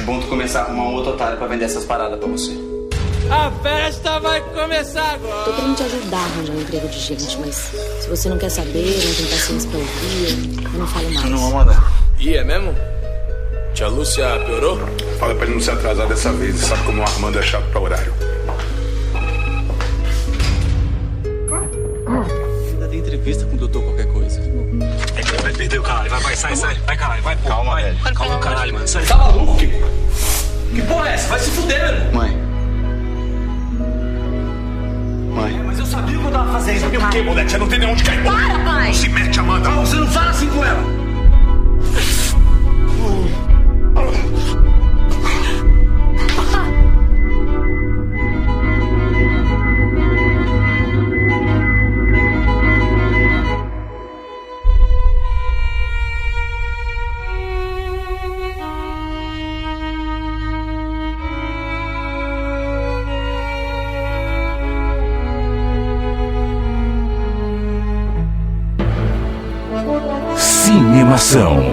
bom tu começar a arrumar um outro otário pra vender essas paradas pra você. A festa vai começar agora! Tô querendo te ajudar a arranjar um emprego de gente, mas se você não quer saber, não tem paciência pra ouvir, eu não falo mais. Eu não vou mandar. E é mesmo? Tia Lúcia piorou? Fala pra ele não se atrasar dessa vez. Sabe como o Armando é chato pra horário. Ainda tem entrevista com o doutor qualquer coisa. Vai perder o caralho, vai, sai. Vai, caralho, vai, pô. Calma, velho. Calma, caralho, mano, sai. Tá maluco? Que porra é essa? Vai se fuder, velho. Mãe. Mas eu sabia o que eu tava fazendo. Sabia o quê, moleque? Você não tem nem onde cair. Para, pai! Não se mete, Amanda. Não, você não fala assim com ela. Cinemação,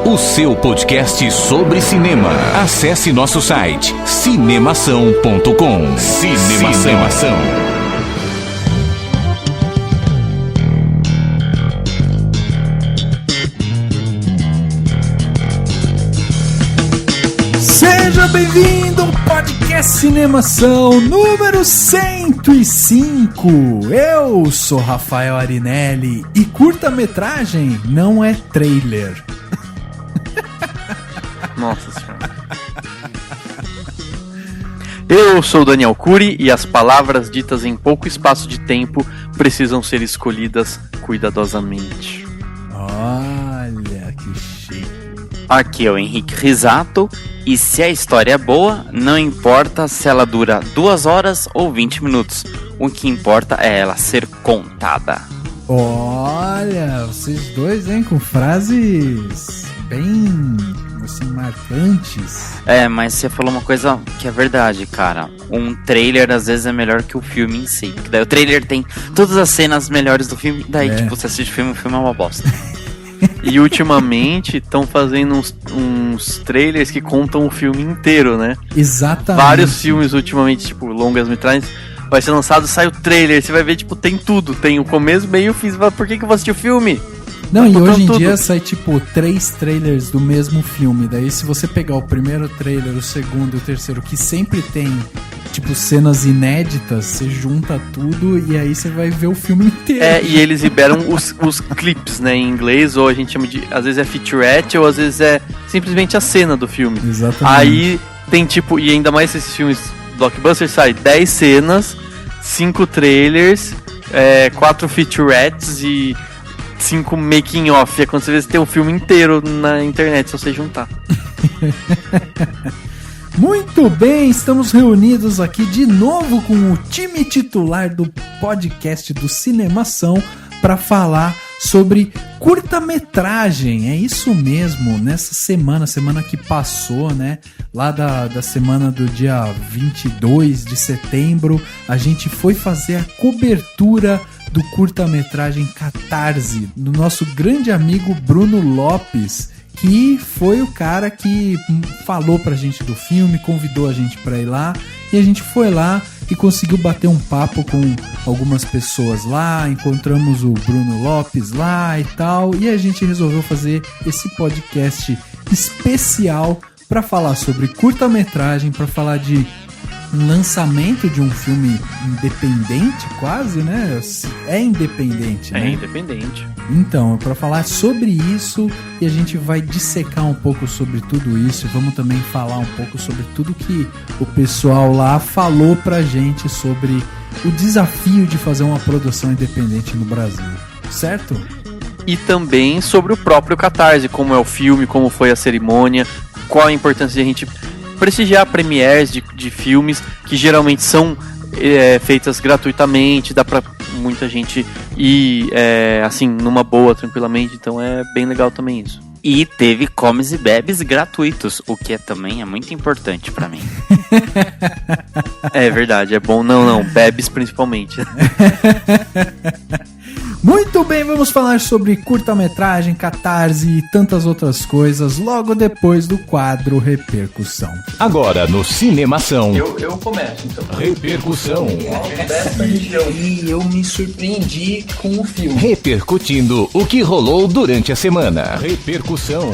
o seu podcast sobre cinema. Acesse nosso site cinemação.com. Cinemação. Seja bem-vindo ao podcast Cinemação número 105. Eu sou Rafael Arinelli e curta-metragem não é trailer. Nossa senhora. Eu sou o Daniel Cury e as palavras ditas em pouco espaço de tempo precisam ser escolhidas cuidadosamente. Olha que chique. Aqui é o Henrique Risato e se a história é boa, não importa se ela dura 2 horas ou 20 minutos. O que importa é ela ser contada. Olha, vocês dois, hein, com frases bem, assim, marcantes. É, mas você falou uma coisa que é verdade, cara. Um trailer às vezes é melhor que o filme em si. Porque daí o trailer tem todas as cenas melhores do filme, daí tipo, você assiste o filme é uma bosta. E ultimamente estão fazendo uns trailers que contam o filme inteiro, né? Exatamente. Vários filmes ultimamente, tipo, longas metragens, vai ser lançado, sai o trailer, você vai ver, tipo, tem tudo. Tem o começo, meio e o fim. Você fala, por que eu vou assistir o filme? Não, e hoje em tudo. dia sai tipo 3 trailers do mesmo filme. Daí se você pegar o primeiro trailer, o segundo e o terceiro, que sempre tem tipo cenas inéditas, você junta tudo e aí você vai ver o filme inteiro. É, e eles liberam os clips, né, em inglês, ou a gente chama de, às vezes é featurette, ou às vezes é simplesmente a cena do filme. Exatamente. Aí tem tipo, e ainda mais esses filmes blockbuster, sai 10 cenas, 5 trailers, 4 featurettes e 5 making off. É quando você vê que tem um filme inteiro na internet, se você juntar. Muito bem, estamos reunidos aqui de novo com o time titular do podcast do Cinemação para falar sobre curta-metragem. É isso mesmo, nessa semana que passou, né? Lá da semana do dia 22 de setembro, a gente foi fazer a cobertura do curta-metragem Catarse, do nosso grande amigo Bruno Lopes, que foi o cara que falou pra gente do filme, convidou a gente pra ir lá, e a gente foi lá e conseguiu bater um papo com algumas pessoas lá, encontramos o Bruno Lopes lá e tal, e a gente resolveu fazer esse podcast especial pra falar sobre curta-metragem, pra falar de um lançamento de um filme independente quase, né? É independente, né? É independente. Então, para falar sobre isso, e a gente vai dissecar um pouco sobre tudo isso, vamos também falar um pouco sobre tudo que o pessoal lá falou pra gente sobre o desafio de fazer uma produção independente no Brasil, certo? E também sobre o próprio Catarse, como é o filme, como foi a cerimônia, qual a importância de a gente prestigiar premieres de filmes que geralmente são feitas gratuitamente, dá pra muita gente ir assim, numa boa, tranquilamente, então é bem legal também isso. E teve comes e bebes gratuitos, o que também é muito importante pra mim. É verdade, é bom, não, bebes principalmente. Muito bem, vamos falar sobre curta-metragem, catarse e tantas outras coisas logo depois do quadro Repercussão. Agora no Cinemação. Eu começo, então. Repercussão. E eu me surpreendi com o filme. Repercutindo o que rolou durante a semana. Repercussão.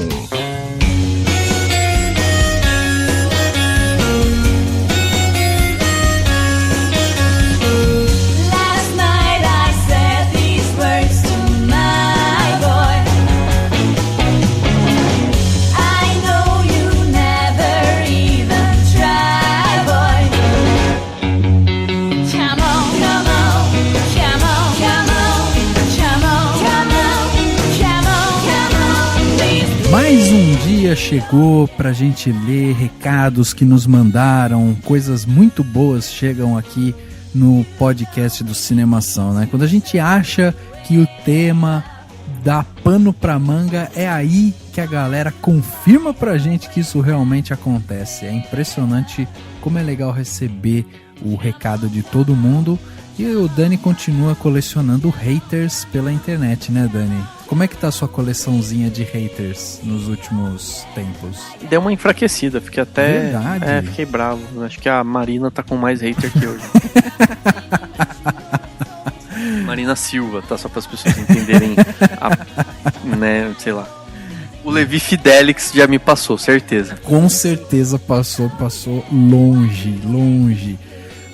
Mais um dia chegou pra gente ler recados que nos mandaram, coisas muito boas chegam aqui no podcast do Cinemação, né? Quando a gente acha que o tema dá pano pra manga, é aí que a galera confirma pra gente que isso realmente acontece. É impressionante como é legal receber o recado de todo mundo. E o Dani continua colecionando haters pela internet, né, Dani? Como é que tá a sua coleçãozinha de haters nos últimos tempos? Deu uma enfraquecida, fiquei até... Verdade? Fiquei bravo. Acho que a Marina tá com mais hater que hoje. Marina Silva, tá? Só para as pessoas entenderem, né, sei lá. O Levi Fidelix já me passou, certeza. Com certeza passou longe.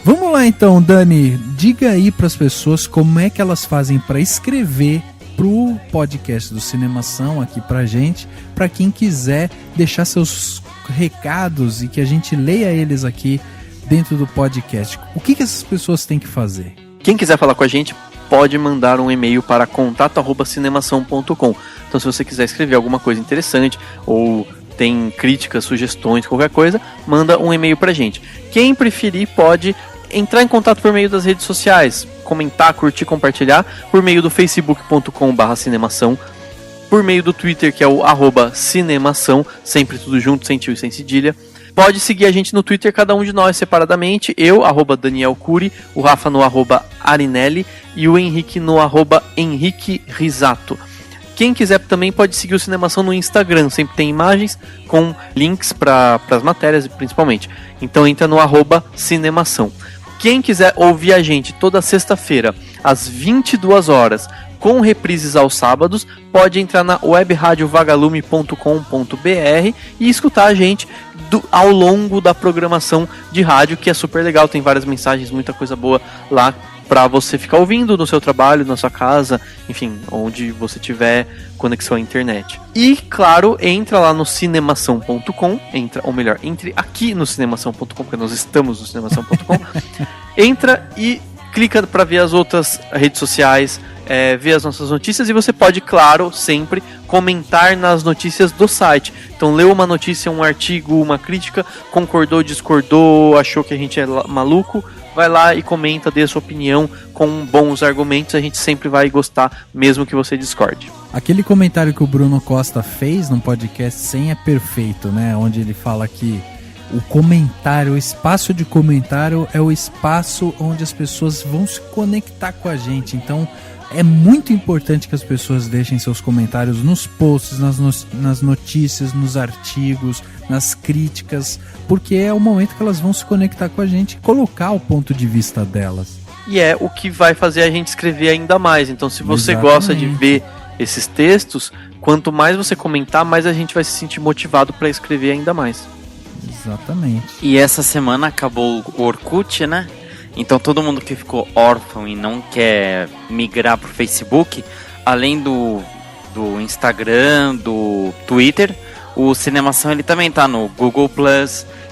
Vamos lá então, Dani, diga aí para as pessoas como é que elas fazem para escrever pro podcast do Cinemação aqui pra gente, para quem quiser deixar seus recados e que a gente leia eles aqui dentro do podcast. O que essas pessoas têm que fazer? Quem quiser falar com a gente pode mandar um e-mail para contato@cinemação.com. Então se você quiser escrever alguma coisa interessante ou tem críticas, sugestões, qualquer coisa, manda um e-mail pra gente. Quem preferir pode entrar em contato por meio das redes sociais, comentar, curtir, compartilhar, por meio do facebook.com/cinemação, por meio do Twitter, que é o @cinemação, sempre tudo junto, sem tio e sem cedilha. Pode seguir a gente no Twitter, cada um de nós separadamente, eu, @Daniel Cury, o Rafa no @Arinelli e o Henrique no @Henrique Risato. Quem quiser também pode seguir o Cinemação no Instagram, sempre tem imagens com links para as matérias principalmente. Então entra no @Cinemação. Quem quiser ouvir a gente toda sexta-feira, às 22 horas, com reprises aos sábados, pode entrar na webradiovagalume.com.br e escutar a gente ao longo da programação de rádio, que é super legal, tem várias mensagens, muita coisa boa lá para você ficar ouvindo no seu trabalho, na sua casa, enfim, onde você tiver conexão à internet. E, claro, entra lá no cinemação.com, entre aqui no cinemação.com, porque nós estamos no cinemação.com, entra e clica para ver as outras redes sociais, ver as nossas notícias, e você pode, claro, sempre comentar nas notícias do site. Então leu uma notícia, um artigo, uma crítica, concordou, discordou, achou que a gente é maluco, vai lá e comenta, dê a sua opinião com bons argumentos, a gente sempre vai gostar, mesmo que você discorde. Aquele comentário que o Bruno Costa fez no podcast 100 é perfeito, né? Onde ele fala que o comentário, o espaço de comentário é o espaço onde as pessoas vão se conectar com a gente. Então é muito importante que as pessoas deixem seus comentários nos posts, nas notícias, nos artigos, nas críticas, porque é o momento que elas vão se conectar com a gente e colocar o ponto de vista delas. E é o que vai fazer a gente escrever ainda mais. Então se você gosta de ver esses textos, quanto mais você comentar, mais a gente vai se sentir motivado para escrever ainda mais. Exatamente. E essa semana acabou o Orkut, né? Então todo mundo que ficou órfão e não quer migrar pro Facebook, além do Instagram, do Twitter, o Cinemação ele também tá no Google+,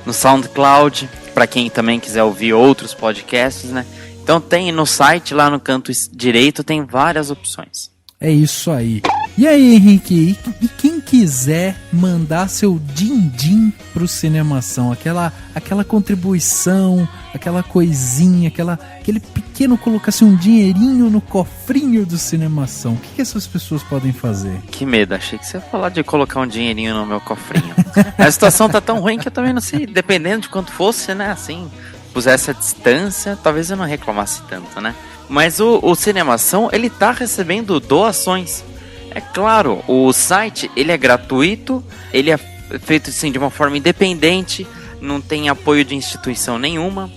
no SoundCloud, para quem também quiser ouvir outros podcasts, né? Então tem no site, lá no canto direito, tem várias opções. É isso aí. E aí, Henrique, e quem quiser mandar seu din-din pro Cinemação, aquela contribuição, aquela coisinha, aquele pequeno, colocar assim, um dinheirinho no cofrinho do Cinemação, o que essas pessoas podem fazer? Que medo, achei que você ia falar de colocar um dinheirinho no meu cofrinho. A situação tá tão ruim que eu também não sei, dependendo de quanto fosse, né, assim, pusesse a distância, talvez eu não reclamasse tanto, né? Mas o Cinemação, ele tá recebendo doações. É claro, o site, ele é gratuito, ele é feito assim, de uma forma independente, não tem apoio de instituição nenhuma.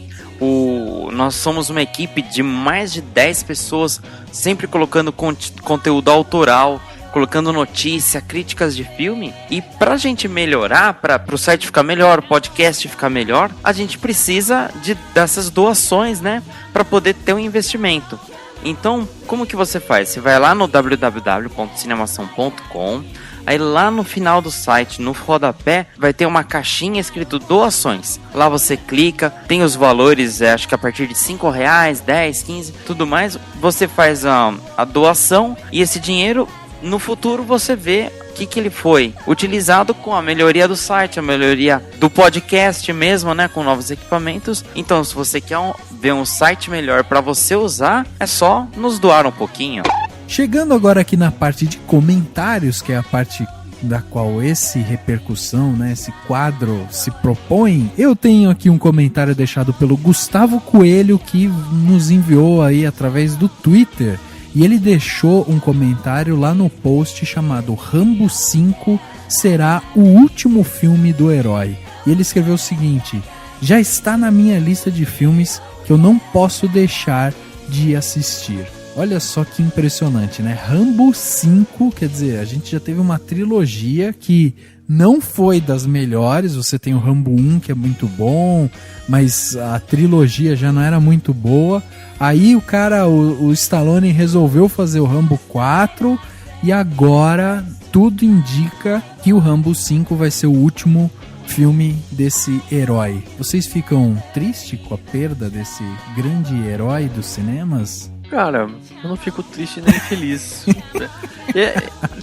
Nós somos uma equipe de mais de 10 pessoas, sempre colocando conteúdo autoral, colocando notícia, críticas de filme. E pra gente melhorar, pro site ficar melhor, o podcast ficar melhor, a gente precisa dessas doações, né? Pra poder ter um investimento. Então, como que você faz? Você vai lá no www.cinemação.com, aí lá no final do site, no rodapé, vai ter uma caixinha escrito doações. Lá você clica, tem os valores, acho que a partir de R$5, 10, 15, tudo mais. Você faz a doação e esse dinheiro, no futuro, você vê que ele foi utilizado com a melhoria do site, a melhoria do podcast mesmo, né, com novos equipamentos. Então, se você quer ver um site melhor para você usar, é só nos doar um pouquinho. Chegando agora aqui na parte de comentários, que é a parte da qual esse repercussão, né, esse quadro se propõe, eu tenho aqui um comentário deixado pelo Gustavo Coelho, que nos enviou aí através do Twitter. E ele deixou um comentário lá no post chamado Rambo 5 será o último filme do herói. E ele escreveu o seguinte: já está na minha lista de filmes que eu não posso deixar de assistir. Olha só que impressionante, né? Rambo 5, quer dizer, a gente já teve uma trilogia que não foi das melhores. Você tem o Rambo 1, que é muito bom, mas a trilogia já não era muito boa. Aí o Stallone resolveu fazer o Rambo 4 e agora tudo indica que o Rambo 5 vai ser o último filme desse herói. Vocês ficam tristes com a perda desse grande herói dos cinemas? Cara, eu não fico triste nem feliz.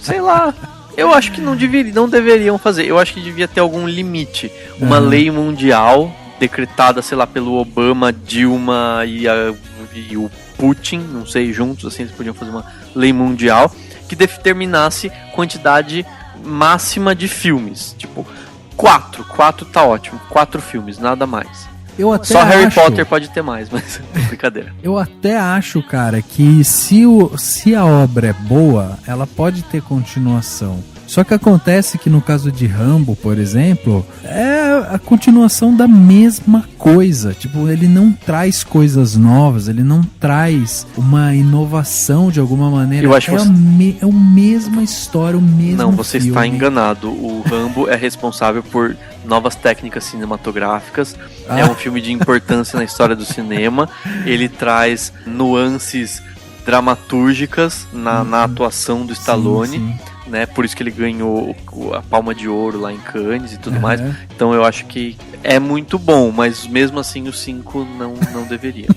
Sei lá, eu acho que não deveriam fazer. Eu acho que devia ter algum limite. Uma lei mundial decretada, sei lá, pelo Obama, Dilma e o Putin, não sei, juntos, assim, eles podiam fazer uma lei mundial que determinasse quantidade máxima de filmes. Tipo, 4 tá ótimo, 4 filmes, nada mais. Só Harry Potter pode ter mais, mas brincadeira. Eu até acho, cara, que se a obra é boa, ela pode ter continuação. Só que acontece que no caso de Rambo, por exemplo, é a continuação da mesma coisa. Tipo, ele não traz coisas novas, ele não traz uma inovação de alguma maneira. Eu acho é a mesma história, o mesmo Não, você filme. está enganado. O Rambo é responsável por novas técnicas cinematográficas. É um filme de importância na história do cinema. Ele traz nuances dramatúrgicas na atuação do Stallone. Sim. Né? Por isso que ele ganhou a Palma de Ouro lá em Cannes e tudo mais. Então eu acho que é muito bom, mas mesmo assim o 5 não deveria.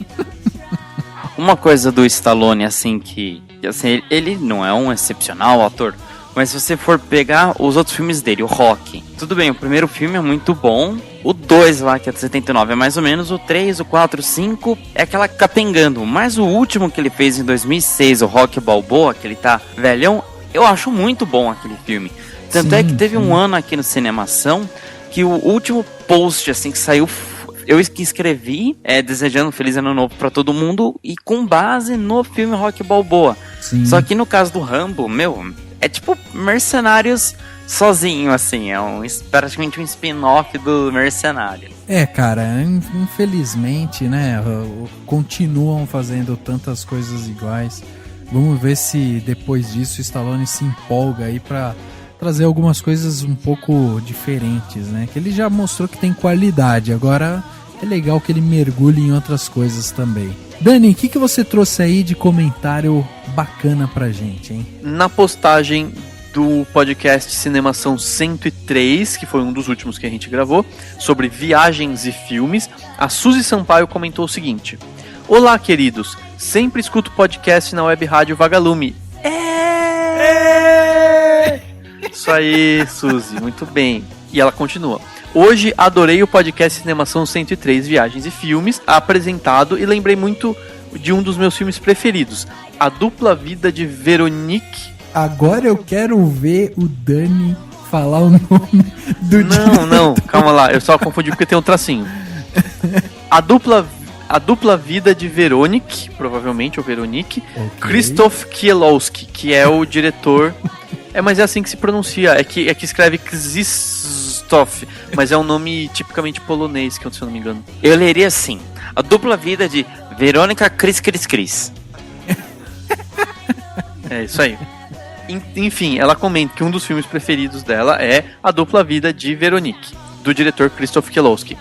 Uma coisa do Stallone, assim, que assim, ele não é um excepcional ator, mas se você for pegar os outros filmes dele, o Rocky, tudo bem, o primeiro filme é muito bom, o 2 lá, que é de 79, é mais ou menos, o 3, o 4, o 5, é aquela capengando, mas o último que ele fez em 2006, o Rocky Balboa, que ele tá velhão, eu acho muito bom aquele filme. Tanto é que teve um ano aqui no Cinemação que o último post assim que saiu, eu que escrevi desejando um feliz ano novo pra todo mundo e com base no filme Rocky Balboa. Sim. Só que no caso do Rambo, é tipo Mercenários sozinho, assim, é praticamente um spin-off do Mercenário. Cara, infelizmente, né, continuam fazendo tantas coisas iguais. Vamos ver se depois disso o Stallone se empolga aí pra trazer algumas coisas um pouco diferentes, né? Que ele já mostrou que tem qualidade, agora é legal que ele mergulhe em outras coisas também. Dani, o que você trouxe aí de comentário bacana pra gente, hein? Na postagem do podcast Cinemação 103, que foi um dos últimos que a gente gravou, sobre viagens e filmes, a Suzy Sampaio comentou o seguinte: olá, queridos, sempre escuto podcast na web rádio Vagalume. Isso aí, Suzy, muito bem. E ela continua: hoje adorei o podcast Cinemação 103, Viagens e Filmes, apresentado, e lembrei muito de um dos meus filmes preferidos, A Dupla Vida de Veronique. Agora eu quero ver o Dani falar o nome do Não, calma lá, eu só confundi porque tem um tracinho. A Dupla A Dupla Vida de Veronique, provavelmente, ou Veronique, Okay. Krzysztof Kiełowski, que é o diretor... mas é assim que se pronuncia, é que escreve Krzysztof, mas é um nome tipicamente polonês, que se eu não me engano. Eu leria assim: A Dupla Vida de Verônica Cris. É isso aí. Enfim, ela comenta que um dos filmes preferidos dela é A Dupla Vida de Veronique, do diretor Krzysztof Kiełowski.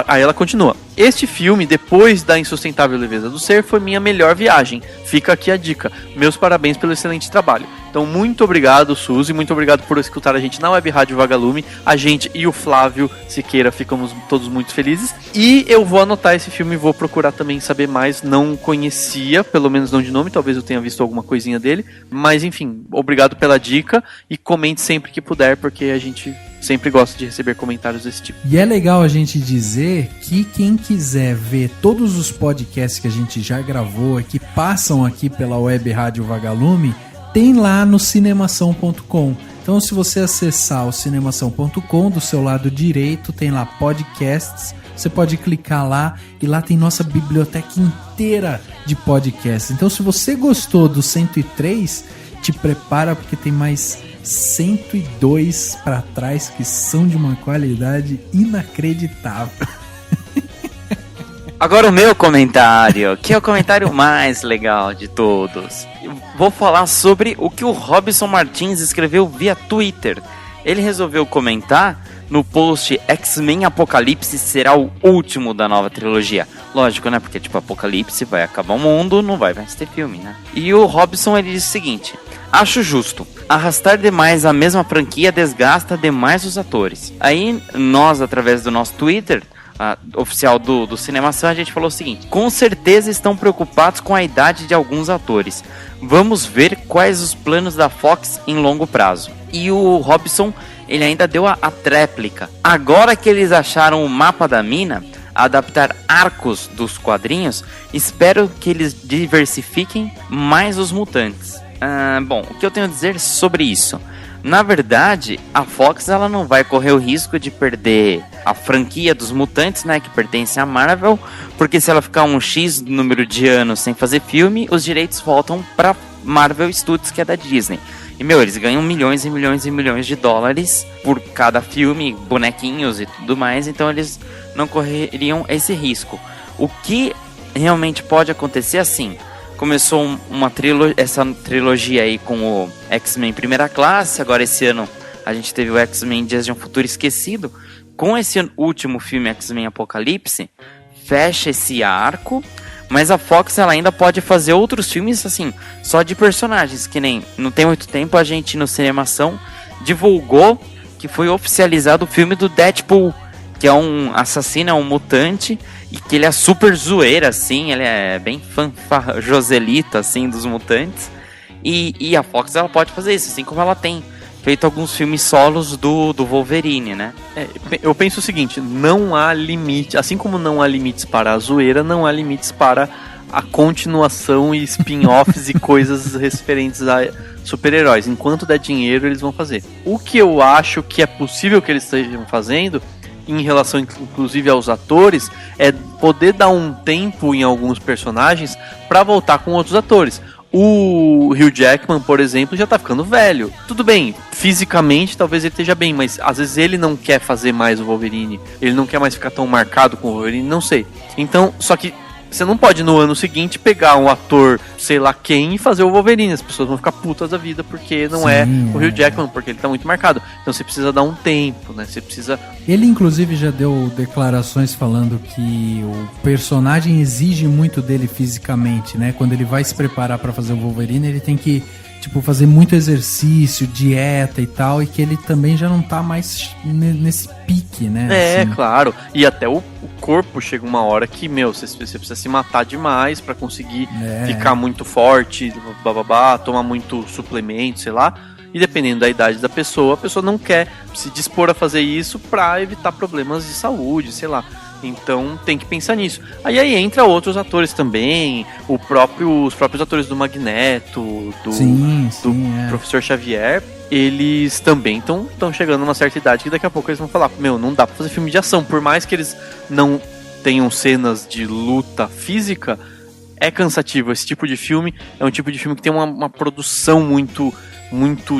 Aí ela continua: este filme, depois da Insustentável Leveza do Ser, foi minha melhor viagem. Fica aqui a dica. Meus parabéns pelo excelente trabalho. Então, muito obrigado, Suzy. Muito obrigado por escutar a gente na Web Rádio Vagalume. A gente e o Flávio Siqueira ficamos todos muito felizes. E eu vou anotar esse filme e vou procurar também saber mais. Não conhecia, pelo menos não de nome. Talvez eu tenha visto alguma coisinha dele. Mas, enfim, obrigado pela dica. E comente sempre que puder, porque a gente sempre gosta de receber comentários desse tipo. E é legal a gente dizer que quem quiser ver todos os podcasts que a gente já gravou e que passam aqui pela Web Rádio Vagalume, tem lá no cinemação.com. Então, se você acessar o cinemação.com, do seu lado direito tem lá podcasts. Você pode clicar lá e lá tem nossa biblioteca inteira de podcasts. Então, se você gostou do 103, te prepara porque tem mais 102 para trás que são de uma qualidade inacreditável. Agora o meu comentário, que é o comentário mais legal de todos. Eu vou falar sobre o que o Robson Martins escreveu via Twitter. Ele resolveu comentar no post X-Men Apocalipse será o último da nova trilogia. Lógico, né? Porque tipo, Apocalipse vai acabar o mundo, não vai mais ter filme, né? E o Robson, ele disse o seguinte: acho justo. Arrastar demais a mesma franquia desgasta demais os atores. Aí nós, através do nosso Twitter oficial do Cinemação, a gente falou o seguinte: com certeza estão preocupados com a idade de alguns atores. Vamos ver quais os planos da Fox em longo prazo. E o Robson, ele ainda deu a tréplica. Agora que eles acharam o mapa da mina, adaptar arcos dos quadrinhos, espero que eles diversifiquem mais os mutantes. Bom, o que eu tenho a dizer sobre isso? Na verdade, a Fox ela não vai correr o risco de perder a franquia dos mutantes, né, que pertence à Marvel, porque se ela ficar um X número de anos sem fazer filme, os direitos voltam para Marvel Studios, que é da Disney. E, eles ganham milhões e milhões e milhões de dólares por cada filme, bonequinhos e tudo mais, então eles não correriam esse risco. O que realmente pode acontecer assim: começou essa trilogia aí com o X-Men Primeira Classe, agora esse ano a gente teve o X-Men Dias de um Futuro Esquecido. Com esse último filme, X-Men Apocalipse, fecha esse arco, mas a Fox ela ainda pode fazer outros filmes assim, só de personagens, que nem não tem muito tempo a gente no Cinemação divulgou que foi oficializado o filme do Deadpool, que é um assassino, é um mutante, e que ele é super zoeira, assim, ele é bem fanfarroselito, assim, dos mutantes. E a Fox, ela pode fazer isso, assim como ela tem feito alguns filmes solos do Wolverine, né? Eu penso o seguinte: não há limite, assim como não há limites para a zoeira, não há limites para a continuação e spin-offs e coisas referentes a super-heróis. Enquanto der dinheiro, eles vão fazer. O que eu acho que é possível que eles estejam fazendo, em relação inclusive aos atores, é poder dar um tempo em alguns personagens para voltar com outros atores. O Hugh Jackman, por exemplo, já tá ficando velho. Tudo bem, fisicamente talvez ele esteja bem, mas às vezes ele não quer fazer mais o Wolverine, ele não quer mais ficar tão marcado com o Wolverine, não sei. Então, só que você não pode no ano seguinte pegar um ator, sei lá quem, e fazer o Wolverine. As pessoas vão ficar putas da vida porque não é o Hugh Jackman, porque ele tá muito marcado. Então você precisa dar um tempo, né? Você precisa... Ele inclusive já deu declarações falando que o personagem exige muito dele fisicamente, né? Quando ele vai se preparar para fazer o Wolverine, ele tem que fazer muito exercício, dieta e tal, e que ele também já não tá mais nesse pique, né? Assim. Claro. E até o corpo chega uma hora que, você precisa se matar demais pra conseguir ficar muito forte, tomar muito suplemento, sei lá. E dependendo da idade da pessoa, a pessoa não quer se dispor a fazer isso pra evitar problemas de saúde, sei lá. Então tem que pensar nisso. Aí entra outros atores também, os próprios atores do Magneto, do Professor Xavier, eles também estão chegando a uma certa idade que daqui a pouco eles vão falar: não dá pra fazer filme de ação, por mais que eles não tenham cenas de luta física, é cansativo. Esse tipo de filme é um tipo de filme que tem uma produção muito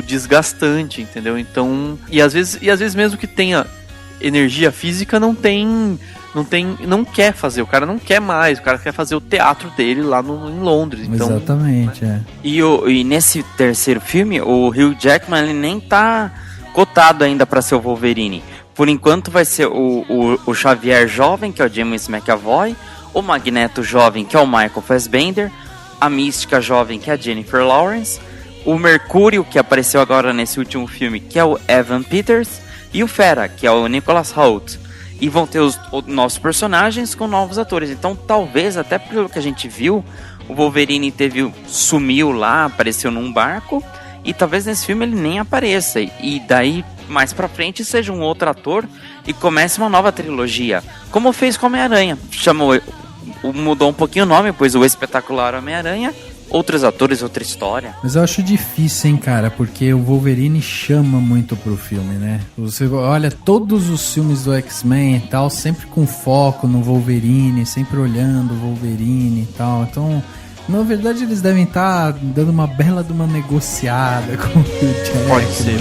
desgastante, entendeu? Então, e às vezes mesmo que tenha energia física, não quer fazer, o cara não quer mais, o cara quer fazer o teatro dele lá em Londres. Então, exatamente, E nesse terceiro filme, o Hugh Jackman ele nem tá cotado ainda pra ser o Wolverine. Por enquanto vai ser o Xavier jovem, que é o James McAvoy, o Magneto jovem, que é o Michael Fassbender, a Mística jovem, que é a Jennifer Lawrence, o Mercúrio, que apareceu agora nesse último filme, que é o Evan Peters, e o Fera, que é o Nicholas Hoult. E vão ter os nossos personagens com novos atores. Então talvez, até pelo que a gente viu, o Wolverine sumiu lá, apareceu num barco, e talvez nesse filme ele nem apareça. E daí, mais pra frente, seja um outro ator e comece uma nova trilogia. Como fez com o Homem-Aranha. Mudou um pouquinho o nome, pois o Espetacular Homem-Aranha, outros atores, outra história. Mas eu acho difícil, hein, cara, porque o Wolverine chama muito pro filme, né? Você olha todos os filmes do X-Men e tal, sempre com foco no Wolverine, sempre olhando o Wolverine e tal. Então, na verdade, eles devem estar dando uma bela de uma negociada com o Jack. Pode ser.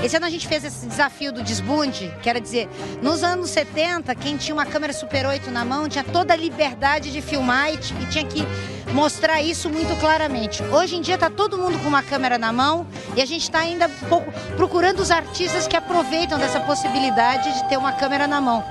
Esse ano a gente fez esse desafio do desbunde, quer dizer, nos anos 70, quem tinha uma câmera Super 8 na mão tinha toda a liberdade de filmar e tinha que mostrar isso muito claramente. Hoje em dia está todo mundo com uma câmera na mão e a gente está ainda um pouco procurando os artistas que aproveitam dessa possibilidade de ter uma câmera na mão.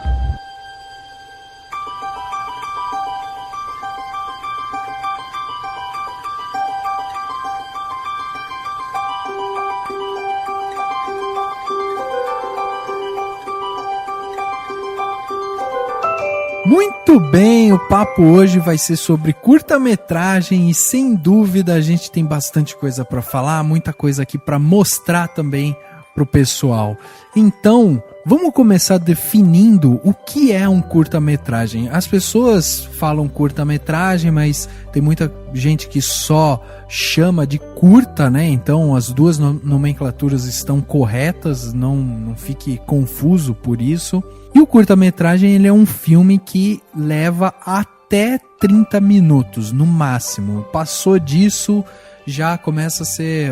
Muito bem, o papo hoje vai ser sobre curta-metragem e sem dúvida a gente tem bastante coisa para falar, muita coisa aqui para mostrar também pro pessoal. Então, vamos começar definindo o que é um curta-metragem. As pessoas falam curta-metragem, mas tem muita gente que só chama de curta, né? Então, as duas nomenclaturas estão corretas, não fique confuso por isso. E o curta-metragem, ele é um filme que leva até 30 minutos, no máximo. Passou disso, já começa a ser,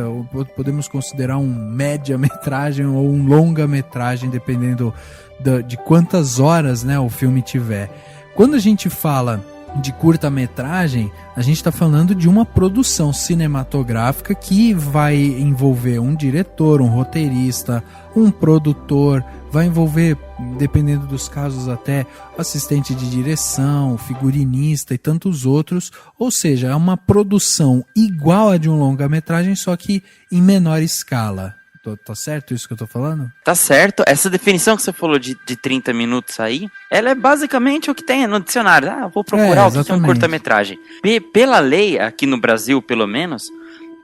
podemos considerar um média-metragem ou um longa-metragem, dependendo de quantas horas, né, o filme tiver. Quando a gente fala de curta-metragem, a gente está falando de uma produção cinematográfica que vai envolver um diretor, um roteirista, um produtor, vai envolver, dependendo dos casos, até assistente de direção, figurinista e tantos outros. Ou seja, é uma produção igual a de um longa-metragem, só que em menor escala. Tá certo isso que eu tô falando? Tá certo. Essa definição que você falou de 30 minutos aí, ela é basicamente o que tem no dicionário. Vou procurar o que é um curta-metragem. Pela lei, aqui no Brasil, pelo menos,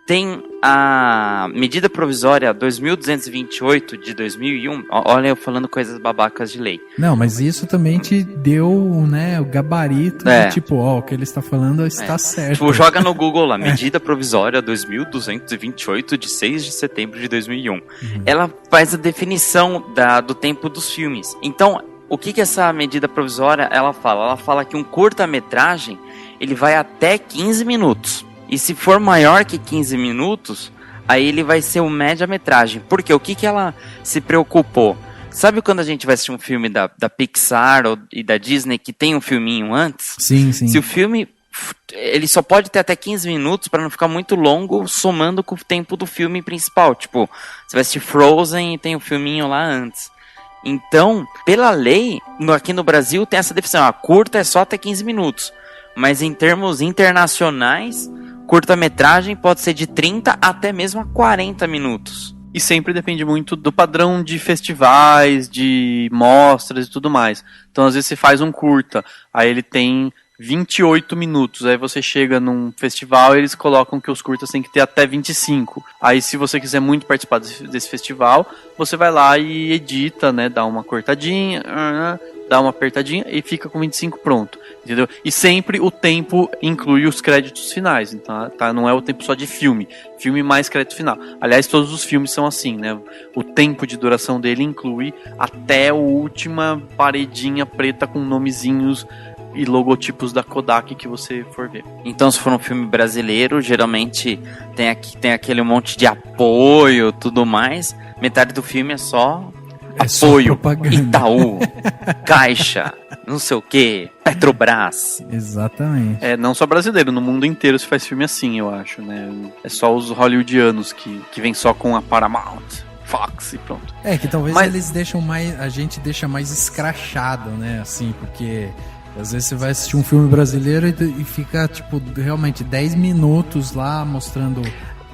tem a medida provisória 2228 de 2001. Olha, eu falando coisas babacas de lei. Não, mas isso também te deu, né, o gabarito de tipo, o que ele está falando está certo. Tipo, joga no Google lá, medida provisória 2228 de 6 de setembro de 2001. Ela faz a definição do tempo dos filmes. Então, o que essa medida provisória ela fala? Ela fala que um curta-metragem, ele vai até 15 minutos. E se for maior que 15 minutos, aí ele vai ser um média-metragem. Porque o que ela se preocupou? Sabe quando a gente vai assistir um filme da Pixar e da Disney que tem um filminho antes? Sim, sim. Se o filme ele só pode ter até 15 minutos para não ficar muito longo, somando com o tempo do filme principal. Tipo, você vai assistir Frozen e tem o filminho lá antes. Então, pela lei, aqui no Brasil tem essa definição, a curta é só até 15 minutos. Mas em termos internacionais, curta-metragem pode ser de 30 até mesmo a 40 minutos. E sempre depende muito do padrão de festivais, de mostras e tudo mais. Então, às vezes você faz um curta, aí ele tem 28 minutos. Aí você chega num festival e eles colocam que os curtas têm que ter até 25. Aí se você quiser muito participar desse festival, você vai lá e edita, né? Dá uma cortadinha, dá uma apertadinha e fica com 25 pronto. Entendeu? E sempre o tempo inclui os créditos finais. Então, tá? Não é o tempo só de filme. Filme mais crédito final. Aliás, todos os filmes são assim, né? O tempo de duração dele inclui até a última paredinha preta com nomezinhos e logotipos da Kodak que você for ver. Então, se for um filme brasileiro, geralmente tem aquele monte de apoio, tudo mais. Metade do filme é só apoio, só Itaú, Caixa, não sei o que, Petrobras. Exatamente. Não só brasileiro, no mundo inteiro se faz filme assim, eu acho, né? É só os hollywoodianos que vem só com a Paramount, Fox e pronto. Que talvez eles deixam mais, a gente deixa mais escrachado, né? Assim, porque às vezes você vai assistir um filme brasileiro e fica, tipo, realmente 10 minutos lá mostrando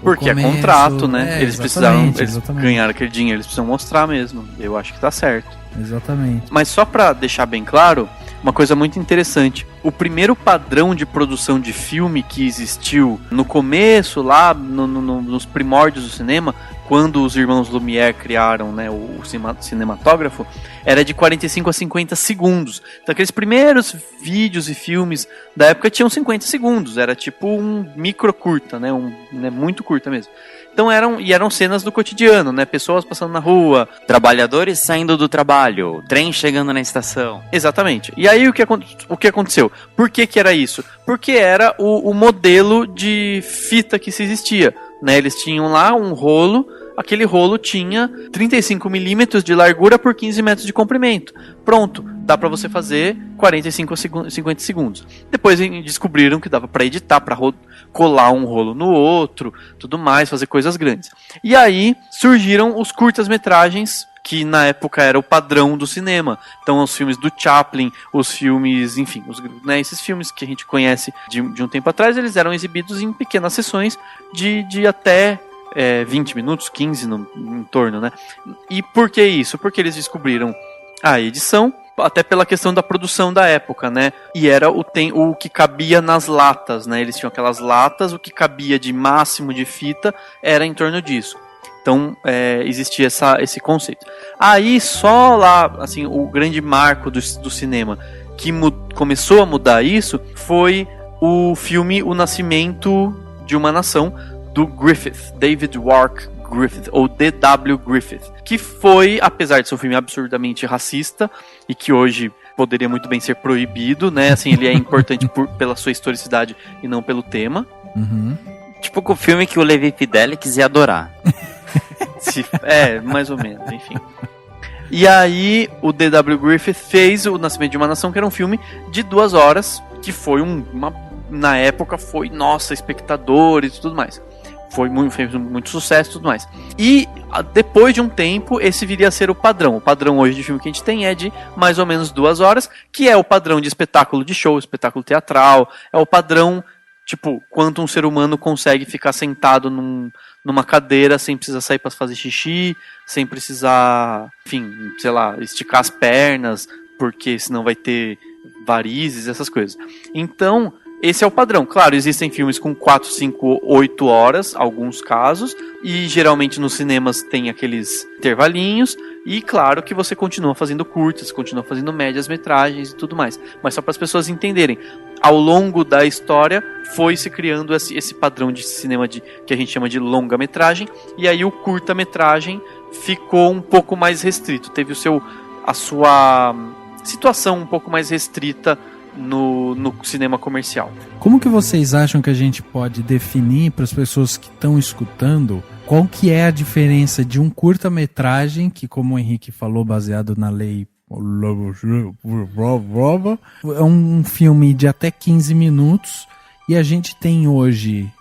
porque começo, é contrato, né? Eles precisaram, eles ganharam aquele dinheiro, eles precisam mostrar mesmo. Eu acho que tá certo. Exatamente. Mas só pra deixar bem claro, uma coisa muito interessante. O primeiro padrão de produção de filme que existiu no começo, lá nos primórdios do cinema, quando os irmãos Lumière criaram, né, o cinematógrafo, era de 45 a 50 segundos. Então aqueles primeiros vídeos e filmes da época tinham 50 segundos. Era tipo um micro curta, né, muito curta mesmo. Então eram cenas do cotidiano, né? Pessoas passando na rua, trabalhadores saindo do trabalho, trem chegando na estação. Exatamente. E aí o que aconteceu? Por que era isso? Porque era o modelo de fita que se existia, né? Eles tinham lá um rolo, aquele rolo tinha 35 milímetros de largura por 15 metros de comprimento. Pronto, dá pra você fazer 45 a 50 segundos. Depois descobriram que dava pra editar, pra colar um rolo no outro, tudo mais, fazer coisas grandes. E aí surgiram os curtas-metragens, que na época era o padrão do cinema. Então os filmes do Chaplin, os filmes, enfim, esses filmes que a gente conhece de um tempo atrás, eles eram exibidos em pequenas sessões de até 20 minutos, 15 em torno, né? E por que isso? Porque eles descobriram a edição, até pela questão da produção da época, né? E era o que cabia nas latas, né? Eles tinham aquelas latas, o que cabia de máximo de fita era em torno disso. Então, existia esse conceito. Aí, só lá, assim, o grande marco do cinema que começou a mudar isso foi o filme O Nascimento de uma Nação, do Griffith, David Wark Griffith, ou D.W. Griffith, que foi, apesar de ser um filme absurdamente racista, e que hoje poderia muito bem ser proibido, né? Assim, ele é importante pela sua historicidade e não pelo tema. Uhum. Tipo com o filme que o Levi Fidelix ia adorar. Mais ou menos, enfim. E aí, o D.W. Griffith fez O Nascimento de uma Nação, que era um filme de 2 horas, que foi na época foi, nossa, espectadores e tudo mais. Fez muito sucesso e tudo mais. E depois de um tempo, esse viria a ser o padrão. O padrão hoje de filme que a gente tem é de mais ou menos 2 horas, que é o padrão de espetáculo de show, espetáculo teatral. É o padrão, tipo, quanto um ser humano consegue ficar sentado numa cadeira sem precisar sair para fazer xixi, sem precisar, enfim, sei lá, esticar as pernas, porque senão vai ter varizes, essas coisas. Então, esse é o padrão. Claro, existem filmes com 4, 5, 8 horas, alguns casos, e geralmente nos cinemas tem aqueles intervalinhos, e claro que você continua fazendo curtas, continua fazendo médias metragens e tudo mais. Mas só para as pessoas entenderem, ao longo da história foi se criando esse padrão de cinema que a gente chama de longa-metragem, e aí o curta-metragem ficou um pouco mais restrito, teve a sua situação um pouco mais restrita no cinema comercial. Como que vocês acham que a gente pode definir para as pessoas que estão escutando qual que é a diferença de um curta-metragem, que como o Henrique falou, baseado na lei, é um filme de até 15 minutos, E a gente tem hoje,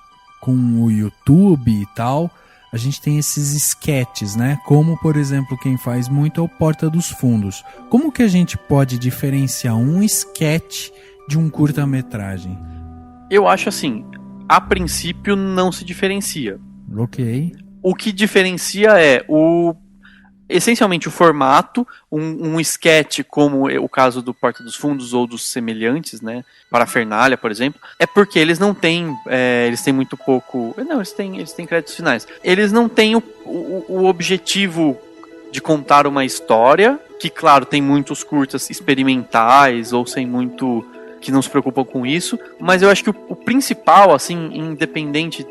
com o YouTube e tal, a gente tem esses sketches, né? Como, por exemplo, quem faz muito é o Porta dos Fundos. Como que a gente pode diferenciar um sketch de um curta-metragem? Eu acho assim, a princípio não se diferencia. Ok. O que diferencia é essencialmente o formato, um sketch como o caso do Porta dos Fundos ou dos semelhantes, né, Parafernália, por exemplo, é porque eles não têm, eles têm muito pouco, não, eles têm créditos finais, eles não têm o objetivo de contar uma história, que claro, tem muitos curtas experimentais ou sem muito, que não se preocupam com isso, mas eu acho que o principal, assim, independente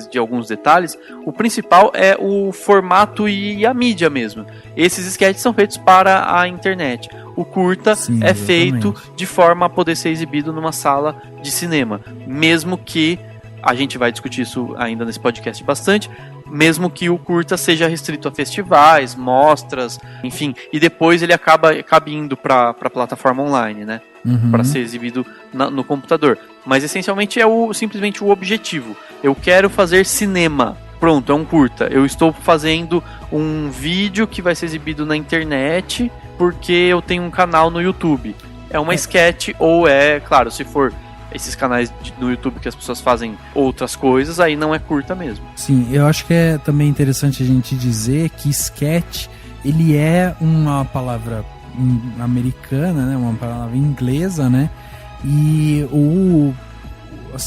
de alguns detalhes, o principal é o formato e a mídia mesmo. Esses sketches são feitos para a internet. O curta é feito de forma a poder ser exibido numa sala de cinema, mesmo que, a gente vai discutir isso ainda nesse podcast bastante, mesmo que o curta seja restrito a festivais, mostras, enfim, e depois ele acaba indo para a plataforma online, né? Para ser exibido no computador. Mas essencialmente é simplesmente o objetivo. Eu quero fazer cinema. Pronto, é um curta. Eu estou fazendo um vídeo que vai ser exibido na internet porque eu tenho um canal no YouTube. É uma sketch, ou claro, se for esses canais no YouTube que as pessoas fazem outras coisas, aí não é curta mesmo. Sim, eu acho que é também interessante a gente dizer que sketch, ele é uma palavra americana, né, uma palavra inglesa, né, e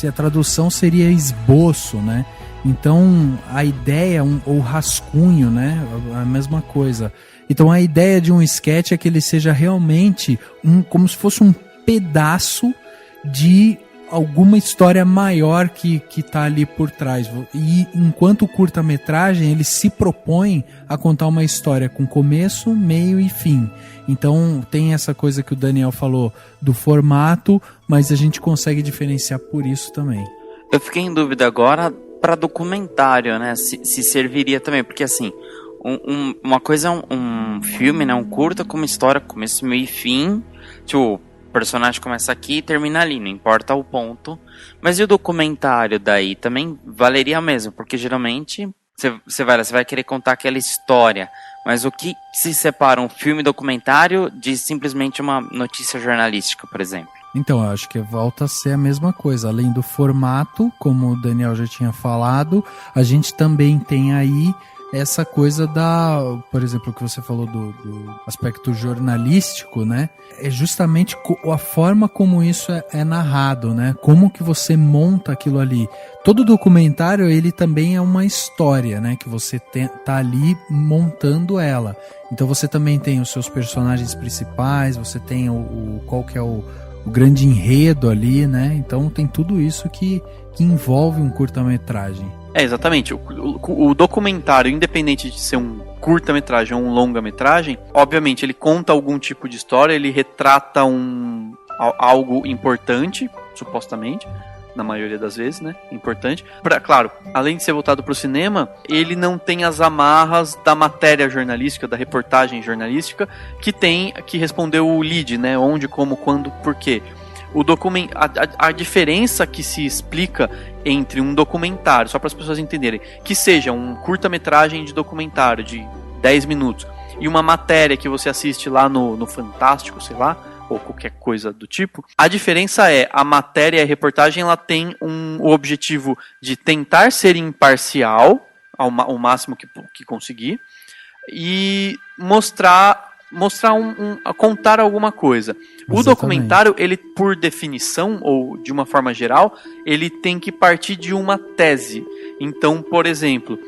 a tradução seria esboço, né, então a ideia, ou rascunho, né, a mesma coisa. Então a ideia de um sketch é que ele seja realmente como se fosse um pedaço de alguma história maior que tá ali por trás. E enquanto o curta-metragem, ele se propõe a contar uma história com começo, meio e fim. Então tem essa coisa que o Daniel falou do formato, mas a gente consegue diferenciar por isso também. Eu fiquei em dúvida agora para documentário, né? Se serviria também, porque assim, uma coisa é um filme, né? Um curta com uma história, começo, meio e fim. Tipo, o personagem começa aqui e termina ali, não importa o ponto. Mas e o documentário daí? Também valeria mesmo, porque geralmente você vai querer contar aquela história. Mas o que se separa um filme documentário de simplesmente uma notícia jornalística, por exemplo? Então, eu acho que volta a ser a mesma coisa. Além do formato, como o Daniel já tinha falado, a gente também tem aí essa coisa por exemplo, que você falou do aspecto jornalístico, né? É justamente a forma como isso é narrado, né? Como que você monta aquilo ali. Todo documentário, ele também é uma história, né? Que você tá ali montando ela. Então você também tem os seus personagens principais, você tem qual que é o grande enredo ali, né? Então tem tudo isso que envolve um curta-metragem. Exatamente. O documentário, independente de ser um curta-metragem ou um longa-metragem, obviamente ele conta algum tipo de história, ele retrata algo importante, supostamente, na maioria das vezes, né? Importante. Claro, além de ser voltado para o cinema, ele não tem as amarras da matéria jornalística, da reportagem jornalística, que respondeu o lead, né? Onde, como, quando, por quê. A diferença que se explica entre um documentário, só para as pessoas entenderem, que seja um curta-metragem de documentário de 10 minutos e uma matéria que você assiste lá no Fantástico, sei lá, ou qualquer coisa do tipo, a diferença é, a matéria e a reportagem, ela tem o objetivo de tentar ser imparcial ao máximo que conseguir e contar alguma coisa. O documentário, ele, por definição, ou de uma forma geral, ele tem que partir de uma tese. Então, por exemplo,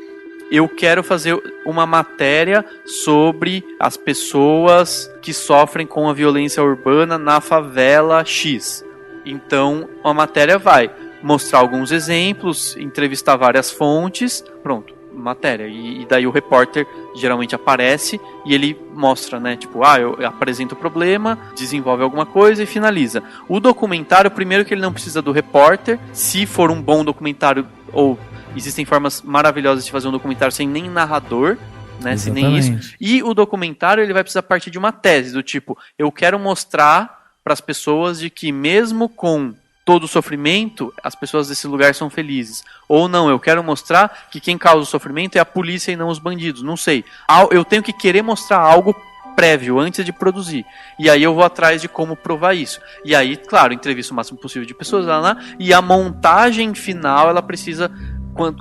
eu quero fazer uma matéria sobre as pessoas que sofrem com a violência urbana na favela X. Então, a matéria vai mostrar alguns exemplos, entrevistar várias fontes, pronto, matéria. E daí o repórter geralmente aparece e ele mostra, né, tipo, eu apresento o problema, desenvolve alguma coisa e finaliza. O documentário, primeiro que ele não precisa do repórter, se for um bom documentário, ou existem formas maravilhosas de fazer um documentário sem nem narrador, né, sem nem isso. E o documentário, ele vai precisar partir de uma tese, do tipo, eu quero mostrar para as pessoas de que mesmo com todo o sofrimento, as pessoas desse lugar são felizes. Ou não, eu quero mostrar que quem causa o sofrimento é a polícia e não os bandidos. Não sei. Eu tenho que querer mostrar algo prévio, antes de produzir. E aí eu vou atrás de como provar isso. E aí, claro, entrevisto o máximo possível de pessoas lá, e a montagem final, ela precisa...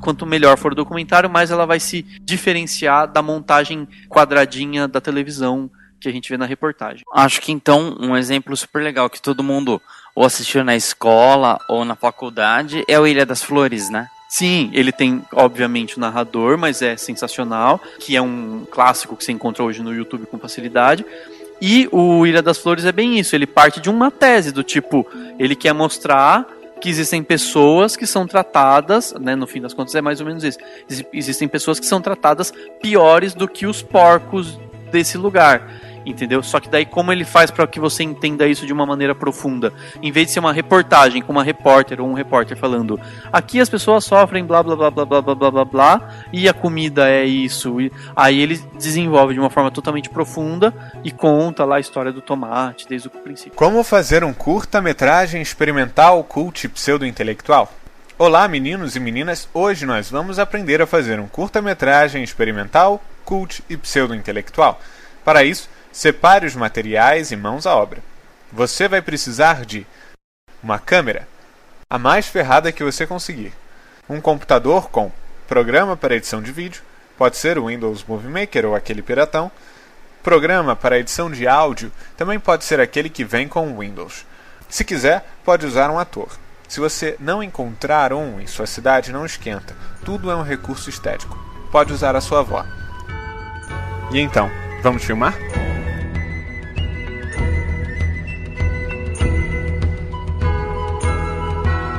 Quanto melhor for o documentário, mais ela vai se diferenciar da montagem quadradinha da televisão que a gente vê na reportagem. Acho que então um exemplo super legal que todo mundo ou assistiu na escola ou na faculdade é o Ilha das Flores, né? Sim, ele tem, obviamente, o narrador, mas é sensacional, que é um clássico que você encontra hoje no YouTube com facilidade. E o Ilha das Flores é bem isso, ele parte de uma tese do tipo, ele quer mostrar que existem pessoas que são tratadas, né, no fim das contas é mais ou menos isso, existem pessoas que são tratadas piores do que os porcos desse lugar, entendeu? Só que daí como ele faz para que você entenda isso de uma maneira profunda? Em vez de ser uma reportagem com uma repórter ou um repórter falando, aqui as pessoas sofrem blá blá blá blá blá blá blá blá blá e a comida é isso, e aí ele desenvolve de uma forma totalmente profunda e conta lá a história do tomate desde o princípio. Como fazer um curta-metragem experimental, cult e pseudo-intelectual? Olá meninos e meninas, hoje nós vamos aprender a fazer um curta-metragem experimental, cult e pseudo-intelectual. Para isso, separe os materiais e mãos à obra. Você vai precisar de uma câmera, a mais ferrada que você conseguir, um computador com programa para edição de vídeo, pode ser o Windows Movie Maker ou aquele piratão, programa para edição de áudio, também pode ser aquele que vem com o Windows. Se quiser, pode usar um ator. Se você não encontrar um em sua cidade, não esquenta, tudo é um recurso estético. Pode usar a sua avó. E então, vamos filmar?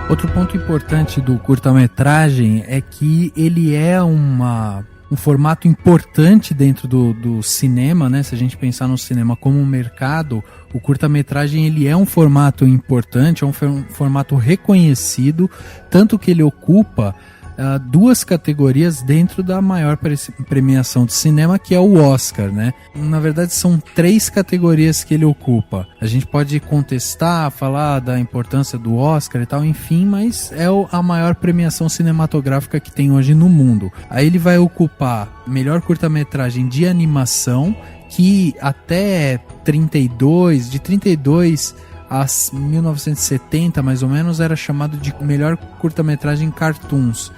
Outro ponto importante do curta-metragem é que ele é um formato importante dentro do cinema, né? Se a gente pensar no cinema como um mercado, o curta-metragem ele é um formato importante, é um formato reconhecido, tanto que ele ocupa duas categorias dentro da maior premiação de cinema, que é o Oscar, né? Na verdade são 3 categorias que ele ocupa. A gente pode contestar, falar da importância do Oscar e tal, enfim, mas é a maior premiação cinematográfica que tem hoje no mundo. Aí ele vai ocupar melhor curta-metragem de animação, que até de 32 a 1970 mais ou menos era chamado de melhor curta-metragem cartoons.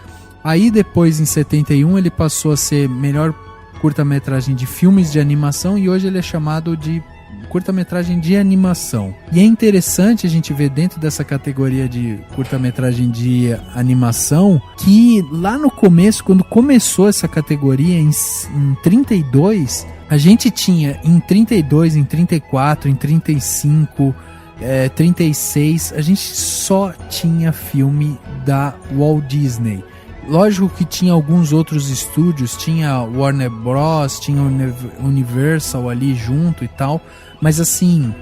Aí depois em 71 ele passou a ser melhor curta-metragem de filmes de animação e hoje ele é chamado de curta-metragem de animação. E é interessante a gente ver dentro dessa categoria de curta-metragem de animação que lá no começo, quando começou essa categoria em 32, a gente tinha em 32, em 34, em 35... 36, a gente só tinha filme da Walt Disney. Lógico que tinha alguns outros estúdios, tinha Warner Bros, tinha Universal ali junto e tal, mas assim,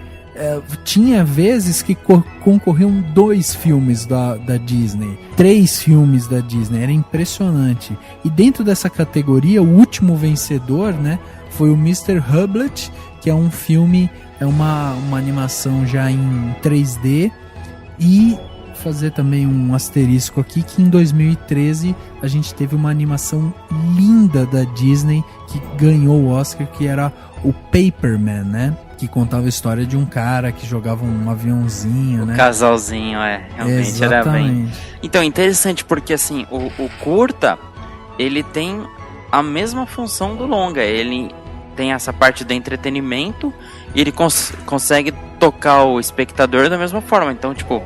tinha vezes que concorriam 2 filmes da Disney, 3 filmes da Disney, era impressionante. E dentro dessa categoria, o último vencedor, né, foi o Mr. Hublet, que é um filme, é uma animação já em 3D, e fazer também um asterisco aqui que em 2013 a gente teve uma animação linda da Disney que ganhou o Oscar, que era o Paperman, né? Que contava a história de um cara que jogava um aviãozinho, né? Casalzinho, realmente. Exatamente. Era bem... Então, interessante porque assim, o curta, ele tem a mesma função do longa, ele tem essa parte do entretenimento e ele consegue tocar o espectador da mesma forma. Então, tipo,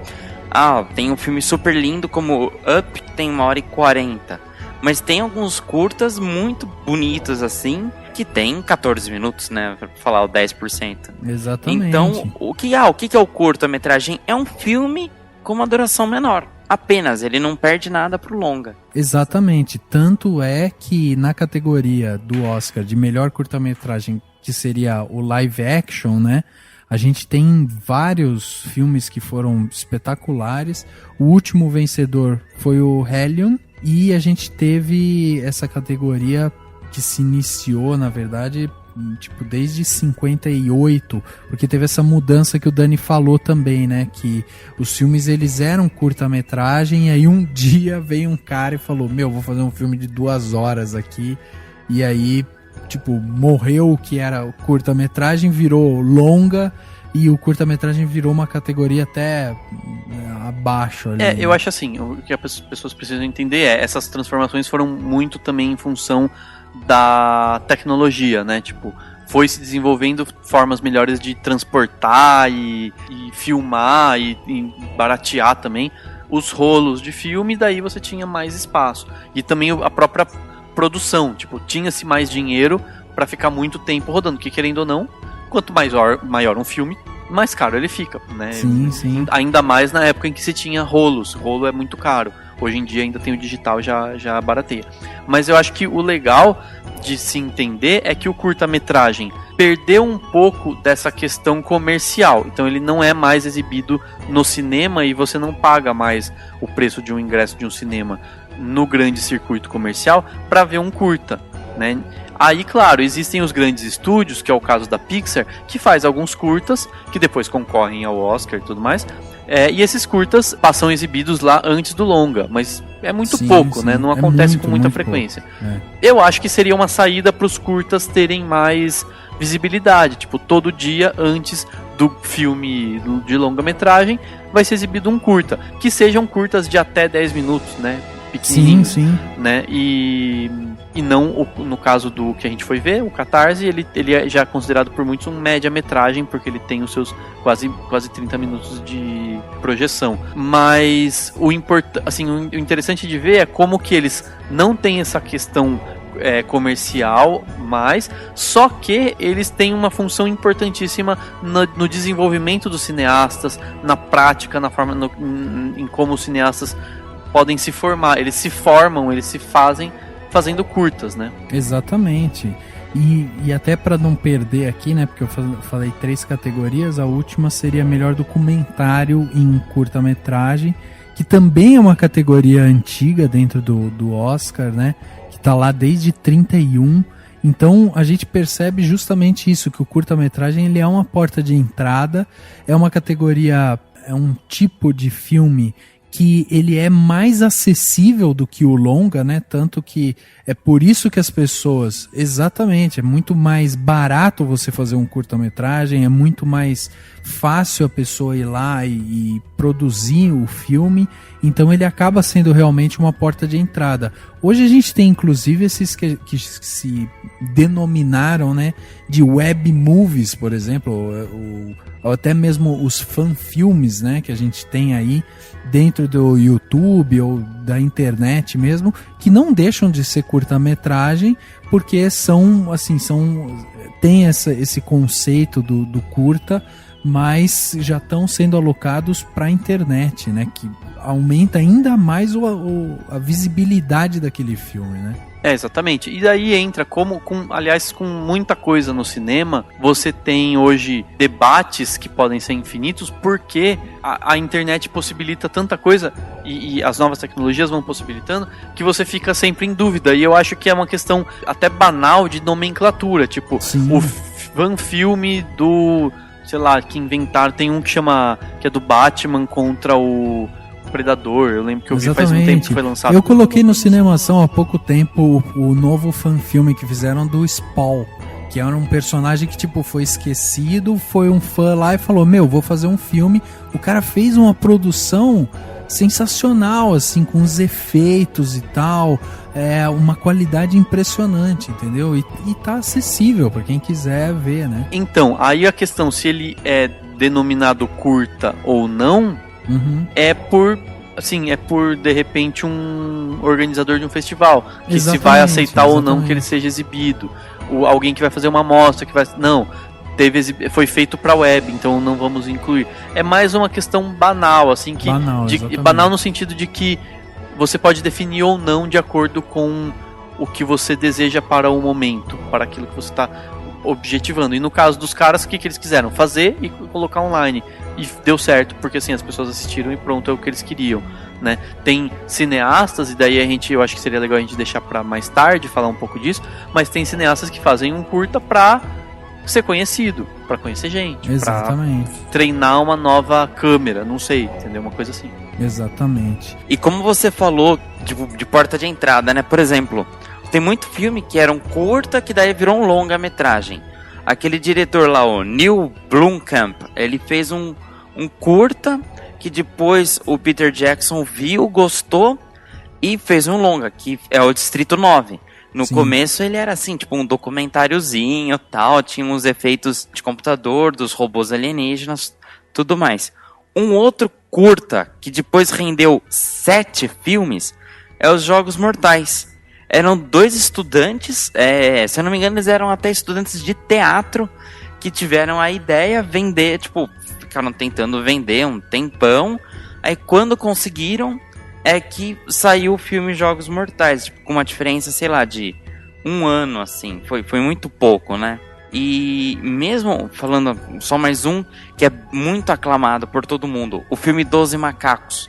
tem um filme super lindo como Up, que tem 1h40, mas tem alguns curtas muito bonitos assim, que tem 14 minutos, né, pra falar o 10%. Exatamente. Então, o que é o curta-metragem? É um filme com uma duração menor. Apenas, ele não perde nada pro longa. Exatamente, tanto é que na categoria do Oscar de melhor curta-metragem, que seria o live action, né, a gente tem vários filmes que foram espetaculares. O último vencedor foi o Hellion, e a gente teve essa categoria que se iniciou, na verdade, tipo, desde 58, porque teve essa mudança que o Dani falou também, né, que os filmes eles eram curta-metragem, e aí um dia veio um cara e falou, vou fazer um filme de 2 horas aqui, e aí, tipo, morreu o que era curta-metragem, virou longa, e o curta-metragem virou uma categoria até abaixo ali. Eu acho assim, o que as pessoas precisam entender essas transformações foram muito também em função da tecnologia, né? Tipo, foi se desenvolvendo formas melhores de transportar e filmar e baratear também os rolos de filme, daí você tinha mais espaço. E também a própria produção, tipo, tinha-se mais dinheiro para ficar muito tempo rodando, que querendo ou não, quanto maior um filme, mais caro ele fica, né? Sim. Ainda mais na época em que se tinha rolos. Rolo é muito caro. Hoje em dia ainda tem o digital, já barateia. Mas eu acho que o legal de se entender é que o curta-metragem perdeu um pouco dessa questão comercial. Então ele não é mais exibido no cinema e você não paga mais o preço de um ingresso de um cinema no grande circuito comercial para ver um curta, né? Aí, claro, existem os grandes estúdios, que é o caso da Pixar, que faz alguns curtas, que depois concorrem ao Oscar e tudo mais, e esses curtas passam exibidos lá antes do longa, mas é muito pouco, né? Não acontece com muita frequência. Eu acho que seria uma saída para os curtas terem mais visibilidade, tipo, todo dia antes do filme de longa-metragem vai ser exibido um curta, que sejam curtas de até 10 minutos, né? Pequenininhos, sim. Né? E não, no caso do que a gente foi ver, o Catarse, ele é já considerado por muitos um média-metragem, porque ele tem os seus quase 30 minutos de projeção. Mas o interessante de ver é como que eles não têm essa questão comercial, mas só que eles têm uma função importantíssima no desenvolvimento dos cineastas, na prática, na forma em como os cineastas podem se formar. Eles se formam, eles se fazem fazendo curtas, né? Exatamente. E até para não perder aqui, né, porque eu falei 3 categorias, a última seria melhor documentário em curta-metragem, que também é uma categoria antiga dentro do Oscar, né, que tá lá desde 31. Então a gente percebe justamente isso, que o curta-metragem ele é uma porta de entrada, é uma categoria, é um tipo de filme que ele é mais acessível do que o longa, né? Tanto que é por isso que as pessoas, exatamente, é muito mais barato você fazer um curta-metragem, é muito mais fácil a pessoa ir lá e produzir o filme, então ele acaba sendo realmente uma porta de entrada. Hoje a gente tem inclusive esses que se denominaram, né, de web movies, por exemplo, ou até mesmo os fan-filmes, né, que a gente tem aí dentro do YouTube ou da internet mesmo, que não deixam de ser curta-metragem, porque tem esse conceito do curta, mas já estão sendo alocados para a internet, né, que aumenta ainda mais a visibilidade daquele filme, né? Exatamente. E daí entra, com muita coisa no cinema, você tem hoje debates que podem ser infinitos, porque a internet possibilita tanta coisa, e as novas tecnologias vão possibilitando, que você fica sempre em dúvida. E eu acho que é uma questão até banal de nomenclatura, tipo, o fan-filme do, sei lá, que inventaram, tem um que é do Batman contra o Predador, eu lembro que eu vi faz um tempo que foi lançado. Eu coloquei no Cinemação há pouco tempo o novo fan-filme que fizeram do Spawn, que era um personagem que tipo foi esquecido, foi um fã lá e falou, vou fazer um filme. O cara fez uma produção sensacional, assim, com os efeitos e tal, uma qualidade impressionante, entendeu? E tá acessível para quem quiser ver, né? Então, aí a questão se ele é denominado curta ou não, é por de repente um organizador de um festival que se vai aceitar ou não que ele seja exibido, ou alguém que vai fazer uma amostra que vai, não, foi feito para web, então não vamos incluir. É mais uma questão banal, assim, que banal no sentido de que você pode definir ou não de acordo com o que você deseja para o momento, para aquilo que você está objetivando. E no caso dos caras, o que eles quiseram? Fazer e colocar online. E deu certo, porque assim, as pessoas assistiram e pronto, é o que eles queriam. né? Tem cineastas, e daí eu acho que seria legal a gente deixar pra mais tarde falar um pouco disso, mas tem cineastas que fazem um curta pra ser conhecido, pra conhecer gente, exatamente, pra treinar uma nova câmera, não sei, entendeu? Uma coisa assim. Exatamente. E como você falou de porta de entrada, né? Por exemplo, tem muito filme que era um curta que daí virou um longa-metragem. Aquele diretor lá, o Neil Blomkamp, ele fez um curta que depois o Peter Jackson viu, gostou e fez um longa, que é o Distrito 9. No começo ele era assim, tipo um documentáriozinho, tal, tinha uns efeitos de computador, dos robôs alienígenas, tudo mais. Um outro curta, que depois rendeu 7 filmes, é Os Jogos Mortais. Eram 2 estudantes, se eu não me engano eles eram até estudantes de teatro, que tiveram a ideia de vender, tipo, ficaram tentando vender um tempão, aí quando conseguiram, é que saiu o filme Jogos Mortais, tipo, com uma diferença, sei lá, de 1 ano, assim, foi muito pouco, né? E mesmo, falando só mais um, que é muito aclamado por todo mundo, o filme 12 Macacos,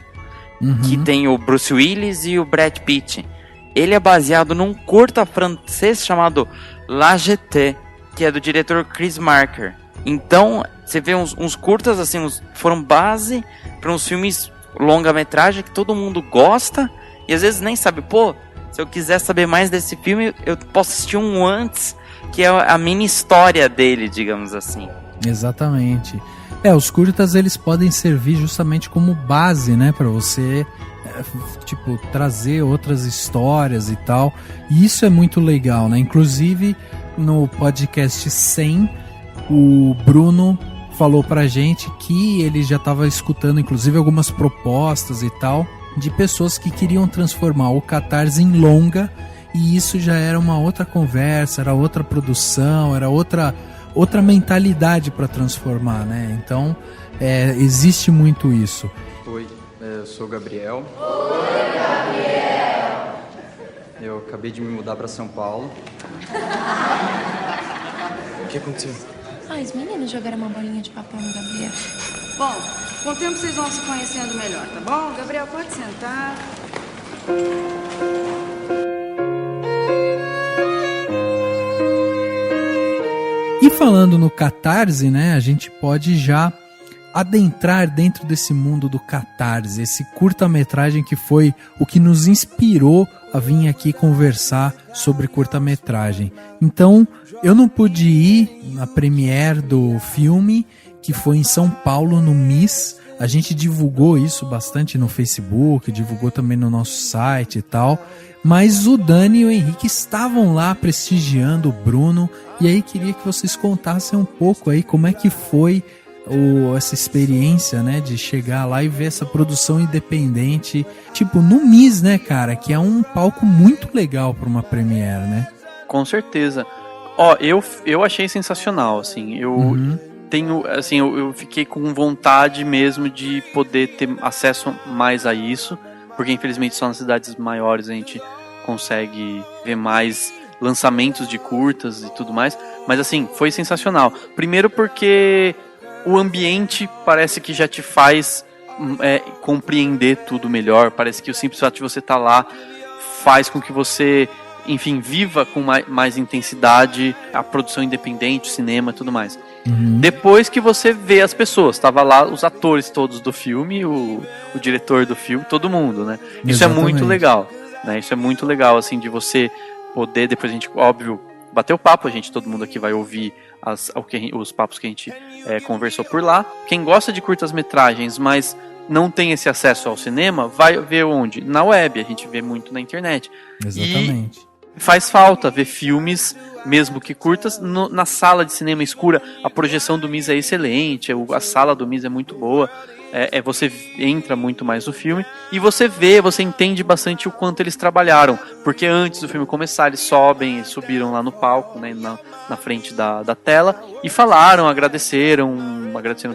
que tem o Bruce Willis e o Brad Pitt. Ele é baseado num curta francês chamado La Jetée, que é do diretor Chris Marker. Então, você vê uns curtas, assim, foram base para uns filmes longa-metragem que todo mundo gosta, e às vezes nem sabe, se eu quiser saber mais desse filme, eu posso assistir um antes, que é a mini história dele, digamos assim. Exatamente. Os curtas, eles podem servir justamente como base, né, para você, tipo, trazer outras histórias e tal, e isso é muito legal, né? Inclusive, no podcast 100, o Bruno falou pra gente que ele já estava escutando, inclusive, algumas propostas e tal, de pessoas que queriam transformar o Catarse em longa, e isso já era uma outra conversa, era outra produção, era outra mentalidade para transformar, né? Então, existe muito isso. Oi, eu sou o Gabriel. Oi, Gabriel! Eu acabei de me mudar para São Paulo. O que aconteceu? Os meninos jogaram uma bolinha de papel no Gabriel. Bom, com o tempo vocês vão se conhecendo melhor, tá bom? Gabriel, pode sentar. E falando no Catarse, né, a gente pode já adentrar dentro desse mundo do Catarse, esse curta-metragem que foi o que nos inspirou a vir aqui conversar sobre curta-metragem. Então, eu não pude ir na premiere do filme, que foi em São Paulo, no MIS. A gente divulgou isso bastante no Facebook, divulgou também no nosso site e tal. Mas o Dani e o Henrique estavam lá prestigiando o Bruno. E aí queria que vocês contassem um pouco aí como é que foi essa experiência, né, de chegar lá e ver essa produção independente, tipo, no MIS, né, cara, que é um palco muito legal para uma premiere, né? Com certeza. Eu achei sensacional, assim, eu fiquei com vontade mesmo de poder ter acesso mais a isso, porque infelizmente só nas cidades maiores a gente consegue ver mais lançamentos de curtas e tudo mais, mas assim, foi sensacional. Primeiro porque o ambiente parece que já te faz compreender tudo melhor, parece que o simples fato de você estar lá faz com que você, enfim, viva com mais intensidade a produção independente, o cinema e tudo mais. Depois que você vê as pessoas, tava lá os atores todos do filme, o diretor do filme, todo mundo, né? Isso é muito legal, né? Isso é muito legal, assim, de você poder, depois a gente, óbvio, bater o papo, todo mundo aqui vai ouvir os papos que a gente conversou por lá. Quem gosta de curtas-metragens, mas não tem esse acesso ao cinema, vai ver onde? Na web, a gente vê muito na internet. Exatamente. E faz falta ver filmes, mesmo que curtas, na sala de cinema escura. A projeção do MIS é excelente, a sala do MIS é muito boa. Você entra muito mais no filme e você entende bastante o quanto eles trabalharam, porque antes do filme começar eles subiram lá no palco, né, na frente da tela e falaram, agradeceram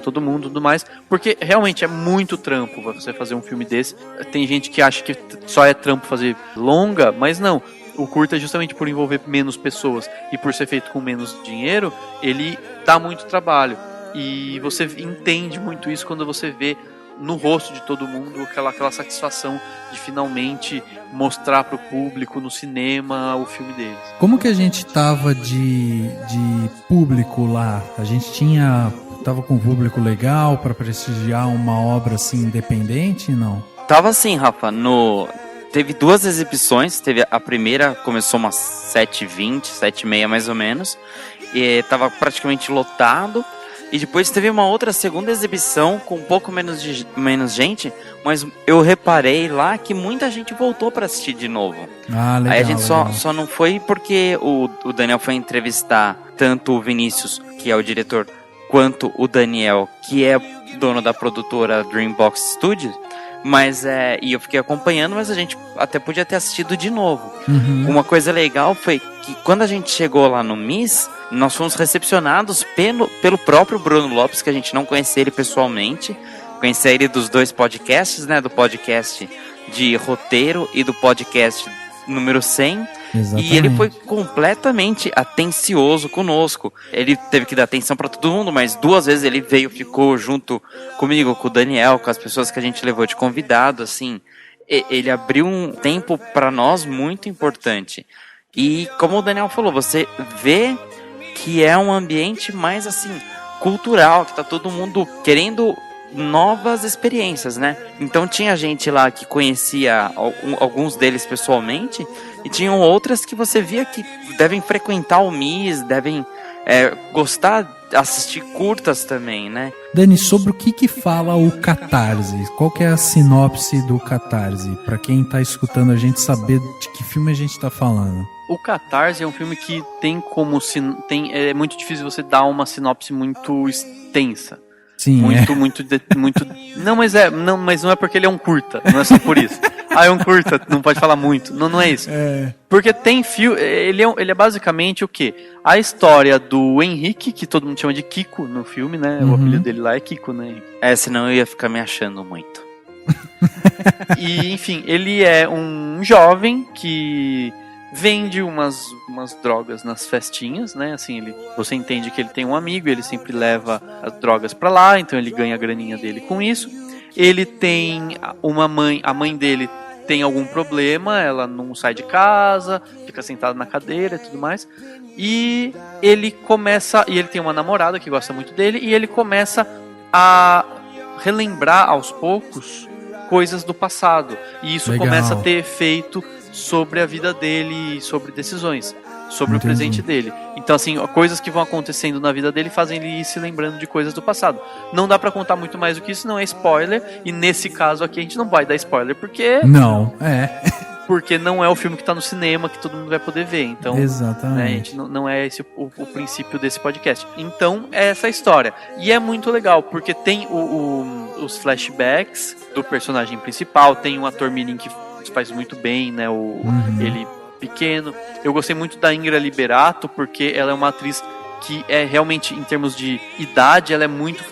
todo mundo e tudo mais, porque realmente é muito trampo você fazer um filme desse. Tem gente que acha que só é trampo fazer longa, mas não. O curta, justamente por envolver menos pessoas e por ser feito com menos dinheiro, ele dá muito trabalho. E você entende muito isso quando você vê no rosto de todo mundo aquela satisfação de finalmente mostrar pro público no cinema o filme deles. Como que a gente tava de público lá? A gente tava com um público legal para prestigiar uma obra assim independente, não? Tava assim, Rafa, teve 2 exibições, a primeira começou umas 7h20, 7h30 mais ou menos, e tava praticamente lotado, e depois teve uma outra segunda exibição com um pouco menos gente, mas eu reparei lá que muita gente voltou para assistir de novo. Ah, legal. Aí a gente só não foi porque o Daniel foi entrevistar tanto o Vinícius, que é o diretor, quanto o Daniel, que é dono da produtora Dreambox Studios, mas e eu fiquei acompanhando, mas a gente até podia ter assistido de novo. Uhum. Uma coisa legal foi que quando a gente chegou lá no MIS, nós fomos recepcionados pelo próprio Bruno Lopes, que a gente não conhecia ele pessoalmente, conhecia ele dos 2 podcasts, né, do podcast de roteiro e do podcast número 100. Exatamente. E ele foi completamente atencioso conosco. Ele teve que dar atenção para todo mundo, mas 2 vezes ele ficou junto comigo, com o Daniel, com as pessoas que a gente levou de convidado, assim. Ele abriu um tempo para nós muito importante. E como o Daniel falou, você vê que é um ambiente mais assim cultural, que tá todo mundo querendo novas experiências, né? Então tinha gente lá que conhecia alguns deles pessoalmente, e tinham outras que você via que devem frequentar o MIS, devem gostar, assistir curtas também, né? Dani, sobre o que fala o Catarse? Qual que é a sinopse do Catarse? Pra quem tá escutando a gente saber de que filme a gente tá falando. O Catarse é um filme que tem é muito difícil você dar uma sinopse muito extensa. Sim, muito. Não, mas não é porque ele é um curta, não é só por isso. É um curta, não pode falar muito. Não é isso. Porque tem filme. Ele é basicamente o quê? A história do Henrique, que todo mundo chama de Kiko no filme, né? Uhum. O apelido dele lá é Kiko, né? Senão eu ia ficar me achando muito. E, enfim, ele é um jovem que vende umas drogas nas festinhas, né? Assim, você entende que ele tem um amigo, ele sempre leva as drogas pra lá, então ele ganha a graninha dele com isso. Ele tem uma mãe, a mãe dele tem algum problema, ela não sai de casa, fica sentada na cadeira e tudo mais. E ele tem uma namorada que gosta muito dele, e ele começa a relembrar aos poucos coisas do passado. E isso começa a ter efeito sobre a vida dele, sobre decisões, sobre o presente dele. Então, assim, coisas que vão acontecendo na vida dele fazem ele ir se lembrando de coisas do passado. Não dá pra contar muito mais do que isso, não é spoiler, e nesse caso aqui a gente não vai dar spoiler, porque... Porque não é o filme que tá no cinema, que todo mundo vai poder ver. Então, exatamente. Né, a gente não é esse o princípio desse podcast. Então, é essa história. E é muito legal, porque tem os flashbacks do personagem principal, tem um ator mirim que faz muito bem, né? Ele pequeno. Eu gostei muito da Ingra Liberato, porque ela é uma atriz que é realmente, em termos de idade, ela é muito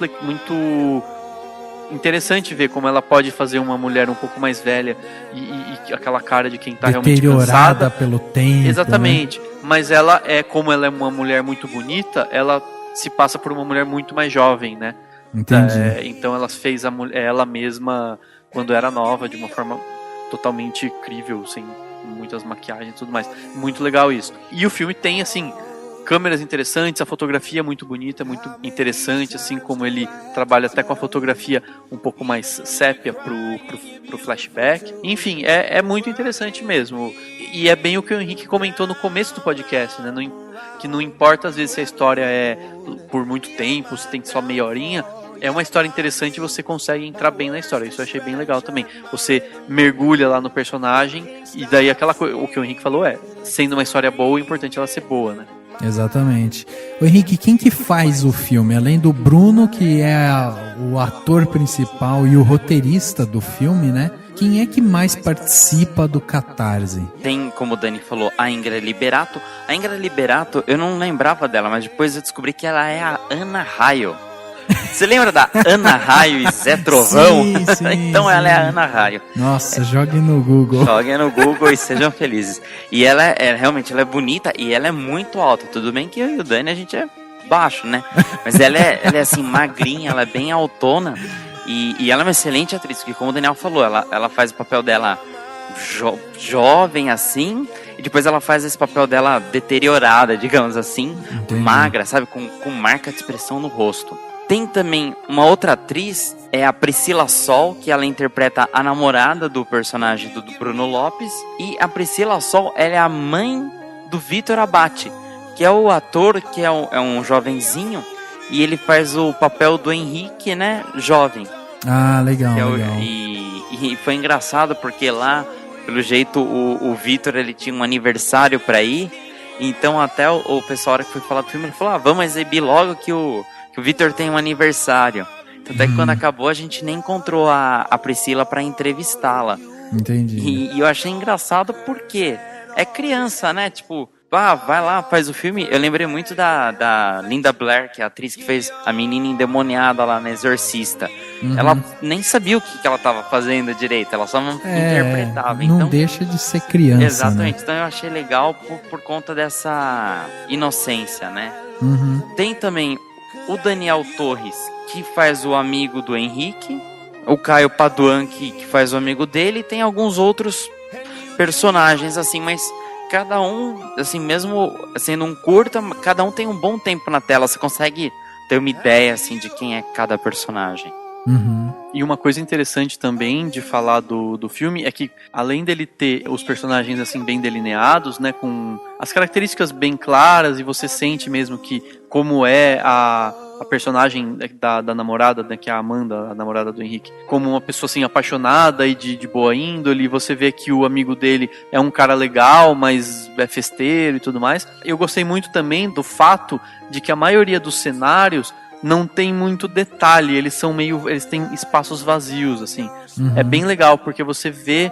interessante ver como ela pode fazer uma mulher um pouco mais velha e aquela cara de quem tá realmente cansada pelo tempo. Exatamente. Né? Mas como ela é uma mulher muito bonita, ela se passa por uma mulher muito mais jovem, né? Entendi. Então ela fez ela mesma quando era nova, de uma forma totalmente incrível, sem muitas maquiagens e tudo mais. Muito legal isso. E o filme tem, assim, câmeras interessantes, a fotografia é muito bonita, muito interessante, assim como ele trabalha até com a fotografia um pouco mais sépia pro flashback. Enfim, é muito interessante mesmo. E é bem o que o Henrique comentou no começo do podcast, né? Que não importa às vezes se a história é por muito tempo, se tem só meia horinha, é uma história interessante e você consegue entrar bem na história. Isso eu achei bem legal também. Você mergulha lá no personagem e daí aquela coisa, o que o Henrique falou sendo uma história boa, é importante ela ser boa, né? Exatamente. O Henrique, quem que faz o filme? Além do Bruno, que é o ator principal e o roteirista do filme, né? Quem é que mais participa do Catarse? Tem, como o Dani falou, a Ingra Liberato. A Ingra Liberato, eu não lembrava dela, mas depois eu descobri que ela é a Ana Raio. Você lembra da Ana Raio e Zé Trovão? Sim, então ela é a Ana Raio. Nossa, joguem no Google. Joguem no Google e sejam felizes. E ela realmente ela é bonita e ela é muito alta. Tudo bem que eu e o Dani a gente é baixo, né? Mas ela é assim, magrinha, ela é bem altona. E ela é uma excelente atriz, porque como o Daniel falou, ela faz o papel dela jovem assim, e depois ela faz esse papel dela deteriorada, digamos assim, magra, sabe, com marca de expressão no rosto. Tem também uma outra atriz, é a Priscila Sol, que ela interpreta a namorada do personagem do Bruno Lopes, e a Priscila Sol, ela é a mãe do Vitor Abate, que é o ator que é um jovenzinho, e ele faz o papel do Henrique, né, jovem. Ah, legal, legal. E foi engraçado porque lá, pelo jeito, o Vitor, ele tinha um aniversário pra ir, então até o pessoal que foi falar do filme, ele falou, vamos exibir logo que o Vitor tem um aniversário. Tanto é que quando acabou, a gente nem encontrou a Priscila pra entrevistá-la. Entendi. E eu achei engraçado porque é criança, né, tipo... vai lá, faz o filme. Eu lembrei muito da Linda Blair, que é a atriz que fez a menina endemoniada lá na Exorcista. Ela nem sabia o que ela estava fazendo direito, ela só interpretava. Não então, deixa de ser criança. Exatamente, né? Então eu achei legal por conta dessa inocência, né? Tem também o Daniel Torres, que faz o amigo do Henrique, o Caio Paduan, que faz o amigo dele, e tem alguns outros personagens, assim, mas... Cada um, assim, mesmo sendo um curta, cada um tem um bom tempo na tela. Você consegue ter uma ideia, assim, de quem é cada personagem. E uma coisa interessante também de falar do filme é que, além dele ter os personagens, assim, bem delineados, né, com as características bem claras, e você sente mesmo que como é a personagem da namorada, né, que é a Amanda, a namorada do Henrique, como uma pessoa assim apaixonada e de boa índole. Você vê que o amigo dele é um cara legal, mas é festeiro e tudo mais. Eu gostei muito também do fato de que a maioria dos cenários não tem muito detalhe, eles têm espaços vazios, assim. É bem legal, porque você vê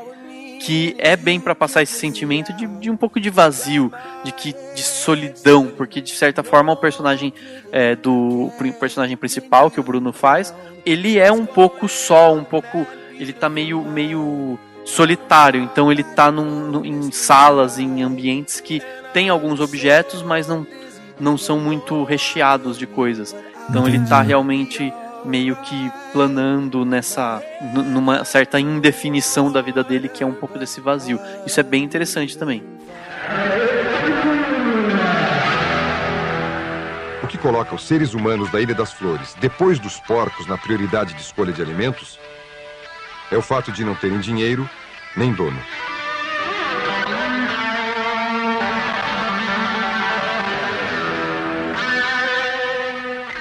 que é bem pra passar esse sentimento de um pouco de vazio, de solidão, porque de certa forma o personagem personagem principal, que o Bruno faz, ele é um pouco só, ele tá meio solitário, então ele tá em salas, em ambientes que tem alguns objetos, mas não são muito recheados de coisas. Então ele tá realmente meio que planando numa certa indefinição da vida dele, que é um pouco desse vazio. Isso é bem interessante também. O que coloca os seres humanos da Ilha das Flores depois dos porcos na prioridade de escolha de alimentos é o fato de não terem dinheiro nem dono.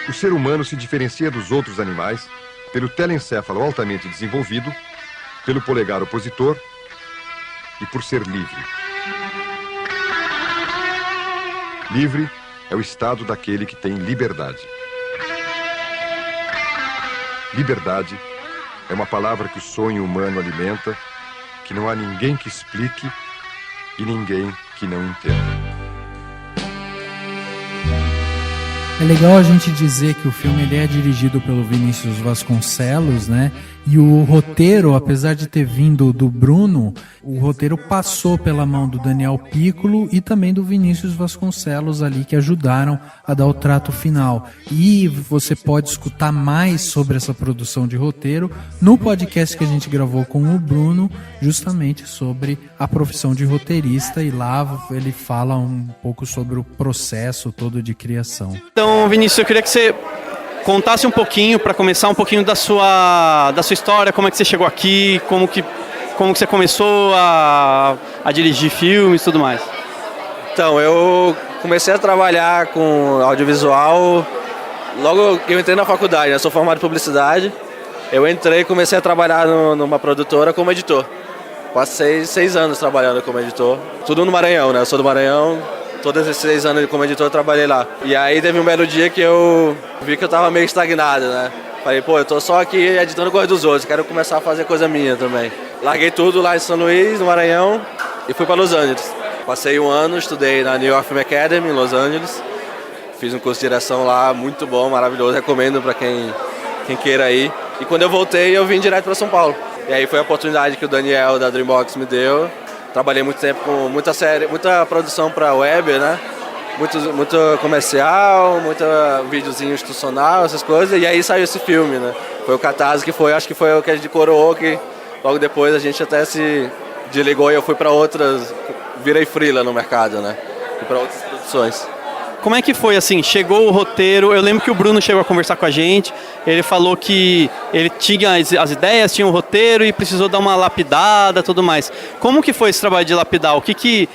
O ser humano se diferencia dos outros animais pelo telencéfalo altamente desenvolvido, pelo polegar opositor e por ser livre. Livre é o estado daquele que tem liberdade. Liberdade é uma palavra que o sonho humano alimenta, que não há ninguém que explique e ninguém que não entenda. É legal a gente dizer que o filme ele é dirigido pelo Vinícius Vasconcelos, né? E o roteiro, apesar de ter vindo do Bruno, o roteiro passou pela mão do Daniel Piccolo e também do Vinícius Vasconcelos ali, que ajudaram a dar o trato final. E você pode escutar mais sobre essa produção de roteiro no podcast que a gente gravou com o Bruno, justamente sobre a profissão de roteirista, e lá ele fala um pouco sobre o processo todo de criação. Então, Vinícius, eu queria que você contasse um pouquinho, para começar, um pouquinho da sua história, como é que você chegou aqui, como que você começou a dirigir filmes e tudo mais. Então, eu comecei a trabalhar com audiovisual logo que eu entrei na faculdade, né? Sou formado em publicidade. Eu entrei e comecei a trabalhar numa produtora como editor. Passei 6 anos trabalhando como editor, tudo no Maranhão, né? Eu sou do Maranhão. Todos esses 6 anos como editor eu trabalhei lá. E aí teve um belo dia que eu vi que eu tava meio estagnado, né? Falei, eu tô só aqui editando coisa dos outros, quero começar a fazer coisa minha também. Larguei tudo lá em São Luís, no Maranhão, e fui para Los Angeles. Passei 1 ano, estudei na New York Film Academy, em Los Angeles. Fiz um curso de direção lá, muito bom, maravilhoso, recomendo para quem queira ir. E quando eu voltei, eu vim direto para São Paulo. E aí foi a oportunidade que o Daniel da Dreambox me deu. Trabalhei muito tempo com muita série, muita produção para web, né? Muito comercial, muito videozinho institucional, essas coisas. E aí saiu esse filme, né? Foi o Catarse que foi, acho que foi o que a gente coroou, que logo depois a gente até se desligou e eu fui para outras, virei freela no mercado, né? Fui para outras produções. Como é que foi, assim, chegou o roteiro, eu lembro que o Bruno chegou a conversar com a gente, ele falou que ele tinha as ideias, tinha o roteiro e precisou dar uma lapidada e tudo mais. Como que foi esse trabalho de lapidar? O que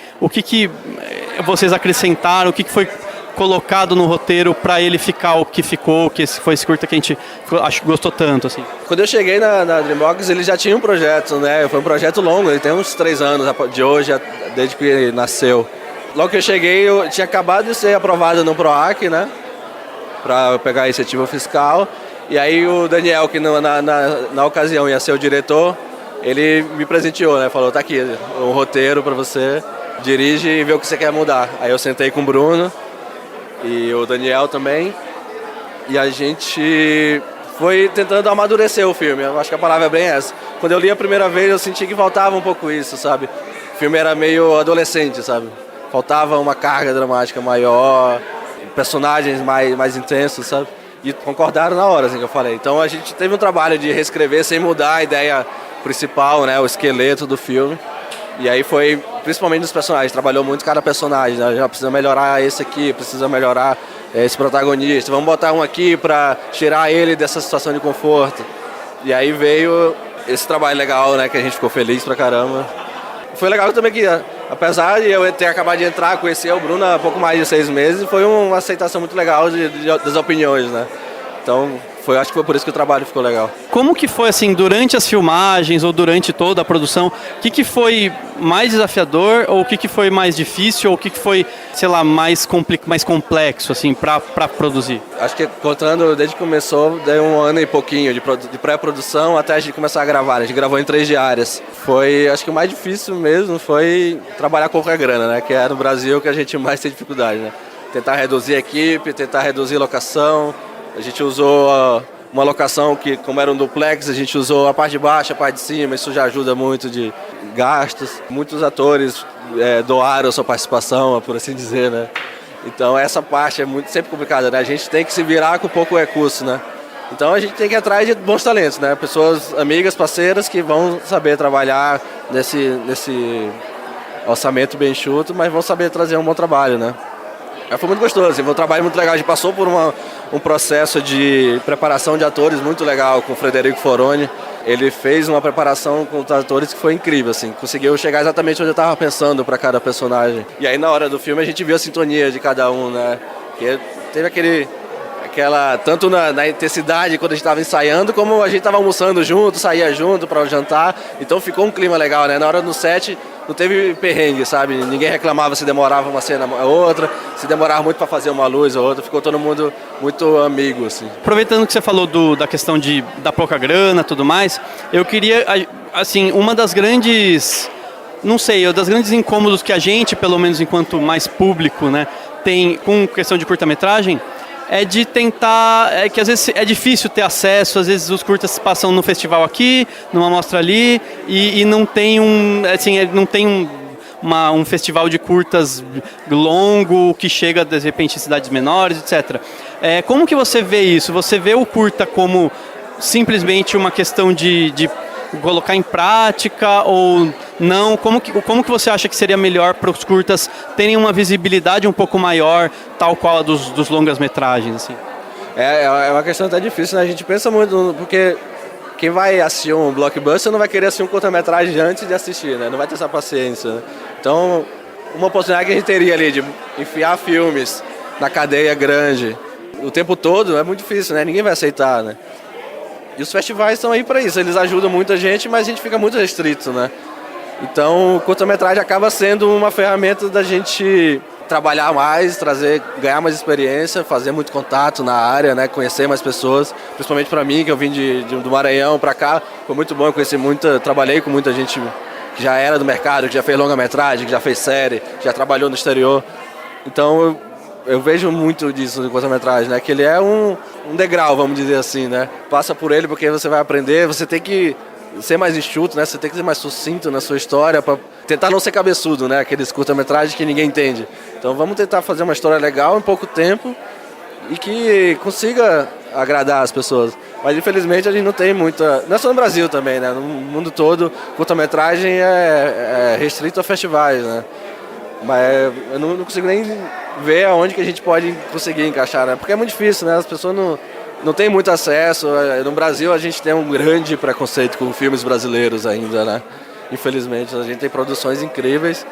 vocês acrescentaram, o que foi colocado no roteiro para ele ficar o que ficou, que foi esse curta que a gente acho que gostou tanto, assim? Quando eu cheguei na Dreambox, ele já tinha um projeto, né? Foi um projeto longo, ele tem uns 3 anos de hoje, desde que ele nasceu. Logo que eu cheguei, eu tinha acabado de ser aprovado no PROAC, né? Para pegar a iniciativa fiscal. E aí o Daniel, que na ocasião ia ser o diretor, ele me presenteou, né? Falou, tá aqui, um roteiro para você, dirige e vê o que você quer mudar. Aí eu sentei com o Bruno e o Daniel também. E a gente foi tentando amadurecer o filme. Eu acho que a palavra é bem essa. Quando eu li a primeira vez, eu senti que faltava um pouco isso, sabe? O filme era meio adolescente, sabe? Faltava uma carga dramática maior, personagens mais intensos, sabe? E concordaram na hora, assim, que eu falei. Então a gente teve um trabalho de reescrever sem mudar a ideia principal, né? O esqueleto do filme. E aí foi, principalmente nos personagens, trabalhou muito cada personagem, né? Já precisa melhorar esse aqui, precisa melhorar esse protagonista. Vamos botar um aqui para tirar ele dessa situação de conforto. E aí veio esse trabalho legal, né? Que a gente ficou feliz pra caramba. Foi legal também que, apesar de eu ter acabado de entrar, conhecer o Bruno há pouco mais de 6 meses, foi uma aceitação muito legal das opiniões, né? Então, acho que foi por isso que o trabalho ficou legal. Como que foi, assim, durante as filmagens ou durante toda a produção, o que foi mais desafiador ou o que foi mais difícil ou o que foi, sei lá, mais complexo, assim, para produzir? Acho que contando desde que começou, deu 1 ano e pouquinho de pré-produção até a gente começar a gravar. A gente gravou em 3 diárias. Acho que o mais difícil mesmo foi trabalhar com pouca grana, né? Que é no Brasil que a gente mais tem dificuldade, né? Tentar reduzir a equipe, tentar reduzir a locação. A gente usou uma locação que, como era um duplex, a gente usou a parte de baixo, a parte de cima, isso já ajuda muito de gastos. Muitos atores doaram a sua participação, por assim dizer, né? Então essa parte é sempre complicada, né? A gente tem que se virar com pouco recurso, né? Então a gente tem que ir atrás de bons talentos, né? Pessoas amigas, parceiras que vão saber trabalhar nesse orçamento bem enxuto, mas vão saber trazer um bom trabalho, né? Foi muito gostoso, foi um trabalho muito legal. A gente passou por um processo de preparação de atores muito legal com o Frederico Foroni. Ele fez uma preparação com os atores que foi incrível, assim. Conseguiu chegar exatamente onde eu estava pensando para cada personagem. E aí na hora do filme a gente viu a sintonia de cada um, né? Porque teve tanto na intensidade quando a gente estava ensaiando, como a gente estava almoçando junto, saía junto para o jantar. Então ficou um clima legal, né? Na hora do set não teve perrengue, sabe? Ninguém reclamava se demorava uma cena ou outra, se demorava muito para fazer uma luz ou outra. Ficou todo mundo muito amigo, assim. Aproveitando que você falou da questão da pouca grana e tudo mais, eu queria, assim, uma das grandes... Não sei, das grandes incômodos que a gente, pelo menos enquanto mais público, né, tem com questão de curta-metragem, é de tentar, que às vezes é difícil ter acesso, às vezes os curtas passam no festival aqui, numa mostra ali, e não tem um festival de curtas longo que chega de repente em cidades menores, etc. Como que você vê isso? Você vê o curta como simplesmente uma questão de colocar em prática ou não? Como que você acha que seria melhor para os curtas terem uma visibilidade um pouco maior, tal qual a dos longas-metragens, assim? É uma questão até difícil, né? A gente pensa muito, porque quem vai assistir um blockbuster não vai querer assistir um curta-metragem antes de assistir, né? Não vai ter essa paciência, né? Então, uma oportunidade que a gente teria ali de enfiar filmes na cadeia grande o tempo todo é muito difícil, né? Ninguém vai aceitar, né? E os festivais estão aí para isso, eles ajudam muita gente, mas a gente fica muito restrito, né? Então, o curta-metragem acaba sendo uma ferramenta da gente trabalhar mais, ganhar mais experiência, fazer muito contato na área, né? Conhecer mais pessoas, principalmente para mim, que eu vim do Maranhão para cá, foi muito bom, eu conheci trabalhei com muita gente que já era do mercado, que já fez longa-metragem, que já fez série, que já trabalhou no exterior. Então, eu vejo muito disso no curta-metragem, né? Que ele é um degrau, vamos dizer assim, né? Passa por ele porque você vai aprender, você tem que ser mais enxuto, né? Você tem que ser mais sucinto na sua história para tentar não ser cabeçudo, né? Aqueles curta-metragens que ninguém entende. Então vamos tentar fazer uma história legal em pouco tempo e que consiga agradar as pessoas. Mas infelizmente a gente não tem muita... Não é só no Brasil também, né? No mundo todo, curta-metragem é restrito a festivais, né? Mas eu não consigo nem ver aonde que a gente pode conseguir encaixar, né? Porque é muito difícil, né? As pessoas não têm muito acesso. No Brasil a gente tem um grande preconceito com filmes brasileiros ainda, né? Infelizmente, a gente tem produções incríveis,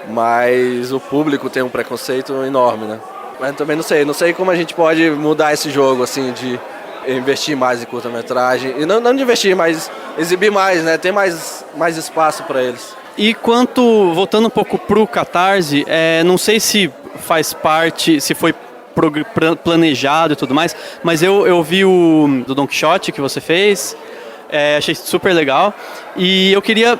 mas o público tem um preconceito enorme, né? Mas também não sei como a gente pode mudar esse jogo, assim, de investir mais em curta-metragem. E não de investir, mas exibir mais, né? Ter mais espaço para eles. E voltando um pouco pro Catarse, não sei se faz parte, se foi planejado e tudo mais, mas eu vi o do Don Quixote que você fez, achei super legal, e eu queria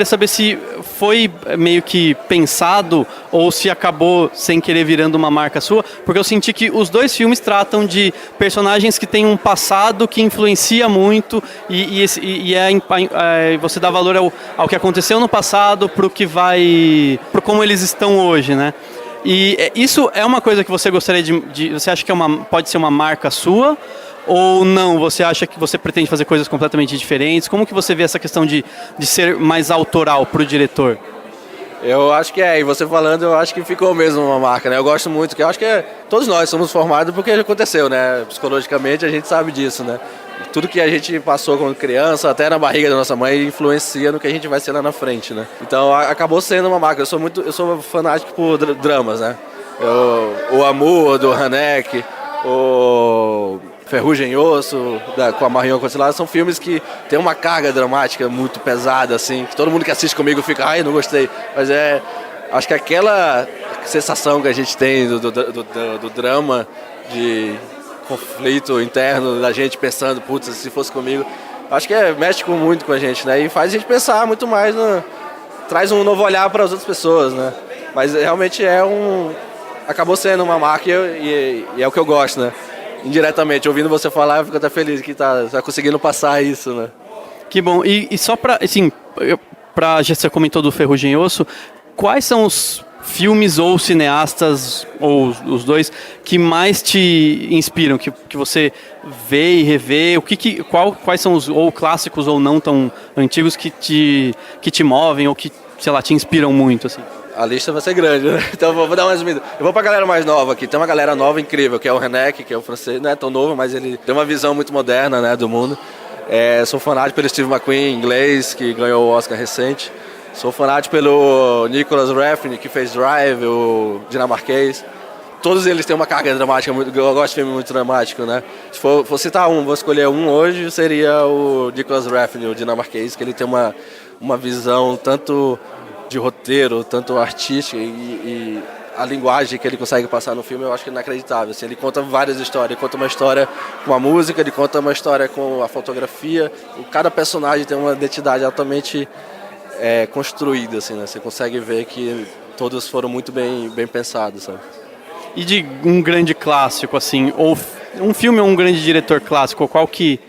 saber se foi meio que pensado ou se acabou sem querer virando uma marca sua, porque eu senti que os dois filmes tratam de personagens que têm um passado que influencia muito e você dá valor ao que aconteceu no passado pro como eles estão hoje, né? E isso é uma coisa que você gostaria você acha que pode ser uma marca sua? Ou não, você acha que você pretende fazer coisas completamente diferentes? Como que você vê essa questão de ser mais autoral para o diretor? Eu acho que e você falando, eu acho que ficou mesmo uma marca, né? Eu gosto muito, que eu acho que todos nós somos formados porque aconteceu, né? Psicologicamente a gente sabe disso, né? Tudo que a gente passou quando criança, até na barriga da nossa mãe, influencia no que a gente vai ser lá na frente, né? Então acabou sendo uma marca. Eu sou fanático por dramas, né? O Amor, do Haneke, o Ferrugem e Osso, com a Marion Cotillard, são filmes que tem uma carga dramática muito pesada, assim, que todo mundo que assiste comigo fica, não gostei. Mas acho que aquela sensação que a gente tem do drama, de conflito interno, da gente pensando, putz, se fosse comigo, acho que mexe muito com a gente, né? E faz a gente pensar muito mais, traz um novo olhar para as outras pessoas, né? Mas realmente acabou sendo uma marca e é o que eu gosto, né? Indiretamente, ouvindo você falar, eu fico até feliz que tá conseguindo passar isso, né? Que bom. E só pra, assim, já você comentou do Ferrugem e Osso, quais são os filmes ou cineastas, ou os dois, que mais te inspiram, que você vê e revê? Quais são os ou clássicos ou não tão antigos que te movem ou que, sei lá, te inspiram muito, assim? A lista vai ser grande, né? Então vou dar uma resumida. Eu vou pra galera mais nova aqui. Tem uma galera nova incrível, que é o Haneke, que é o francês. Não é tão novo, mas ele tem uma visão muito moderna, né, do mundo. Sou fanático pelo Steve McQueen, inglês, que ganhou o Oscar recente. Sou fanático pelo Nicholas Refn, que fez Drive, o dinamarquês. Todos eles têm uma carga dramática, eu gosto de filme muito dramático, né? Se for citar vou escolher um hoje, seria o Nicholas Refn, o dinamarquês, que ele tem uma visão tanto de roteiro, tanto artística e a linguagem que ele consegue passar no filme, eu acho que é inacreditável. Assim, ele conta várias histórias, ele conta uma história com a música, ele conta uma história com a fotografia. Cada personagem tem uma identidade altamente construída, assim, né? Você consegue ver que todos foram muito bem pensados, sabe? E de um grande clássico, assim, ou um filme ou um grande diretor clássico, qual que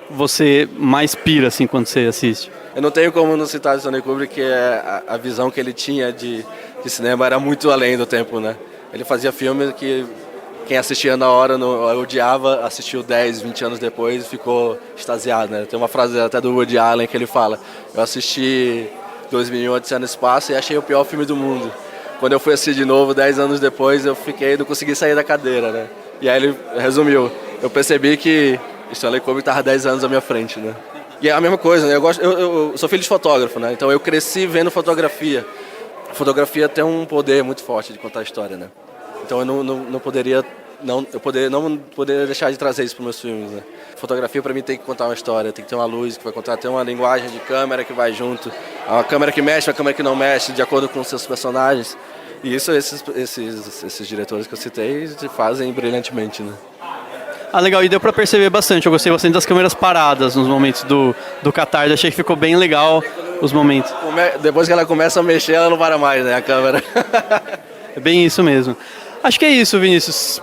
você mais pira, assim, quando você assiste? Eu não tenho como não citar o Stanley Kubrick, que a visão que ele tinha de cinema era muito além do tempo, né? Ele fazia filmes que quem assistia na hora odiava, assistiu 10, 20 anos depois e ficou extasiado, né? Tem uma frase até do Woody Allen que ele fala: eu assisti 2001 Odisseia no Espaço e achei o pior filme do mundo. Quando eu fui assistir de novo, 10 anos depois, não consegui sair da cadeira, né? E aí ele resumiu: eu percebi que Stanley Kubrick estava 10 anos à minha frente, né? E é a mesma coisa, né? Eu sou filho de fotógrafo, né? Então eu cresci vendo fotografia. A fotografia tem um poder muito forte de contar a história, né? Então eu não poderia deixar de trazer isso para os meus filmes, né? Fotografia para mim tem que contar uma história, tem que ter uma luz que vai contar, tem uma linguagem de câmera que vai junto, uma câmera que mexe, uma câmera que não mexe, de acordo com os seus personagens. E isso esses diretores que eu citei fazem brilhantemente, né? Legal, e deu pra perceber bastante. Eu gostei bastante das câmeras paradas nos momentos do Catarse. Achei que ficou bem legal os momentos. Depois que ela começa a mexer, ela não para mais, né, a câmera. É bem isso mesmo. Acho que é isso, Vinícius.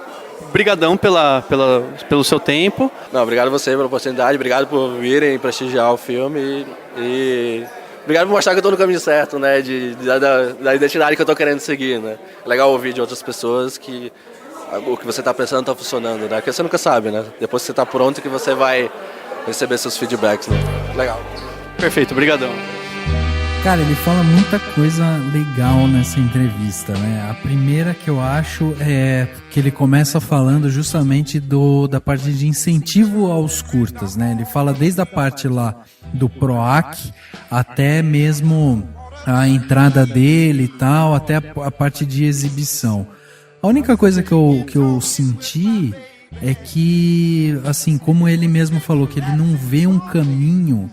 Obrigadão pelo seu tempo. Não, obrigado a você pela oportunidade, obrigado por virem prestigiar o filme e obrigado por mostrar que eu tô no caminho certo, né, da identidade que eu tô querendo seguir, né. É legal ouvir de outras pessoas que o que você está pensando está funcionando, né? Porque você nunca sabe, né? Depois que você está pronto que você vai receber seus feedbacks, né? Legal. Perfeito, obrigadão. Cara, ele fala muita coisa legal nessa entrevista, né? A primeira que eu acho é que ele começa falando justamente da parte de incentivo aos curtas, né? Ele fala desde a parte lá do PROAC até mesmo a entrada dele e tal, até a parte de exibição. A única coisa que eu senti é que, assim, como ele mesmo falou, que ele não vê um caminho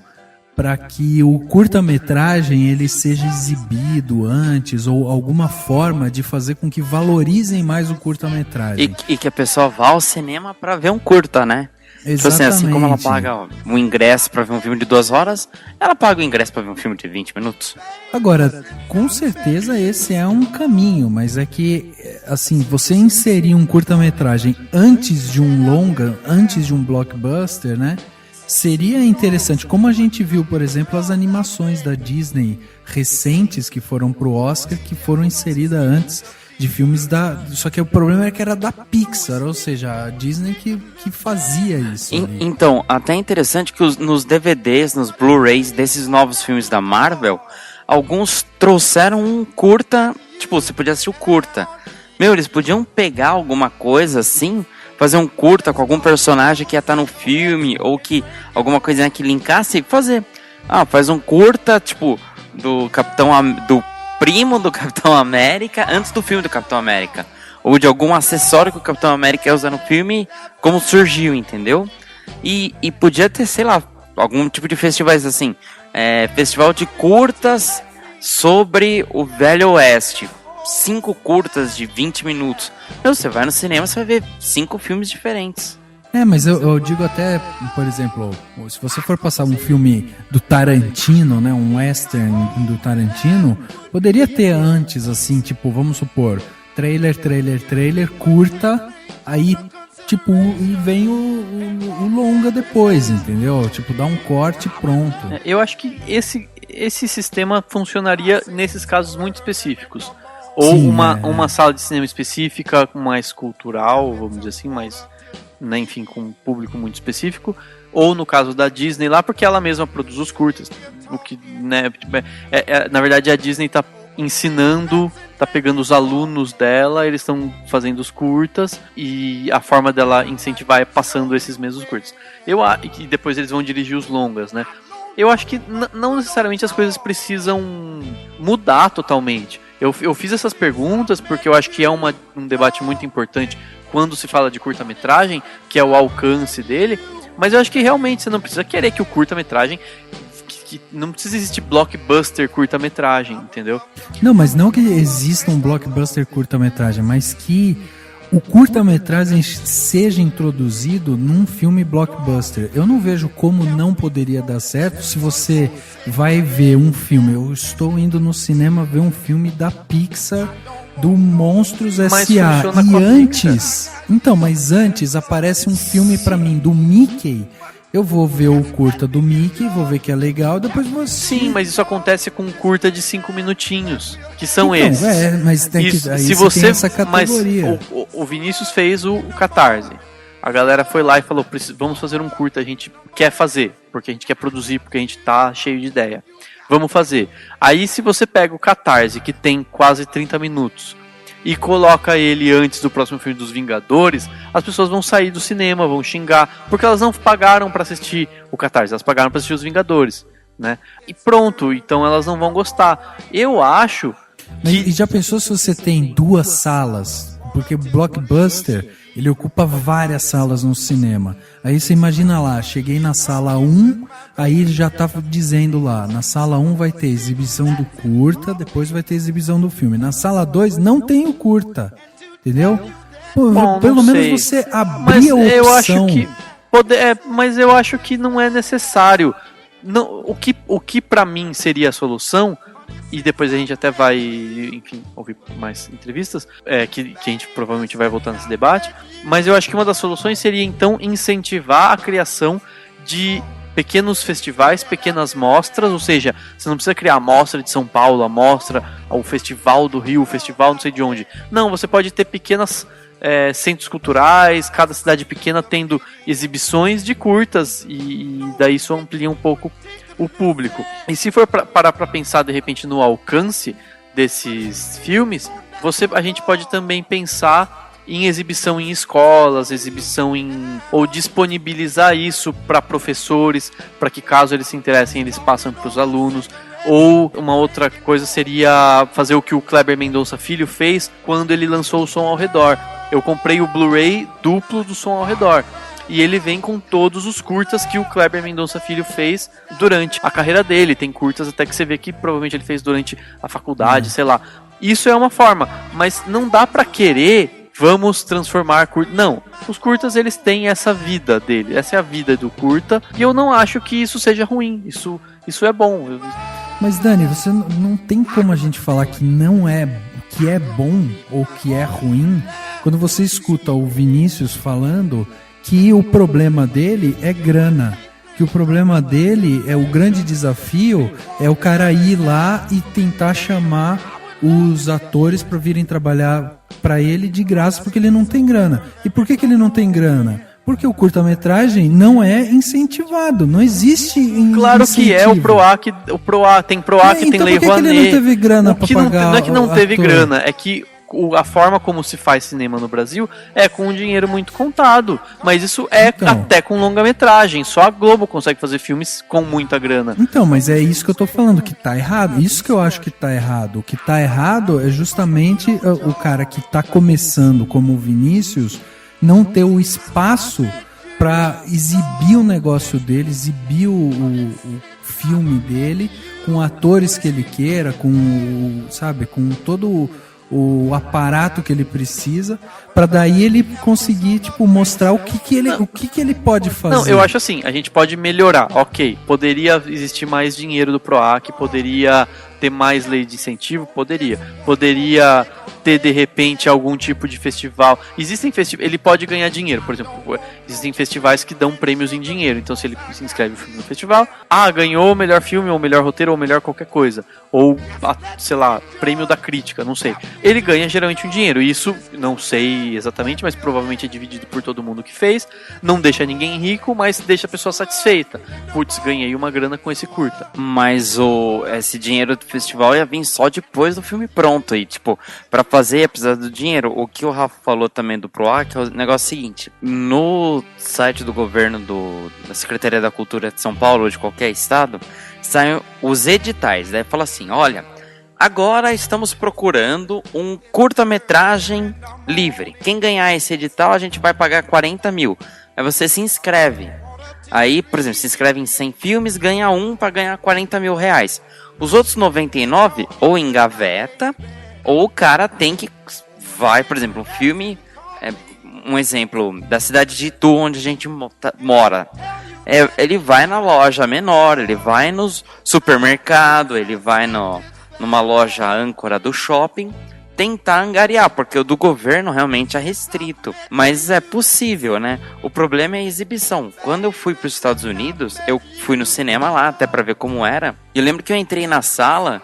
para que o curta-metragem ele seja exibido antes, ou alguma forma de fazer com que valorizem mais o curta-metragem. E que a pessoa vá ao cinema para ver um curta, né? Exatamente. Assim como ela paga um ingresso para ver um filme de 2 horas, ela paga o ingresso para ver um filme de 20 minutos. Agora, com certeza esse é um caminho, mas é que, assim, você inserir um curta-metragem antes de um longa, antes de um blockbuster, né? Seria interessante, como a gente viu, por exemplo, as animações da Disney recentes que foram pro Oscar, que foram inseridas antes de filmes só que o problema é que era da Pixar, ou seja, a Disney que fazia isso. Então, até interessante que nos DVDs, nos Blu-rays desses novos filmes da Marvel, alguns trouxeram um curta, tipo, você podia assistir o curta. Eles podiam pegar alguma coisa assim, fazer um curta com algum personagem que ia estar no filme, ou que alguma coisinha que linkasse, fazer. Faz um curta, tipo, do primo do Capitão América antes do filme do Capitão América, ou de algum acessório que o Capitão América ia usar no filme, como surgiu, entendeu? E podia ter, sei lá, algum tipo de festivais assim, festival de curtas sobre o Velho Oeste, 5 curtas de 20 minutos. Você vai no cinema, você vai ver 5 filmes diferentes. Mas eu digo até, por exemplo, se você for passar um filme do Tarantino, né, um western do Tarantino, poderia ter antes, assim, tipo, vamos supor, trailer, curta, aí, tipo, e vem o longa depois, entendeu? Tipo, dá um corte e pronto. Eu acho que esse sistema funcionaria nesses casos muito específicos. Ou sim, uma sala de cinema específica, mais cultural, vamos dizer assim, mais... né, enfim, com um público muito específico, ou no caso da Disney lá, porque ela mesma produz os curtas, o que, né, na verdade a Disney tá ensinando, tá pegando os alunos dela, eles estão fazendo os curtas, e a forma dela incentivar é passando esses mesmos curtas. E depois eles vão dirigir os longas, né? Eu acho que não necessariamente as coisas precisam mudar totalmente. Eu fiz essas perguntas porque eu acho que é um debate muito importante quando se fala de curta-metragem, que é o alcance dele, mas eu acho que realmente você não precisa querer que o curta-metragem, que não precisa existir blockbuster curta-metragem, entendeu? Não, mas não que exista um blockbuster curta-metragem, mas que o curta-metragem seja introduzido num filme blockbuster. Eu não vejo como não poderia dar certo se você vai ver um filme. Eu estou indo no cinema ver um filme da Pixar, do Monstros S.A. E antes... Então, mas antes aparece um filme pra mim do Mickey. Eu vou ver o curta do Mickey, vou ver que é legal, depois vou assistir. Sim, mas isso acontece com um curta de 5 minutinhos, que são então, esses. Mas tem que, aí se você tem essa categoria. Mas o Vinícius fez o Catarse. A galera foi lá e falou, vamos fazer um curta, a gente quer fazer, porque a gente quer produzir, porque a gente tá cheio de ideia. Vamos fazer. Aí se você pega o Catarse, que tem quase 30 minutos, e coloca ele antes do próximo filme dos Vingadores, as pessoas vão sair do cinema, vão xingar, porque elas não pagaram pra assistir o Catarse, elas pagaram pra assistir os Vingadores, né? E pronto, então elas não vão gostar. Eu acho que... E já pensou se você tem 2 salas? Porque o blockbuster, ele ocupa várias salas no cinema. Aí você imagina lá, cheguei na sala 1, aí ele já tava dizendo lá, na sala 1 vai ter exibição do curta, depois vai ter exibição do filme. Na sala 2 não tem o curta, entendeu? Pô, bom, pelo menos você abrir a opção. Mas eu acho que não é necessário. Não, o que pra mim seria a solução... E depois a gente até vai, enfim, ouvir mais entrevistas, que a gente provavelmente vai voltar nesse debate. Mas eu acho que uma das soluções seria, então, incentivar a criação de pequenos festivais, pequenas mostras. Ou seja, você não precisa criar a mostra de São Paulo, a mostra, o festival do Rio, o festival não sei de onde. Não, você pode ter pequenas centros culturais, cada cidade pequena tendo exibições de curtas, e daí isso amplia um pouco o público. E se for parar para pensar de repente no alcance desses filmes, a gente pode também pensar em exibição em escolas, ou disponibilizar isso para professores, para que caso eles se interessem, eles passam para os alunos. Ou uma outra coisa seria fazer o que o Kleber Mendonça Filho fez quando ele lançou o Som ao Redor. Eu comprei o Blu-ray duplo do Som ao Redor, e ele vem com todos os curtas que o Kleber Mendonça Filho fez durante a carreira dele. Tem curtas até que você vê que provavelmente ele fez durante a faculdade, sei lá. Isso é uma forma, mas não dá pra querer, vamos transformar curta. Não, os curtas eles têm essa vida dele, essa é a vida do curta, e eu não acho que isso seja ruim, isso é bom. Mas Dani, você não tem como a gente falar que não é, que é bom ou que é ruim, quando você escuta o Vinícius falando que o problema dele é grana, que o problema dele é o grande desafio, é o cara ir lá e tentar chamar os atores para virem trabalhar para ele de graça porque ele não tem grana. E por que ele não tem grana? Porque o curta-metragem não é incentivado, não existe Claro incentivo. Que é, o PROAC tem PROAC, tem então Lei Rouanet. Por que ele não teve grana para pagar? Não é que não teve ator. grana, é que a forma como se faz cinema no Brasil é com um dinheiro muito contado, mas isso é até com longa-metragem. Só a Globo consegue fazer filmes com muita grana. Então, mas é isso que eu tô falando, que tá errado. Isso que eu acho que tá errado. O que tá errado é justamente o cara que tá começando como o Vinícius não ter o espaço para exibir o negócio dele, exibir o filme dele com atores que ele queira, com todo o aparato que ele precisa, para daí ele conseguir mostrar o que ele pode fazer. Não, eu acho assim, a gente pode melhorar, ok, poderia existir mais dinheiro do PROAC, poderia ter mais lei de incentivo, poderia ter de repente algum tipo de festival. Existem festivais, ele pode ganhar dinheiro, por exemplo, existem festivais que dão prêmios em dinheiro, então se ele se inscreve no filme no festival, ganhou o melhor filme, ou o melhor roteiro, ou o melhor qualquer coisa, ou sei lá, prêmio da crítica, não sei, ele ganha geralmente um dinheiro, e isso não sei exatamente, mas provavelmente é dividido por todo mundo que fez, não deixa ninguém rico, mas deixa a pessoa satisfeita. Putz, ganhei uma grana com esse curta. Mas esse dinheiro do festival ia vir só depois do filme pronto, e pra fazer, apesar do dinheiro, o que o Rafa falou também do PROAC é o negócio seguinte: no site do governo da Secretaria da Cultura de São Paulo ou de qualquer estado, saem os editais, daí fala assim, olha, agora estamos procurando um curta-metragem livre, quem ganhar esse edital a gente vai pagar 40 mil, aí você se inscreve, aí, por exemplo, se inscreve em 100 filmes, ganha um para ganhar 40 mil reais, os outros 99 ou engaveta, ou o cara tem que vai, por exemplo, um filme, um exemplo da cidade de Itu, onde a gente mora, ele vai na loja menor, ele vai no supermercado, ele vai numa loja âncora do shopping, tentar angariar, porque o do governo realmente é restrito, mas é possível, né? O problema é a exibição. Quando eu fui para os Estados Unidos, eu fui no cinema lá, até para ver como era, e eu lembro que eu entrei na sala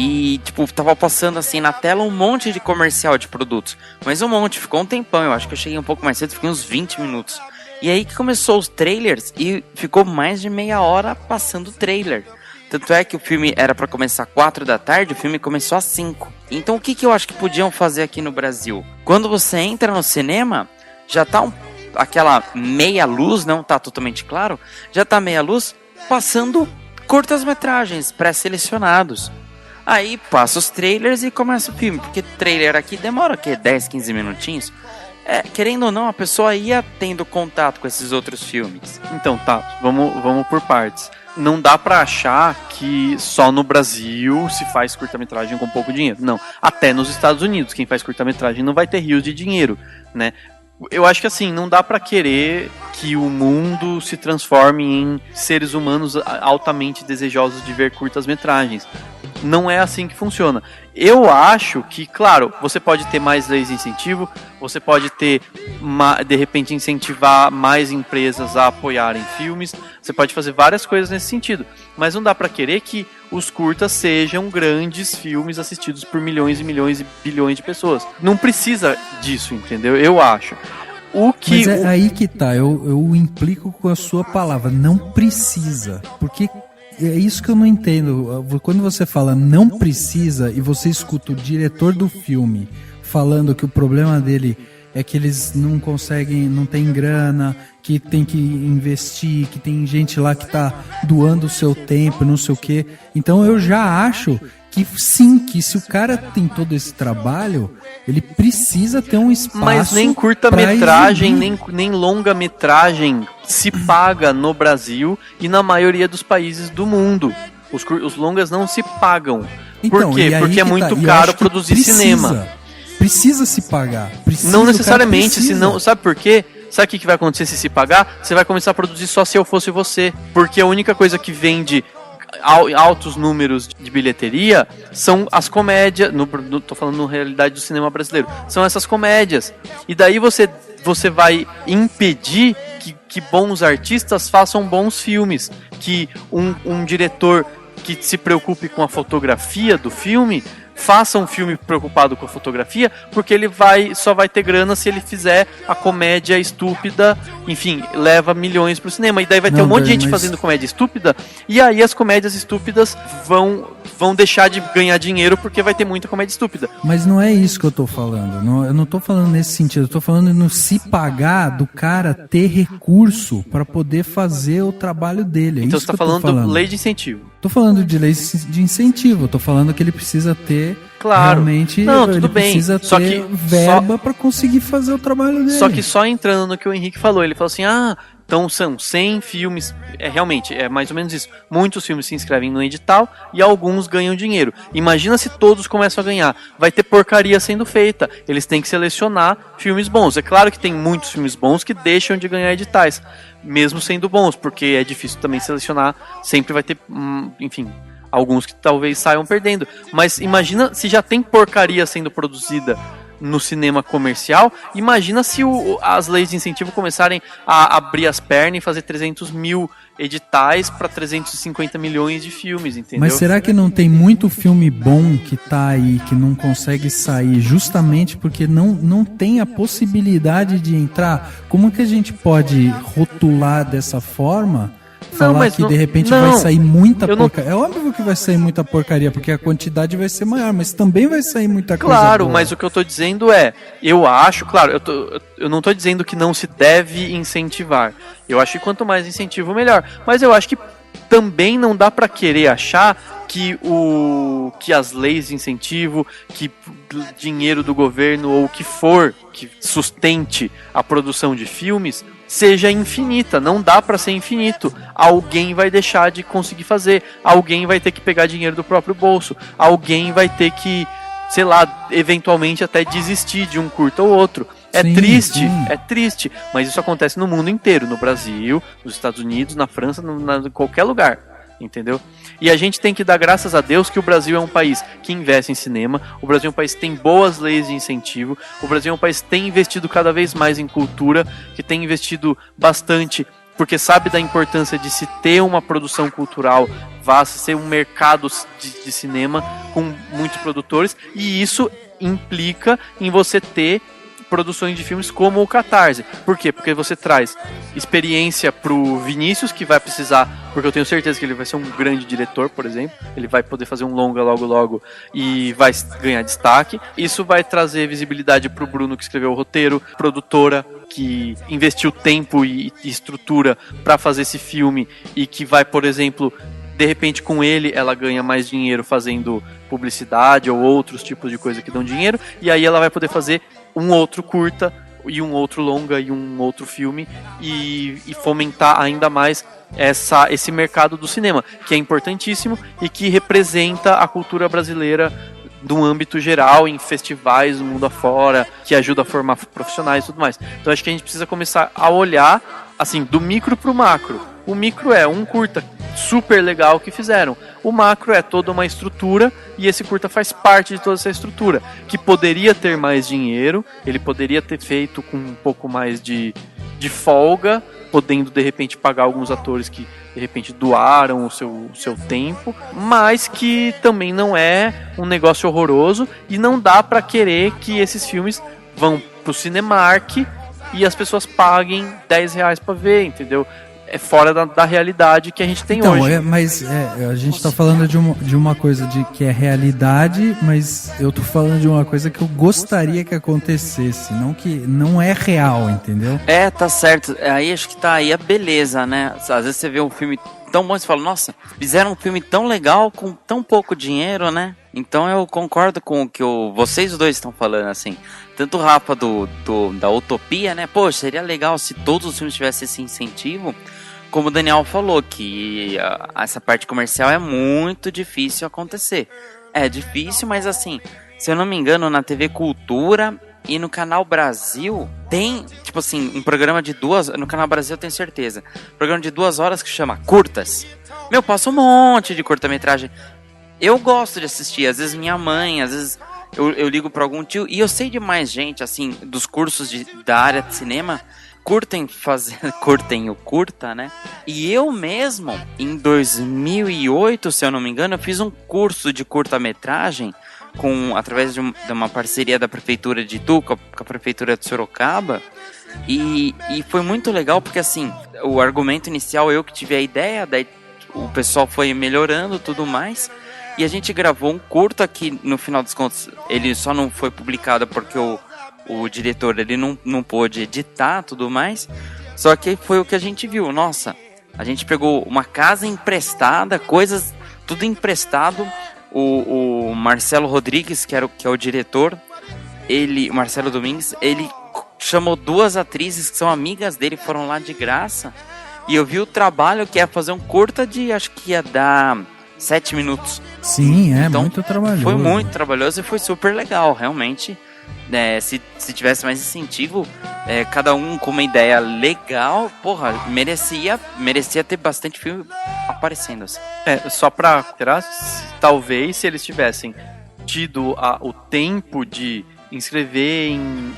e, tava passando assim na tela um monte de comercial de produtos. Mas um monte, ficou um tempão. Eu acho que eu cheguei um pouco mais cedo, fiquei uns 20 minutos. E aí que começou os trailers e ficou mais de meia hora passando o trailer. Tanto é que o filme era para começar às 4 da tarde, o filme começou às 5. Então o que eu acho que podiam fazer aqui no Brasil? Quando você entra no cinema, já tá aquela meia luz, não tá totalmente claro, já tá meia luz passando curtas-metragens pré-selecionados. Aí passa os trailers e começa o filme, porque trailer aqui demora 10, 15 minutinhos. Querendo ou não, a pessoa ia tendo contato com esses outros filmes. Então tá, vamos por partes. Não dá pra achar que só no Brasil se faz curta-metragem com pouco dinheiro. Não, até nos Estados Unidos quem faz curta-metragem não vai ter rios de dinheiro, né? Eu acho que assim, não dá pra querer que o mundo se transforme em seres humanos altamente desejosos de ver curtas-metragens. não é assim que funciona. Eu acho que, claro, você pode ter mais leis de incentivo, você pode ter, de repente, incentivar mais empresas a apoiarem filmes, você pode fazer várias coisas nesse sentido, mas não dá pra querer que os curtas sejam grandes filmes assistidos por milhões e milhões e bilhões de pessoas. Não precisa disso, entendeu? Eu acho. Mas é aí que tá, eu implico com a sua palavra, não precisa, porque é isso que eu não entendo. Quando você fala não precisa e você escuta o diretor do filme falando que o problema dele é que eles não conseguem, não tem grana, que tem que investir, que tem gente lá que tá doando o seu tempo, não sei o quê. Então eu já acho que sim, que se o cara tem todo esse trabalho, ele precisa ter um espaço. Mas nem curta-metragem, nem longa-metragem se paga no Brasil e na maioria dos países do mundo. Os longas não se pagam. Então, por quê? Porque é muito caro produzir cinema. Precisa se pagar. Não necessariamente, senão, sabe por quê? Sabe o que vai acontecer se pagar? Você vai começar a produzir só Se Eu Fosse Você. Porque a única coisa que vende altos números de bilheteria são as comédias, tô falando na realidade do cinema brasileiro, são essas comédias. E daí você vai impedir que bons artistas façam bons filmes, que um diretor que se preocupe com a fotografia do filme faça um filme preocupado com a fotografia, porque ele só vai ter grana se ele fizer a comédia estúpida, enfim, leva milhões pro cinema. E daí vai ter um monte de gente fazendo comédia estúpida, e aí as comédias estúpidas vão deixar de ganhar dinheiro porque vai ter muita comédia estúpida. Mas não é isso que eu tô falando. Eu não tô falando nesse sentido. Eu tô falando no se pagar do cara ter recurso para poder fazer o trabalho dele. Então você tá falando lei de incentivo. Tô falando de lei de incentivo. Eu tô falando que ele precisa ter realmente. Não, tudo bem. Precisa ter verba para conseguir fazer o trabalho dele. Só que só entrando no que o Henrique falou, ele falou assim: então são 100 filmes, realmente, é mais ou menos isso. Muitos filmes se inscrevem no edital e alguns ganham dinheiro. Imagina se todos começam a ganhar. Vai ter porcaria sendo feita. Eles têm que selecionar filmes bons. É claro que tem muitos filmes bons que deixam de ganhar editais, mesmo sendo bons, porque é difícil também selecionar. Sempre vai ter, enfim, alguns que talvez saiam perdendo. Mas imagina se já tem porcaria sendo produzida no cinema comercial, imagina se as leis de incentivo começarem a abrir as pernas e fazer 300 mil editais para 350 milhões de filmes, entendeu? Mas será que não tem muito filme bom que tá aí, que não consegue sair justamente porque não tem a possibilidade de entrar? Como que a gente pode rotular dessa forma? Falar que de repente vai sair muita porcaria. É óbvio que vai sair muita porcaria, porque a quantidade vai ser maior, mas também vai sair muita coisa Claro, boa. Mas o que eu tô dizendo eu acho, claro, eu não tô dizendo que não se deve incentivar. Eu acho que quanto mais incentivo, melhor. Mas eu acho que também não dá pra querer achar que as leis de incentivo, que dinheiro do governo ou o que for que sustente a produção de filmes seja infinita. Não dá pra ser infinito. Alguém vai deixar de conseguir fazer, alguém vai ter que pegar dinheiro do próprio bolso, alguém vai ter que, sei lá, eventualmente até desistir de um curta ou outro. É triste, mas isso acontece no mundo inteiro, no Brasil, nos Estados Unidos, na França, em qualquer lugar, entendeu? E a gente tem que dar graças a Deus que o Brasil é um país que investe em cinema, o Brasil é um país que tem boas leis de incentivo, o Brasil é um país que tem investido cada vez mais em cultura, que tem investido bastante, porque sabe da importância de se ter uma produção cultural vasta, ser um mercado de cinema com muitos produtores, e isso implica em você ter produções de filmes como o Catarse. Por quê? Porque você traz experiência pro Vinícius, que vai precisar, porque eu tenho certeza que ele vai ser um grande diretor, por exemplo, ele vai poder fazer um longa logo e vai ganhar destaque. Isso vai trazer visibilidade pro Bruno, que escreveu o roteiro, produtora, que investiu tempo e estrutura para fazer esse filme e que vai, por exemplo, de repente com ele ela ganha mais dinheiro fazendo publicidade ou outros tipos de coisa que dão dinheiro, e aí ela vai poder fazer um outro curta e um outro longa e um outro filme e fomentar ainda mais esse mercado do cinema, que é importantíssimo e que representa a cultura brasileira no âmbito geral, em festivais do mundo afora, que ajuda a formar profissionais e tudo mais. Então acho que a gente precisa começar a olhar assim, do micro pro macro. O micro é um curta super legal que fizeram. O macro é toda uma estrutura e esse curta faz parte de toda essa estrutura, que poderia ter mais dinheiro, ele poderia ter feito com um pouco mais de folga, podendo de repente pagar alguns atores que de repente doaram o seu tempo, mas que também não é um negócio horroroso e não dá pra querer que esses filmes vão pro Cinemark e as pessoas paguem R$10 pra ver, entendeu? É fora da realidade que a gente tem hoje. A gente tá falando de uma coisa que é realidade, mas eu tô falando de uma coisa que eu gostaria que acontecesse, não que não é real, entendeu? Tá certo. Aí acho que tá aí a beleza, né? Às vezes você vê um filme tão bom e você fala, nossa, fizeram um filme tão legal com tão pouco dinheiro, né? Então eu concordo com o que vocês dois estão falando, assim. Tanto o Rafa da Utopia, né? Poxa, seria legal se todos os filmes tivessem esse incentivo. Como o Daniel falou, que essa parte comercial é muito difícil acontecer. É difícil, mas assim, se eu não me engano, na TV Cultura e no Canal Brasil tem, tipo assim, um programa de 2... No Canal Brasil eu tenho certeza. Um programa de 2 horas que chama Curtas. Meu, passa um monte de curta-metragem. Eu gosto de assistir, às vezes minha mãe, às vezes eu ligo pra algum tio. E eu sei de mais gente, assim, dos cursos da área de cinema, curtem o curta, né? E eu mesmo, em 2008, se eu não me engano, eu fiz um curso de curta-metragem através de uma parceria da Prefeitura de Itu com a Prefeitura de Sorocaba. E foi muito legal porque, assim, o argumento inicial, eu que tive a ideia, daí o pessoal foi melhorando tudo mais. E a gente gravou um curta que, no final dos contos, ele só não foi publicado porque o diretor ele não pôde editar tudo mais. Só que foi o que a gente viu. Nossa, a gente pegou uma casa emprestada, coisas, tudo emprestado. O Marcelo Rodrigues, que é o diretor, o Marcelo Domingues, ele chamou 2 atrizes que são amigas dele, foram lá de graça. E eu vi o trabalho que é fazer um curta de, acho que ia dar 7 minutos. Sim, então, muito trabalhoso. Foi muito trabalhoso e foi super legal, realmente. Se tivesse mais incentivo, cada um com uma ideia legal, porra, merecia ter bastante filme aparecendo assim. Só pra terá, talvez se eles tivessem tido o tempo de inscrever em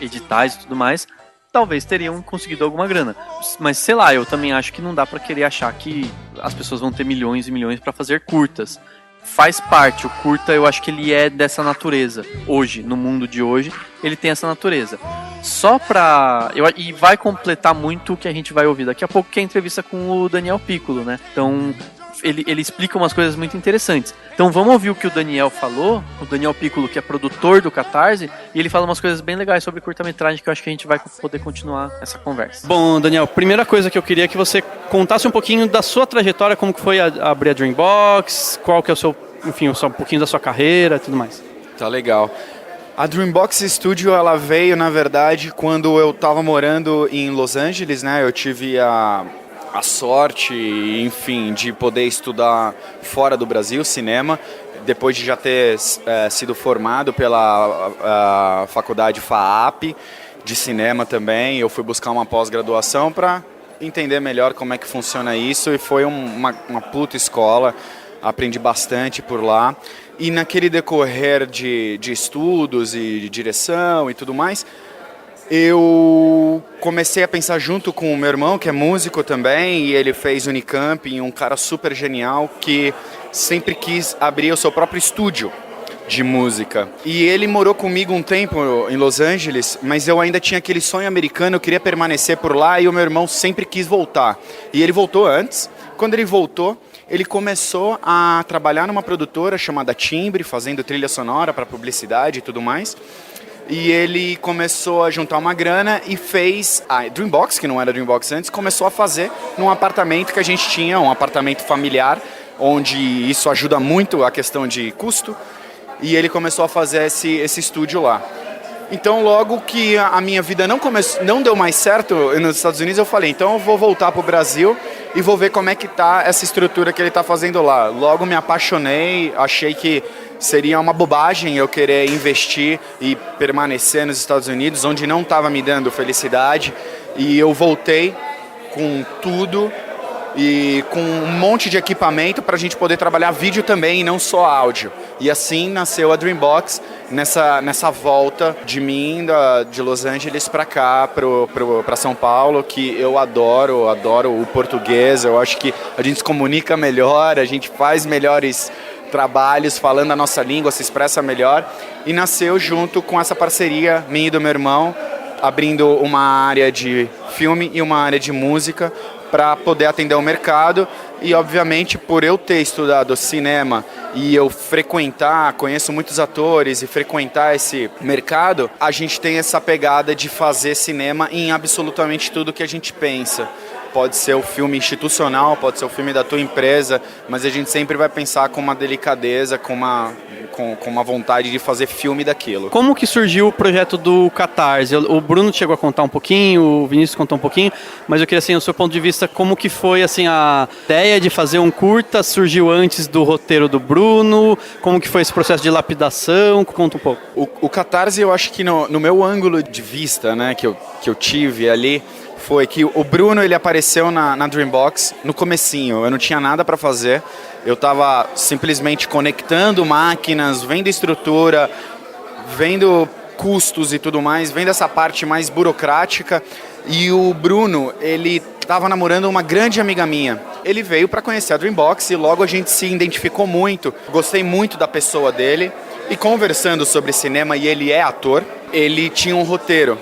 editais e tudo mais, talvez teriam conseguido alguma grana. Mas sei lá, eu também acho que não dá pra querer achar que as pessoas vão ter milhões e milhões pra fazer curtas. Faz parte, o curta eu acho que ele é dessa natureza. Hoje, no mundo de hoje, ele tem essa natureza. E vai completar muito o que a gente vai ouvir daqui a pouco, que é a entrevista com o Daniel Piccolo, né? Então, ele explica umas coisas muito interessantes. Então vamos ouvir o que o Daniel falou, o Daniel Piccolo, que é produtor do Catarse, e ele fala umas coisas bem legais sobre curta-metragem que eu acho que a gente vai poder continuar essa conversa. Bom, Daniel, primeira coisa que eu queria é que você contasse um pouquinho da sua trajetória, como que foi abrir a Dreambox, qual que é o seu, enfim, um pouquinho da sua carreira e tudo mais. Tá legal. A Dreambox Studio, ela veio, na verdade, quando eu tava morando em Los Angeles, né? Eu tive a sorte, enfim, de poder estudar fora do Brasil, cinema, depois de já ter sido formado pela faculdade FAAP de cinema também. Eu fui buscar uma pós-graduação para entender melhor como é que funciona isso e foi uma puta escola, aprendi bastante por lá. E naquele decorrer de estudos e de direção e tudo mais, eu comecei a pensar junto com o meu irmão, que é músico também, e ele fez Unicamp, e um cara super genial que sempre quis abrir o seu próprio estúdio de música. E ele morou comigo um tempo em Los Angeles, mas eu ainda tinha aquele sonho americano, eu queria permanecer por lá, e o meu irmão sempre quis voltar. E ele voltou antes. Quando ele voltou, ele começou a trabalhar numa produtora chamada Timbre, fazendo trilha sonora para publicidade e tudo mais. E ele começou a juntar uma grana e fez a Dreambox, que não era Dreambox antes, começou a fazer num apartamento que a gente tinha, um apartamento familiar, onde isso ajuda muito a questão de custo. E ele começou a fazer esse estúdio lá. Então, logo que a minha vida não deu mais certo nos Estados Unidos, eu falei, então eu vou voltar para o Brasil e vou ver como é que tá essa estrutura que ele está fazendo lá. Logo me apaixonei, achei que seria uma bobagem eu querer investir e permanecer nos Estados Unidos, onde não estava me dando felicidade. E eu voltei com tudo e com um monte de equipamento para a gente poder trabalhar vídeo também e não só áudio. E assim nasceu a Dreambox, nessa volta de mim, de Los Angeles para cá, para São Paulo, que eu adoro o português. Eu acho que a gente se comunica melhor, a gente faz melhores trabalhos falando a nossa língua, se expressa melhor. E nasceu junto com essa parceria minha e do meu irmão, abrindo uma área de filme e uma área de música para poder atender o mercado. E obviamente por eu ter estudado cinema e eu conheço muitos atores e frequentar esse mercado, a gente tem essa pegada de fazer cinema em absolutamente tudo que a gente pensa. Pode ser o filme institucional, pode ser o filme da tua empresa, mas a gente sempre vai pensar com uma delicadeza, com uma vontade de fazer filme daquilo. Como que surgiu o projeto do Catarse? O Bruno chegou a contar um pouquinho, o Vinícius contou um pouquinho, mas eu queria, assim, o seu ponto de vista, como que foi, assim, a ideia de fazer um curta? Surgiu antes do roteiro do Bruno? Como que foi esse processo de lapidação? Conta um pouco. O Catarse, eu acho que no meu ângulo de vista, né, que eu tive ali, foi que o Bruno, ele apareceu na Dreambox no comecinho. Eu não tinha nada para fazer. Eu estava simplesmente conectando máquinas, vendo estrutura, vendo custos e tudo mais, vendo essa parte mais burocrática. E o Bruno, ele estava namorando uma grande amiga minha. Ele veio para conhecer a Dreambox e logo a gente se identificou muito. Gostei muito da pessoa dele. E conversando sobre cinema, e ele é ator, ele tinha um roteiro.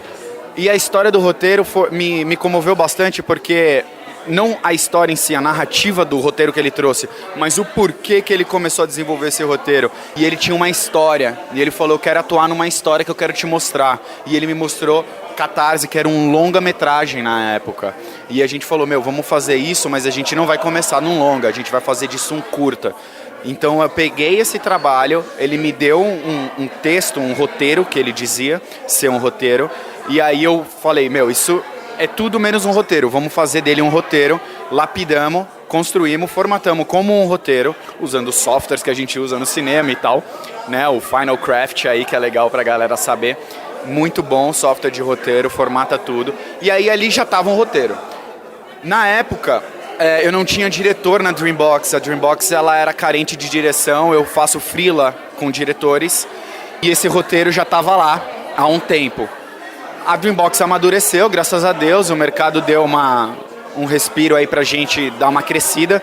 E a história do roteiro me comoveu bastante, porque não a história em si, a narrativa do roteiro que ele trouxe, mas o porquê que ele começou a desenvolver esse roteiro. E ele tinha uma história, e ele falou, eu quero atuar numa história que eu quero te mostrar. E ele me mostrou Catarse, que era um longa-metragem na época. E a gente falou, vamos fazer isso, mas a gente não vai começar num longa, a gente vai fazer disso um curta. Então eu peguei esse trabalho, ele me deu um texto, um roteiro, que ele dizia ser um roteiro, e aí eu falei, isso é tudo menos um roteiro, vamos fazer dele um roteiro, lapidamos, construímos, formatamos como um roteiro, usando os softwares que a gente usa no cinema e tal, né, o Final Craft aí, que é legal pra galera saber, muito bom, software de roteiro, formata tudo, e aí ali já tava um roteiro. Na época, eu não tinha diretor na Dreambox. A Dreambox, ela era carente de direção. Eu faço freela com diretores e esse roteiro já estava lá há um tempo. A Dreambox amadureceu, graças a Deus. O mercado deu um respiro aí pra gente dar uma crescida.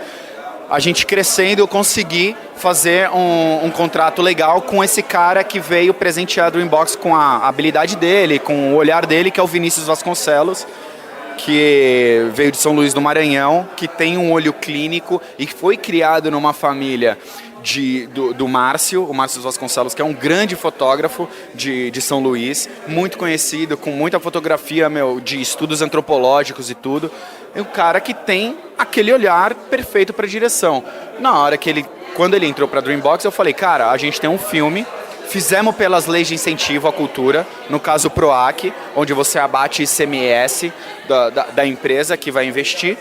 A gente crescendo, eu consegui fazer um contrato legal com esse cara que veio presentear a Dreambox com a habilidade dele, com o olhar dele, que é o Vinícius Vasconcelos, que veio de São Luís do Maranhão, que tem um olho clínico e que foi criado numa família do Márcio, o Márcio Vasconcelos, que é um grande fotógrafo de São Luís, muito conhecido, com muita fotografia de estudos antropológicos e tudo. É um cara que tem aquele olhar perfeito para direção. Quando ele entrou para a Dreambox, eu falei, cara, a gente tem um filme. Fizemos pelas leis de incentivo à cultura, no caso o PROAC, onde você abate ICMS da empresa que vai investir.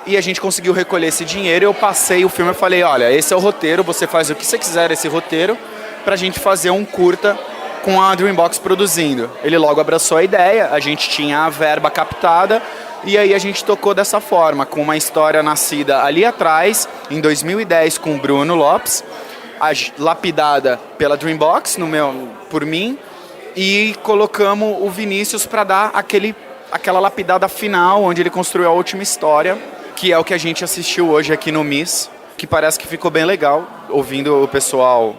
E a gente conseguiu recolher esse dinheiro, eu passei o filme e falei, olha, esse é o roteiro, você faz o que você quiser esse roteiro, pra gente fazer um curta com a Dreambox produzindo. Ele logo abraçou a ideia, a gente tinha a verba captada, e aí a gente tocou dessa forma, com uma história nascida ali atrás, em 2010, com o Bruno Lopes, lapidada pela Dreambox, por mim, e colocamos o Vinícius para dar aquela lapidada final, onde ele construiu a última história, que é o que a gente assistiu hoje aqui no MIS, que parece que ficou bem legal, ouvindo o pessoal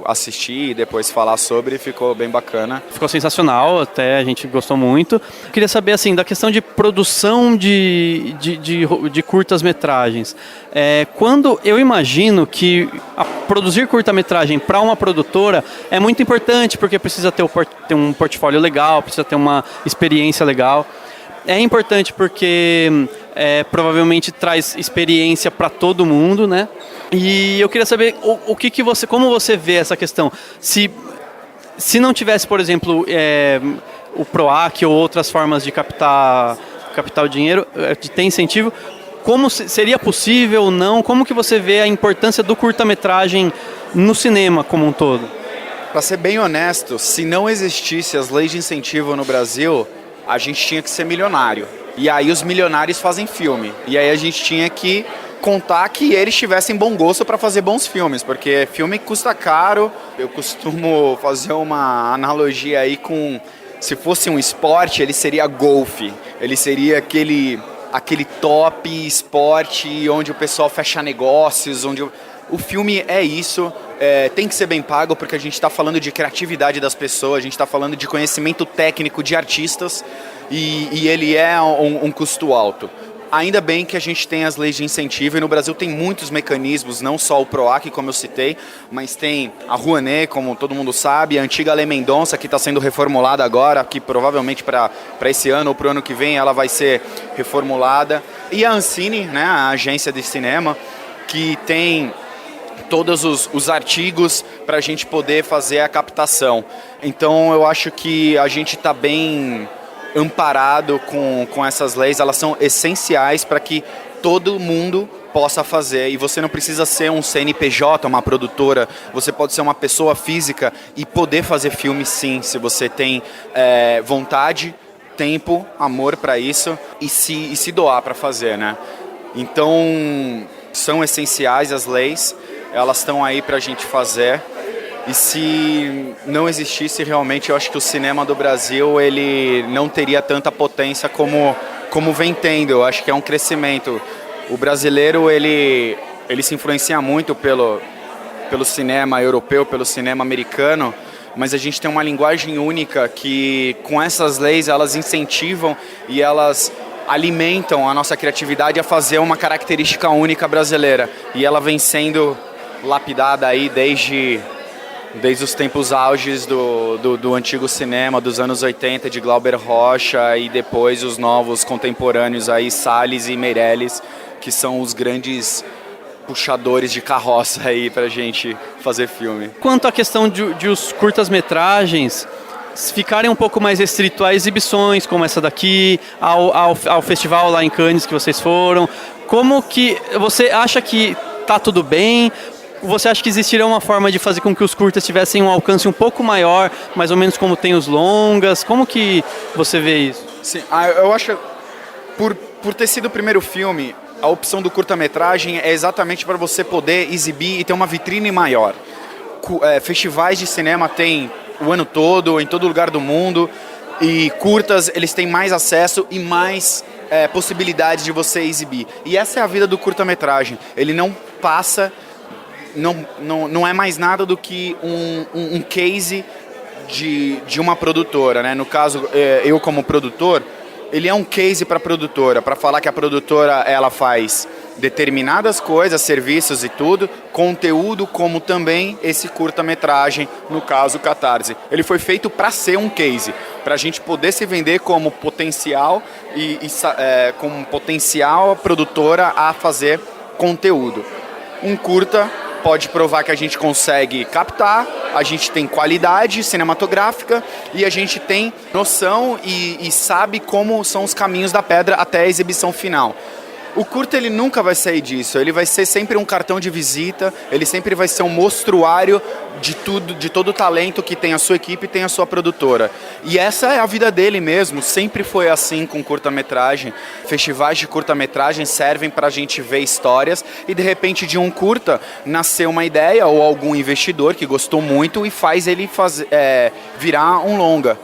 assistir e depois falar sobre, ficou bem bacana. Ficou sensacional, até a gente gostou muito. Queria saber, assim, da questão de produção de curtas-metragens. Quando eu imagino que produzir curta-metragem para uma produtora é muito importante, porque precisa ter um portfólio legal, precisa ter uma experiência legal. É importante porque provavelmente traz experiência para todo mundo, né? E eu queria saber como você vê essa questão. Se não tivesse, por exemplo, o PROAC ou outras formas de captar o dinheiro, de ter incentivo, como seria possível ou não? Como que você vê a importância do curta-metragem no cinema como um todo? Para ser bem honesto, se não existisse as leis de incentivo no Brasil, a gente tinha que ser milionário. E aí os milionários fazem filme. E aí a gente tinha que contar que eles tivessem bom gosto para fazer bons filmes, porque filme custa caro. Eu costumo fazer uma analogia aí com, se fosse um esporte, ele seria golfe. Ele seria aquele top esporte onde o pessoal fecha negócios, onde o filme é isso. Tem que ser bem pago, porque a gente está falando de criatividade das pessoas, a gente está falando de conhecimento técnico de artistas, e ele é um custo alto. Ainda bem que a gente tem as leis de incentivo, e no Brasil tem muitos mecanismos, não só o PROAC, como eu citei, mas tem a Rouanet, como todo mundo sabe, a antiga Lei Mendonça, que está sendo reformulada agora, que provavelmente para esse ano ou para o ano que vem ela vai ser reformulada. E a Ancine, né, a agência de cinema, que tem todos os artigos para a gente poder fazer a captação. Então eu acho que a gente está bem amparado com essas leis. Elas são essenciais para que todo mundo possa fazer, e você não precisa ser um CNPJ, uma produtora, você pode ser uma pessoa física e poder fazer filme, sim, se você tem vontade, tempo, amor para isso e se doar para fazer, né? Então são essenciais as leis, elas estão aí para a gente fazer. E se não existisse, realmente, eu acho que o cinema do Brasil ele não teria tanta potência como vem tendo. Eu acho que é um crescimento. O brasileiro ele se influencia muito pelo cinema europeu, pelo cinema americano, mas a gente tem uma linguagem única que, com essas leis, elas incentivam e elas alimentam a nossa criatividade a fazer uma característica única brasileira. E ela vem sendo lapidada aí desde os tempos auges do antigo cinema, dos anos 80, de Glauber Rocha, e depois os novos contemporâneos aí, Salles e Meirelles, que são os grandes puxadores de carroça aí pra gente fazer filme. Quanto à questão de os curtas-metragens ficarem um pouco mais restrito a exibições como essa daqui, ao festival lá em Cannes que vocês foram, como que você acha que tá tudo bem? Você acha que existiria uma forma de fazer com que os curtas tivessem um alcance um pouco maior, mais ou menos como tem os longas? Como que você vê isso? Sim, eu acho, por ter sido o primeiro filme, a opção do curta-metragem é exatamente para você poder exibir e ter uma vitrine maior. Festivais de cinema tem o ano todo, em todo lugar do mundo, e curtas, eles têm mais acesso e mais possibilidades de você exibir. E essa é a vida do curta-metragem. Ele não passa... Não é mais nada do que um case de uma produtora, né? No caso, eu como produtor, ele é um case para a produtora, para falar que a produtora ela faz determinadas coisas, serviços e tudo, conteúdo, como também esse curta-metragem, no caso Catarse. Ele foi feito para ser um case, para a gente poder se vender como potencial como potencial produtora a fazer conteúdo. Um curta pode provar que a gente consegue captar, a gente tem qualidade cinematográfica e a gente tem noção e sabe como são os caminhos da pedra até a exibição final. O curta ele nunca vai sair disso, ele vai ser sempre um cartão de visita, ele sempre vai ser um mostruário de todo o talento que tem a sua equipe e tem a sua produtora. E essa é a vida dele mesmo, sempre foi assim com curta-metragem. Festivais de curta-metragem servem para a gente ver histórias e de repente de um curta nasceu uma ideia ou algum investidor que gostou muito e faz ele virar um longa.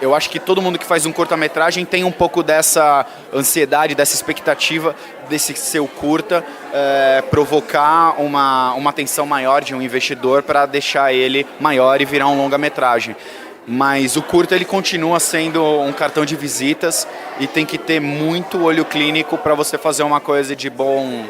Eu acho que todo mundo que faz um curta-metragem tem um pouco dessa ansiedade, dessa expectativa desse seu curta provocar uma atenção maior de um investidor para deixar ele maior e virar um longa-metragem. Mas o curta ele continua sendo um cartão de visitas e tem que ter muito olho clínico para você fazer uma coisa de bom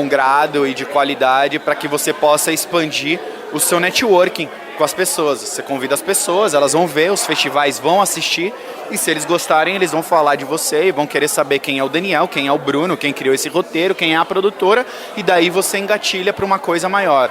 grado e de qualidade para que você possa expandir o seu networking com as pessoas. Você convida as pessoas, elas vão ver, os festivais vão assistir e se eles gostarem, eles vão falar de você e vão querer saber quem é o Daniel, quem é o Bruno, quem criou esse roteiro, quem é a produtora, e daí você engatilha para uma coisa maior.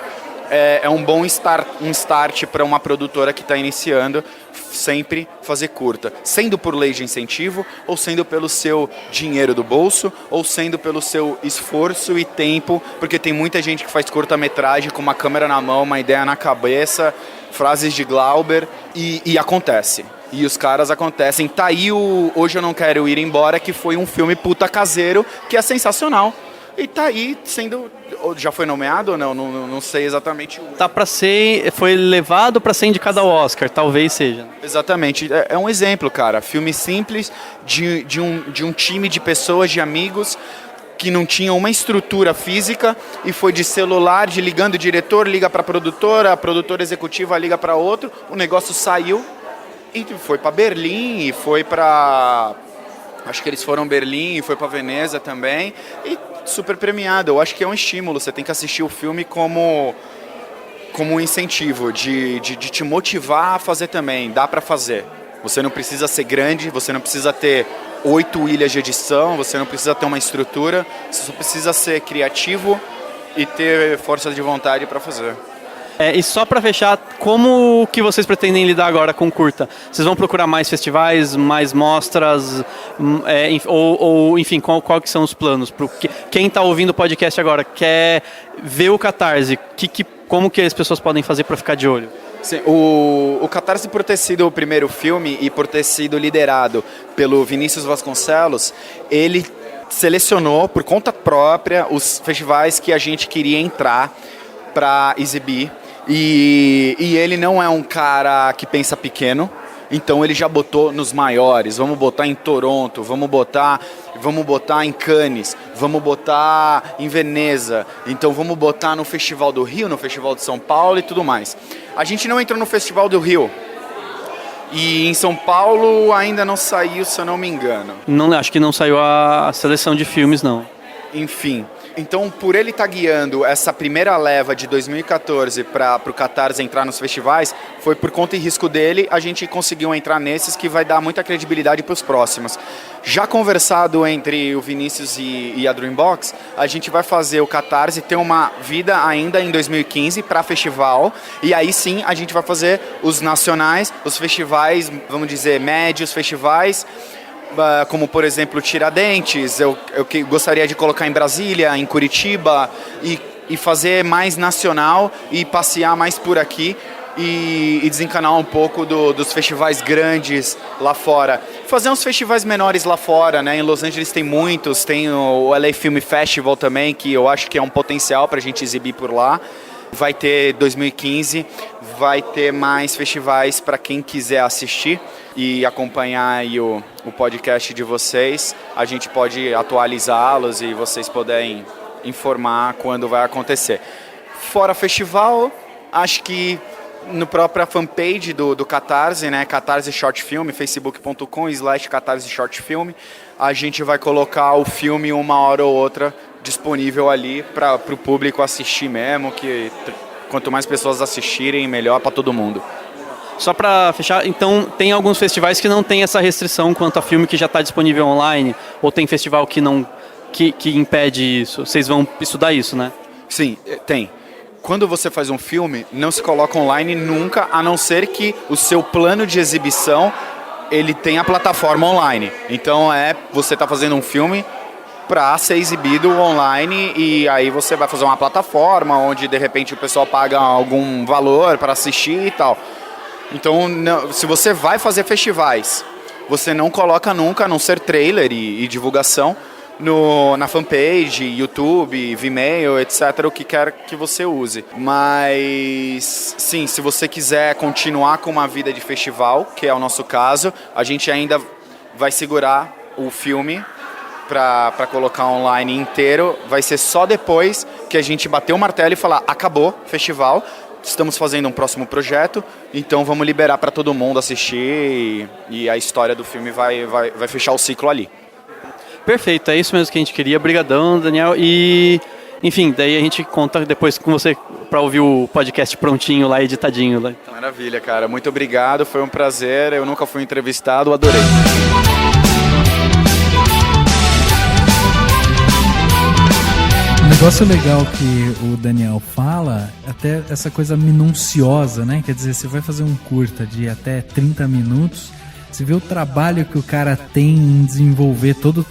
É um bom start para uma produtora que está iniciando, sempre fazer curta, sendo por lei de incentivo, ou sendo pelo seu dinheiro do bolso, ou sendo pelo seu esforço e tempo, porque tem muita gente que faz curta-metragem com uma câmera na mão, uma ideia na cabeça, frases de Glauber, e acontece. E os caras acontecem. Tá aí o Hoje Eu Não Quero Ir Embora, que foi um filme puta caseiro, que é sensacional. E tá aí sendo... Já foi nomeado ou não? Não sei exatamente. Tá pra ser... Foi levado pra ser indicado ao Oscar, talvez seja. Exatamente. É um exemplo, cara. Filme simples de um time de pessoas, de amigos, que não tinham uma estrutura física e foi de celular, de ligando o diretor, liga pra produtora, a produtora executiva liga pra outro, o negócio saiu e foi pra Berlim e foi pra... Acho que eles foram Berlim e foi pra Veneza também e super premiado. Eu acho que é um estímulo, você tem que assistir o filme como um incentivo de te motivar a fazer também, dá pra fazer. Você não precisa ser grande, você não precisa ter 8 ilhas de edição, você não precisa ter uma estrutura, você só precisa ser criativo e ter força de vontade para fazer. E só para fechar, como que vocês pretendem lidar agora com o curta? Vocês vão procurar mais festivais, mais mostras, enfim, qual que são os planos? Quem está ouvindo o podcast agora quer ver o Catarse, como que as pessoas podem fazer para ficar de olho? Sim, o Catarse, por ter sido o primeiro filme e por ter sido liderado pelo Vinícius Vasconcelos, ele selecionou por conta própria os festivais que a gente queria entrar para exibir. E ele não é um cara que pensa pequeno, então ele já botou nos maiores. Vamos botar em Toronto, vamos botar em Cannes, vamos botar em Veneza, então vamos botar no Festival do Rio, no Festival de São Paulo e tudo mais. A gente não entrou no Festival do Rio e em São Paulo ainda não saiu, se eu não me engano. Não, acho que não saiu a seleção de filmes, não. Enfim, então por ele estar guiando essa primeira leva de 2014 para o Catarse entrar nos festivais, foi por conta e risco dele, a gente conseguiu entrar nesses, que vai dar muita credibilidade para os próximos. Já conversado entre o Vinícius e a Dreambox, a gente vai fazer o Catarse ter uma vida ainda em 2015 para festival, e aí sim a gente vai fazer os nacionais, os festivais, vamos dizer, médios, festivais, como por exemplo Tiradentes, eu gostaria de colocar em Brasília, em Curitiba e fazer mais nacional e passear mais por aqui e desencanar um pouco dos festivais grandes lá fora. Fazer uns festivais menores lá fora, né? Em Los Angeles tem muitos, tem o LA Film Festival também, que eu acho que é um potencial para a gente exibir por lá. Vai ter 2015, vai ter mais festivais para quem quiser assistir e acompanhar aí o podcast de vocês. A gente pode atualizá-los e vocês puderem informar quando vai acontecer. Fora festival, acho que no própria fanpage do Catarse, né, Catarse Short Film, facebook.com/Catarse Short Film, a gente vai colocar o filme uma hora ou outra disponível ali para o público assistir mesmo, que quanto mais pessoas assistirem, melhor para todo mundo. Só para fechar, então tem alguns festivais que não tem essa restrição quanto a filme que já está disponível online, ou tem festival que impede isso? Vocês vão estudar isso, né? Sim, tem. Quando você faz um filme, não se coloca online nunca, a não ser que o seu plano de exibição ele tenha a plataforma online. Então você está fazendo um filme para ser exibido online e aí você vai fazer uma plataforma onde de repente o pessoal paga algum valor para assistir e tal. Então, se você vai fazer festivais, você não coloca nunca, a não ser trailer e divulgação, na fanpage, YouTube, Vimeo, etc., o que quer que você use. Mas, sim, se você quiser continuar com uma vida de festival, que é o nosso caso, a gente ainda vai segurar o filme para colocar online inteiro. Vai ser só depois que a gente bater o martelo e falar, acabou, festival, estamos fazendo um próximo projeto, então vamos liberar para todo mundo assistir e a história do filme vai fechar o ciclo ali. Perfeito, é isso mesmo que a gente queria. Obrigadão, Daniel. E, enfim, daí a gente conta depois com você para ouvir o podcast prontinho lá, editadinho lá. Maravilha, cara. Muito obrigado, foi um prazer. Eu nunca fui entrevistado, adorei. Um negócio legal que o Daniel fala, até essa coisa minuciosa, né? Quer dizer, você vai fazer um curta de até 30 minutos, você vê o trabalho que o cara tem em desenvolver todo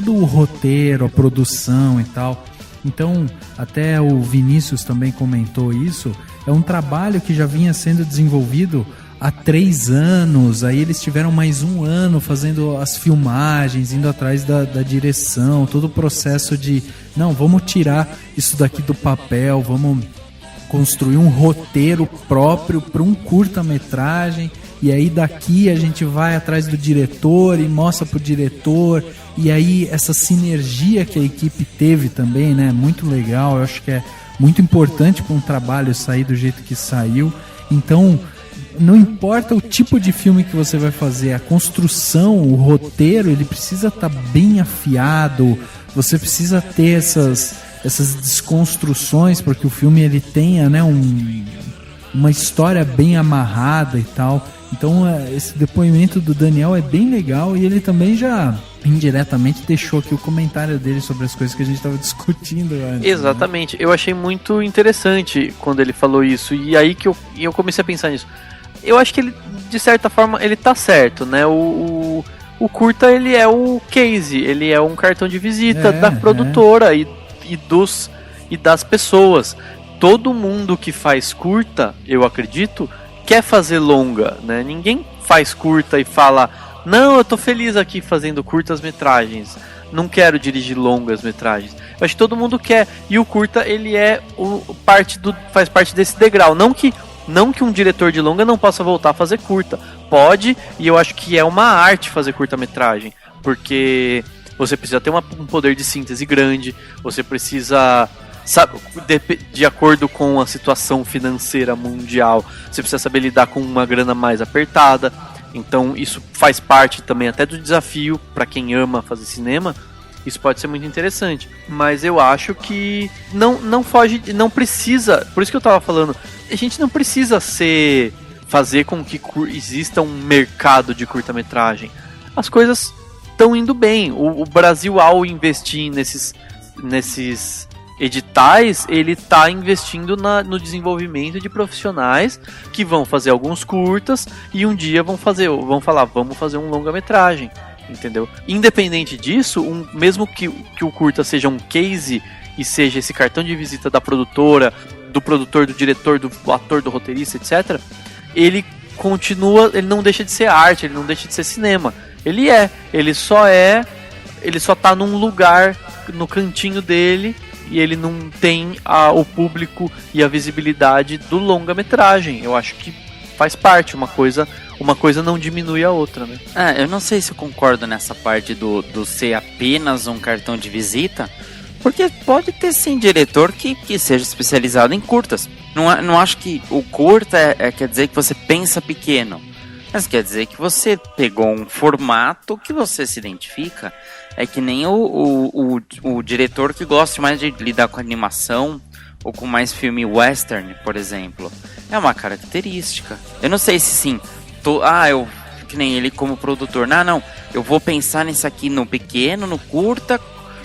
o roteiro, a produção e tal. Então, até o Vinícius também comentou isso, é um trabalho que já vinha sendo desenvolvido há 3 anos, aí eles tiveram mais 1 ano fazendo as filmagens, indo atrás da direção, todo o processo de, não, vamos tirar isso daqui do papel, vamos construir um roteiro próprio para um curta-metragem, e aí daqui a gente vai atrás do diretor e mostra pro diretor, e aí essa sinergia que a equipe teve também, né, muito legal, eu acho que é muito importante para um trabalho sair do jeito que saiu. Então, não importa o tipo de filme que você vai fazer, a construção, o roteiro, ele precisa estar bem afiado, você precisa ter essas desconstruções para que o filme ele tenha, né, uma história bem amarrada e tal. Então esse depoimento do Daniel é bem legal, e ele também já indiretamente deixou aqui o comentário dele sobre as coisas que a gente estava discutindo antes. Exatamente, né? Eu achei muito interessante quando ele falou isso, e aí que eu comecei a pensar nisso. Eu acho que ele, de certa forma, ele tá certo, né? O curta, ele é o case, ele é um cartão de visita da produtora e das pessoas. Todo mundo que faz curta, eu acredito, quer fazer longa, né? Ninguém faz curta e fala, não, eu tô feliz aqui fazendo curtas metragens, não quero dirigir longas metragens. Eu acho que todo mundo quer, e o curta, ele é faz parte desse degrau. Não que um diretor de longa não possa voltar a fazer curta, pode, e eu acho que é uma arte fazer curta-metragem, porque você precisa ter um poder de síntese grande, você precisa, de acordo com a situação financeira mundial, você precisa saber lidar com uma grana mais apertada. Então isso faz parte também até do desafio para quem ama fazer cinema. Isso pode ser muito interessante, mas eu acho que não foge, não precisa, por isso que eu tava falando, a gente não precisa fazer com que exista um mercado de curta-metragem. As coisas estão indo bem. O Brasil, ao investir nesses editais, ele está investindo no desenvolvimento de profissionais que vão fazer alguns curtas e um dia vão falar, vamos fazer um longa-metragem, entendeu? Independente disso, mesmo que o curta seja um case e seja esse cartão de visita da produtora, do produtor, do diretor, do ator, do roteirista, etc., ele não deixa de ser arte, ele não deixa de ser cinema. Ele só tá num lugar, no cantinho dele, e ele não tem o público e a visibilidade do longa-metragem. Eu acho que faz parte, uma coisa não diminui a outra, né? Eu não sei se eu concordo nessa parte do ser apenas um cartão de visita, porque pode ter sim diretor que seja especializado em curtas. Não acho que o curta quer dizer que você pensa pequeno, mas quer dizer que você pegou um formato que você se identifica. É que nem o diretor que gosta mais de lidar com animação ou com mais filme western, por exemplo. É uma característica. Eu não sei se sim, que nem ele como produtor. Não, eu vou pensar nisso aqui no pequeno, no curta,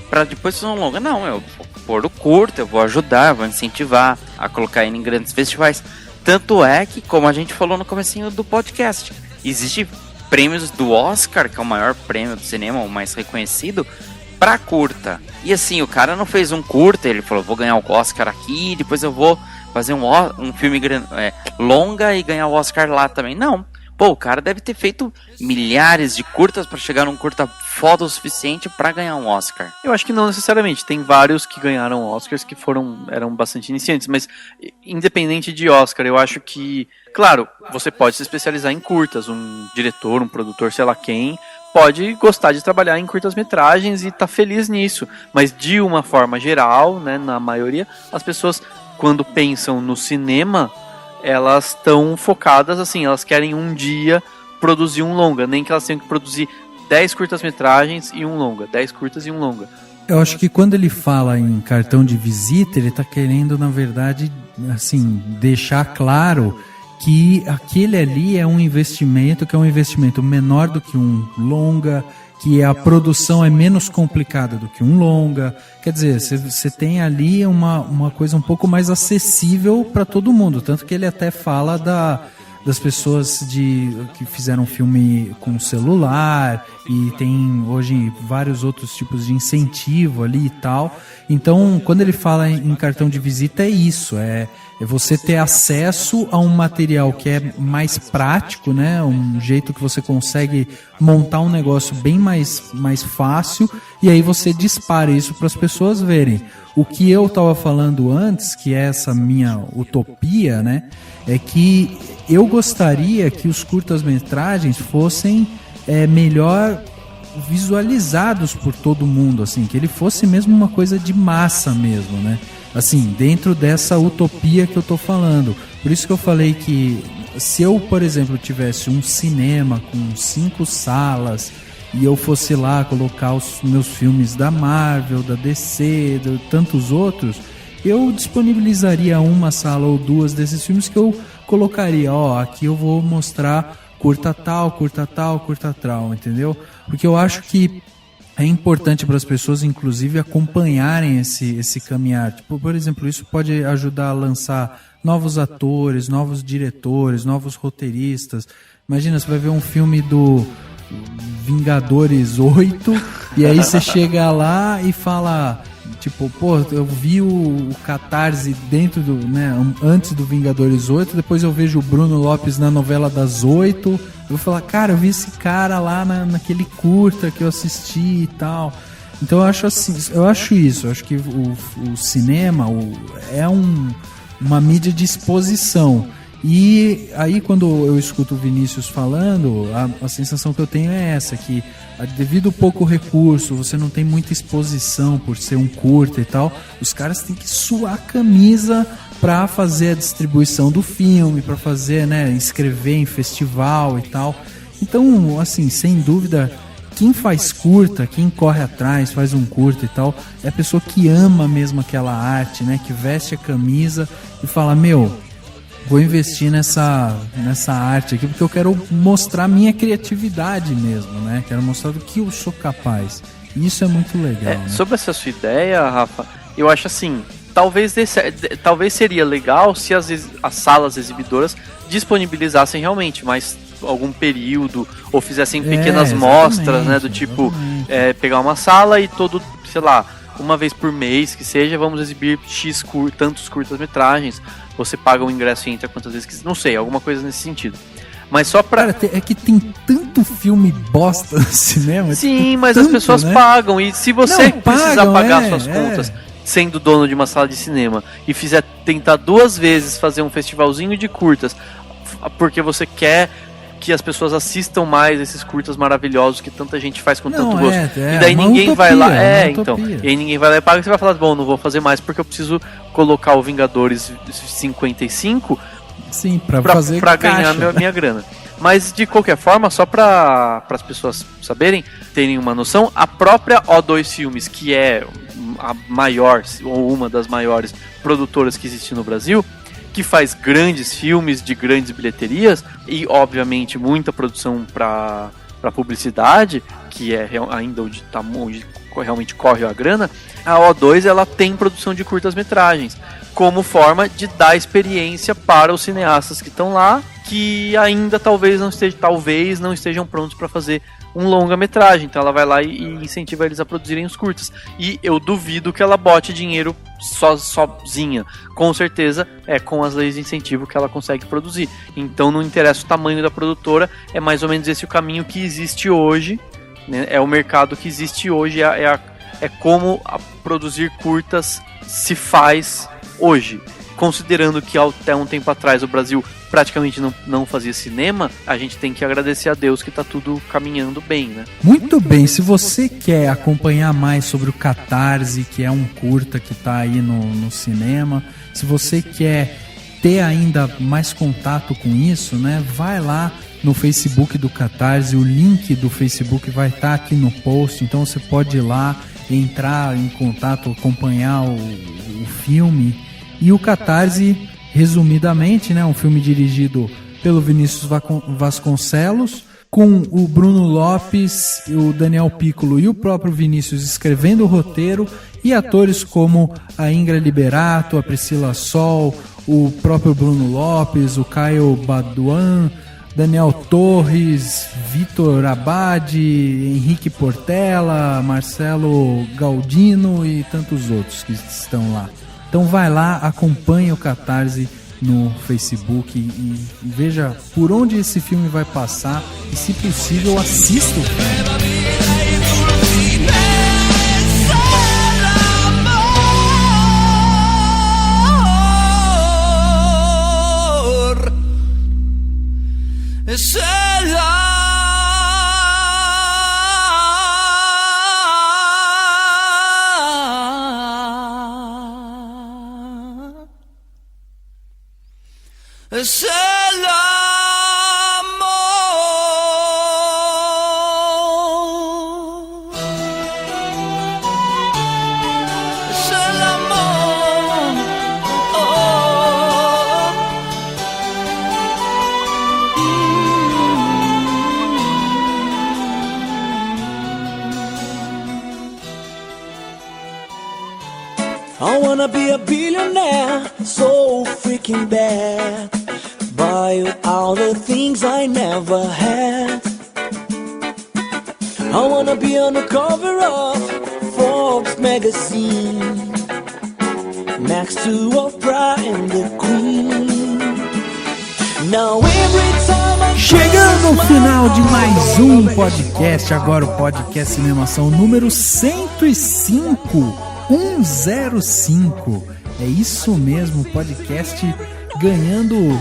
pra depois fazer um longa. Não, eu vou pôr o curta, eu vou ajudar, vou incentivar a colocar ele em grandes festivais. Tanto é que, como a gente falou no comecinho do podcast, existe prêmios do Oscar, que é o maior prêmio do cinema, o mais reconhecido, pra curta. E assim, o cara não fez um curta, ele falou, vou ganhar o Oscar aqui, depois eu vou fazer um filme longa e ganhar o Oscar lá também. Não. O cara deve ter feito milhares de curtas pra chegar num curta foda o suficiente pra ganhar um Oscar. Eu acho que não necessariamente. Tem vários que ganharam Oscars que eram bastante iniciantes, mas independente de Oscar, eu acho que, claro, você pode se especializar em curtas. Um diretor, um produtor, sei lá quem, pode gostar de trabalhar em curtas-metragens e tá feliz nisso. Mas de uma forma geral, né, na maioria, as pessoas, quando pensam no cinema, elas estão focadas assim, elas querem um dia produzir um longa, nem que elas tenham que produzir 10 curtas-metragens e um longa, 10 curtas e um longa. Eu acho que quando ele fala em cartão de visita, ele está querendo, na verdade, assim, deixar claro que aquele ali é um investimento que é um investimento menor do que um longa, que a produção é menos complicada do que um longa. Quer dizer, você tem ali uma coisa um pouco mais acessível para todo mundo. Tanto que ele até fala das pessoas que fizeram filme com celular, e tem hoje vários outros tipos de incentivo ali e tal. Então, quando ele fala em cartão de visita, é isso. É É você ter acesso a um material que é mais prático, né? Um jeito que você consegue montar um negócio bem mais fácil, e aí você dispara isso para as pessoas verem. O que eu estava falando antes, que é essa minha utopia, né? É que eu gostaria que os curtas-metragens fossem melhor visualizados por todo mundo, assim, que ele fosse mesmo uma coisa de massa mesmo, né? Assim, dentro dessa utopia que eu tô falando. Por isso que eu falei que se eu, por exemplo, tivesse um cinema com 5 salas e eu fosse lá colocar os meus filmes da Marvel, da DC, de tantos outros, eu disponibilizaria uma sala ou 2 desses filmes que eu colocaria, aqui eu vou mostrar curta tal, entendeu? Porque eu acho que é importante para as pessoas, inclusive, acompanharem esse caminhar. Tipo, por exemplo, isso pode ajudar a lançar novos atores, novos diretores, novos roteiristas. Imagina, você vai ver um filme do Vingadores 8 e aí você chega lá e fala, tipo, eu vi o Catarse dentro do, né, antes do Vingadores 8, depois eu vejo o Bruno Lopes na novela das 8. Eu vou falar, cara, eu vi esse cara lá naquele curta que eu assisti e tal. Então eu acho isso. Eu acho que o cinema é uma mídia de exposição. E aí quando eu escuto o Vinícius falando, a sensação que eu tenho é essa, que devido ao pouco recurso, você não tem muita exposição por ser um curta e tal, os caras têm que suar a camisa para fazer a distribuição do filme, para fazer, né, inscrever em festival e tal. Então, assim, sem dúvida, quem faz curta, quem corre atrás, faz um curta e tal, é a pessoa que ama mesmo aquela arte, né, que veste a camisa e fala, vou investir nessa arte aqui porque eu quero mostrar minha criatividade mesmo, né? Quero mostrar do que eu sou capaz. E isso é muito legal. Né? Sobre essa sua ideia, Rafa, eu acho assim, talvez seria legal se as salas exibidoras disponibilizassem realmente mais algum período ou fizessem pequenas mostras, né? Do tipo, pegar uma sala e todo, sei lá, uma vez por mês que seja, vamos exibir tantos curtas-metragens. Você paga o ingresso e entra quantas vezes quiser. Não sei, alguma coisa nesse sentido. Mas só pra... Cara, é que tem tanto filme bosta no cinema. Sim, mas as pessoas pagam. E se você precisar pagar suas contas sendo dono de uma sala de cinema e tentar 2 vezes fazer um festivalzinho de curtas porque você quer que as pessoas assistam mais esses curtas maravilhosos que tanta gente faz com tanto gosto. E daí ninguém vai lá. Então. E aí ninguém vai lá e paga, e você vai falar, bom, não vou fazer mais porque eu preciso colocar o Vingadores 55 pra ganhar minha grana. Mas de qualquer forma, só para as pessoas saberem, terem uma noção, a própria O2 Filmes, que é a maior ou uma das maiores produtoras que existe no Brasil, que faz grandes filmes de grandes bilheterias e, obviamente, muita produção para publicidade, que é ainda onde realmente corre a grana, a O2 ela tem produção de curtas-metragens como forma de dar experiência para os cineastas que estão lá, que ainda talvez não estejam prontos para fazer um longa-metragem. Então ela vai lá e incentiva eles a produzirem os curtas. E eu duvido que ela bote dinheiro sozinha. Com certeza é com as leis de incentivo que ela consegue produzir. Então não interessa o tamanho da produtora, é mais ou menos esse o caminho que existe hoje, né? É o mercado que existe hoje, é como produzir curtas se faz hoje. Considerando que até um tempo atrás o Brasil praticamente não fazia cinema, a gente tem que agradecer a Deus que tá tudo caminhando bem, né? Muito bem, se você quer acompanhar mais sobre o Catarse, que é um curta que tá aí no cinema, se você quer ter ainda mais contato com isso, né, vai lá no Facebook do Catarse, o link do Facebook vai estar aqui no post, então você pode ir lá, entrar em contato, acompanhar o filme. E o Catarse, resumidamente, né, um filme dirigido pelo Vinícius Vasconcelos, com o Bruno Lopes, o Daniel Piccolo e o próprio Vinícius escrevendo o roteiro, e atores como a Ingra Liberato, a Priscila Sol, o próprio Bruno Lopes, o Caio Baduan, Daniel Torres, Vitor Abad, Henrique Portela, Marcelo Galdino e tantos outros que estão lá. Então vai lá, acompanha o Catarse no Facebook e veja por onde esse filme vai passar e, se possível, assista o filme. Es el es el amor, es el amor, oh. I wanna be a billionaire, so freaking bad. Buy you all the things I never had. I wanna be on the cover of Forbes magazine, next to Oprah and the Queen. Now every time I Chegando ao final de mais um podcast, agora o podcast Cinemação número 105. 105. É isso mesmo, podcast ganhando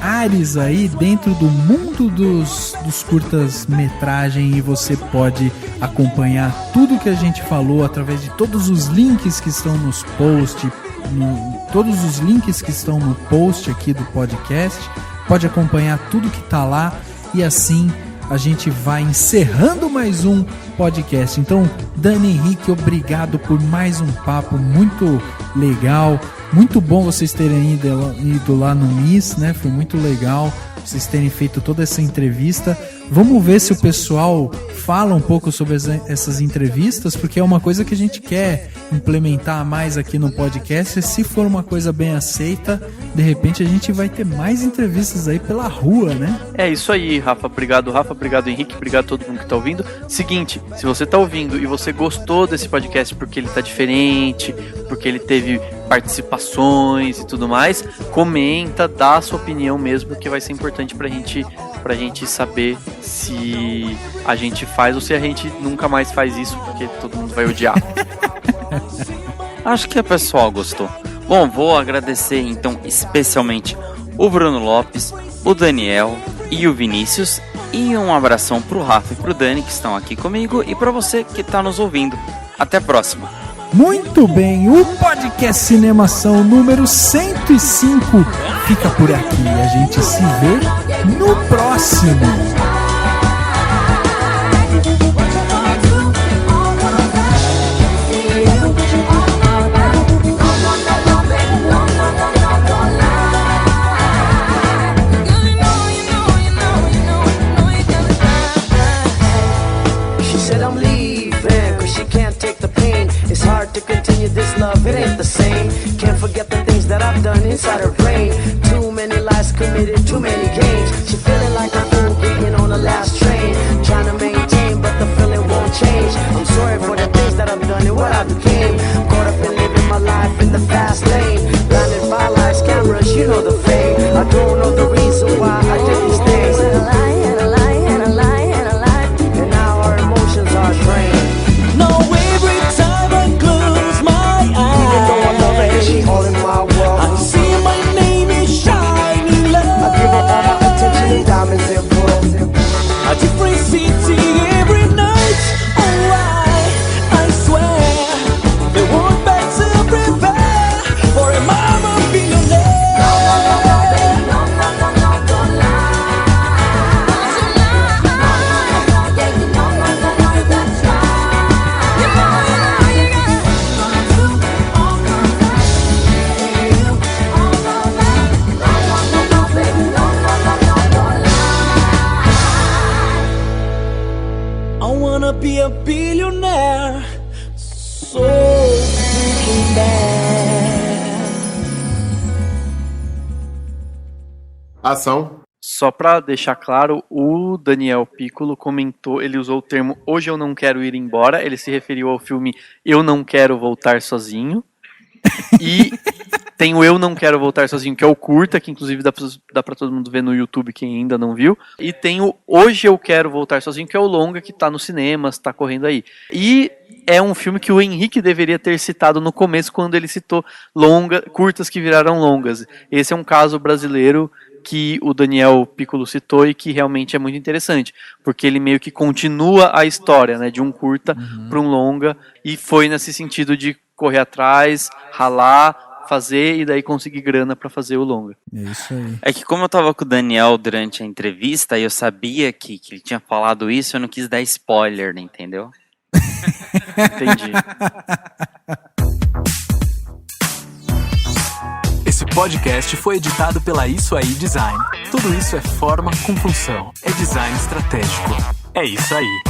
ares aí dentro do mundo dos curtas-metragem, e você pode acompanhar tudo que a gente falou através de todos os links que estão nos posts, todos os links que estão no post aqui do podcast. Pode acompanhar tudo que tá lá, e assim a gente vai encerrando mais um podcast. Então, Dani, Henrique, obrigado por mais um papo muito legal. Muito bom vocês terem ido lá no MIS, né? Foi muito legal vocês terem feito toda essa entrevista. Vamos ver se o pessoal fala um pouco sobre essas entrevistas, porque é uma coisa que a gente quer implementar mais aqui no podcast. E se for uma coisa bem aceita, de repente a gente vai ter mais entrevistas aí pela rua, né? É isso aí, Rafa. Obrigado, Henrique. Obrigado a todo mundo que tá ouvindo. Seguinte, se você tá ouvindo e você gostou desse podcast porque ele tá diferente, porque ele teve participações e tudo mais, comenta, dá a sua opinião mesmo, que vai ser importante pra gente saber se a gente faz ou se a gente nunca mais faz isso, porque todo mundo vai odiar. Acho que o pessoal gostou. Bom, vou agradecer então especialmente o Bruno Lopes, o Daniel e o Vinícius, e um abração pro Rafa e pro Dani, que estão aqui comigo, e pra você que tá nos ouvindo. Até a próxima. Muito bem, o podcast Cinemação número 105 fica por aqui. A gente se vê no próximo. To continue this love, it ain't the same. Can't forget the things that I've done inside her brain. Too many lies committed, too many games. She feeling like a fool getting on the last train. Trying to maintain, but the feeling won't change. I'm sorry for the things that I've done and what I became. Caught up in living my life in the fast lane. Blinded by lights, cameras, you know the fame. I don't know the reason why I did these things. And a lie, and a lie, and a lie, and a lie. And now our emotions are drained. No, every time I close my eyes, even though I love her and she all in my world, I see my name is shining light. I give her all my attention and diamonds and pearls. A different city every night. Oh, I swear they won't better prepare for a mama billionaire. No, no, no, no, baby, no, no, no, no, don't lie. I wanna be a billionaire, so freaking bad. Ação. Só pra deixar claro, o Daniel Piccolo comentou, ele usou o termo "hoje eu não quero ir embora", ele se referiu ao filme Eu Não Quero Voltar Sozinho. E tem o Eu Não Quero Voltar Sozinho, que é o curta, que inclusive dá pra todo mundo ver no YouTube, quem ainda não viu. E tem o Hoje Eu Quero Voltar Sozinho, que é o longa, que tá nos cinemas, tá correndo aí. E é um filme que o Henrique deveria ter citado no começo, quando ele citou curtas que viraram longas. Esse é um caso brasileiro que o Daniel Piccolo citou e que realmente é muito interessante, porque ele meio que continua a história, né, de um curta para um longa, e foi nesse sentido de correr atrás, ralar, fazer e daí conseguir grana para fazer o longa. É isso aí. É que como eu tava com o Daniel durante a entrevista e eu sabia que ele tinha falado isso, eu não quis dar spoiler, entendeu? Entendi. Esse podcast foi editado pela Isso Aí Design. Tudo isso é forma com função. É design estratégico. É isso aí.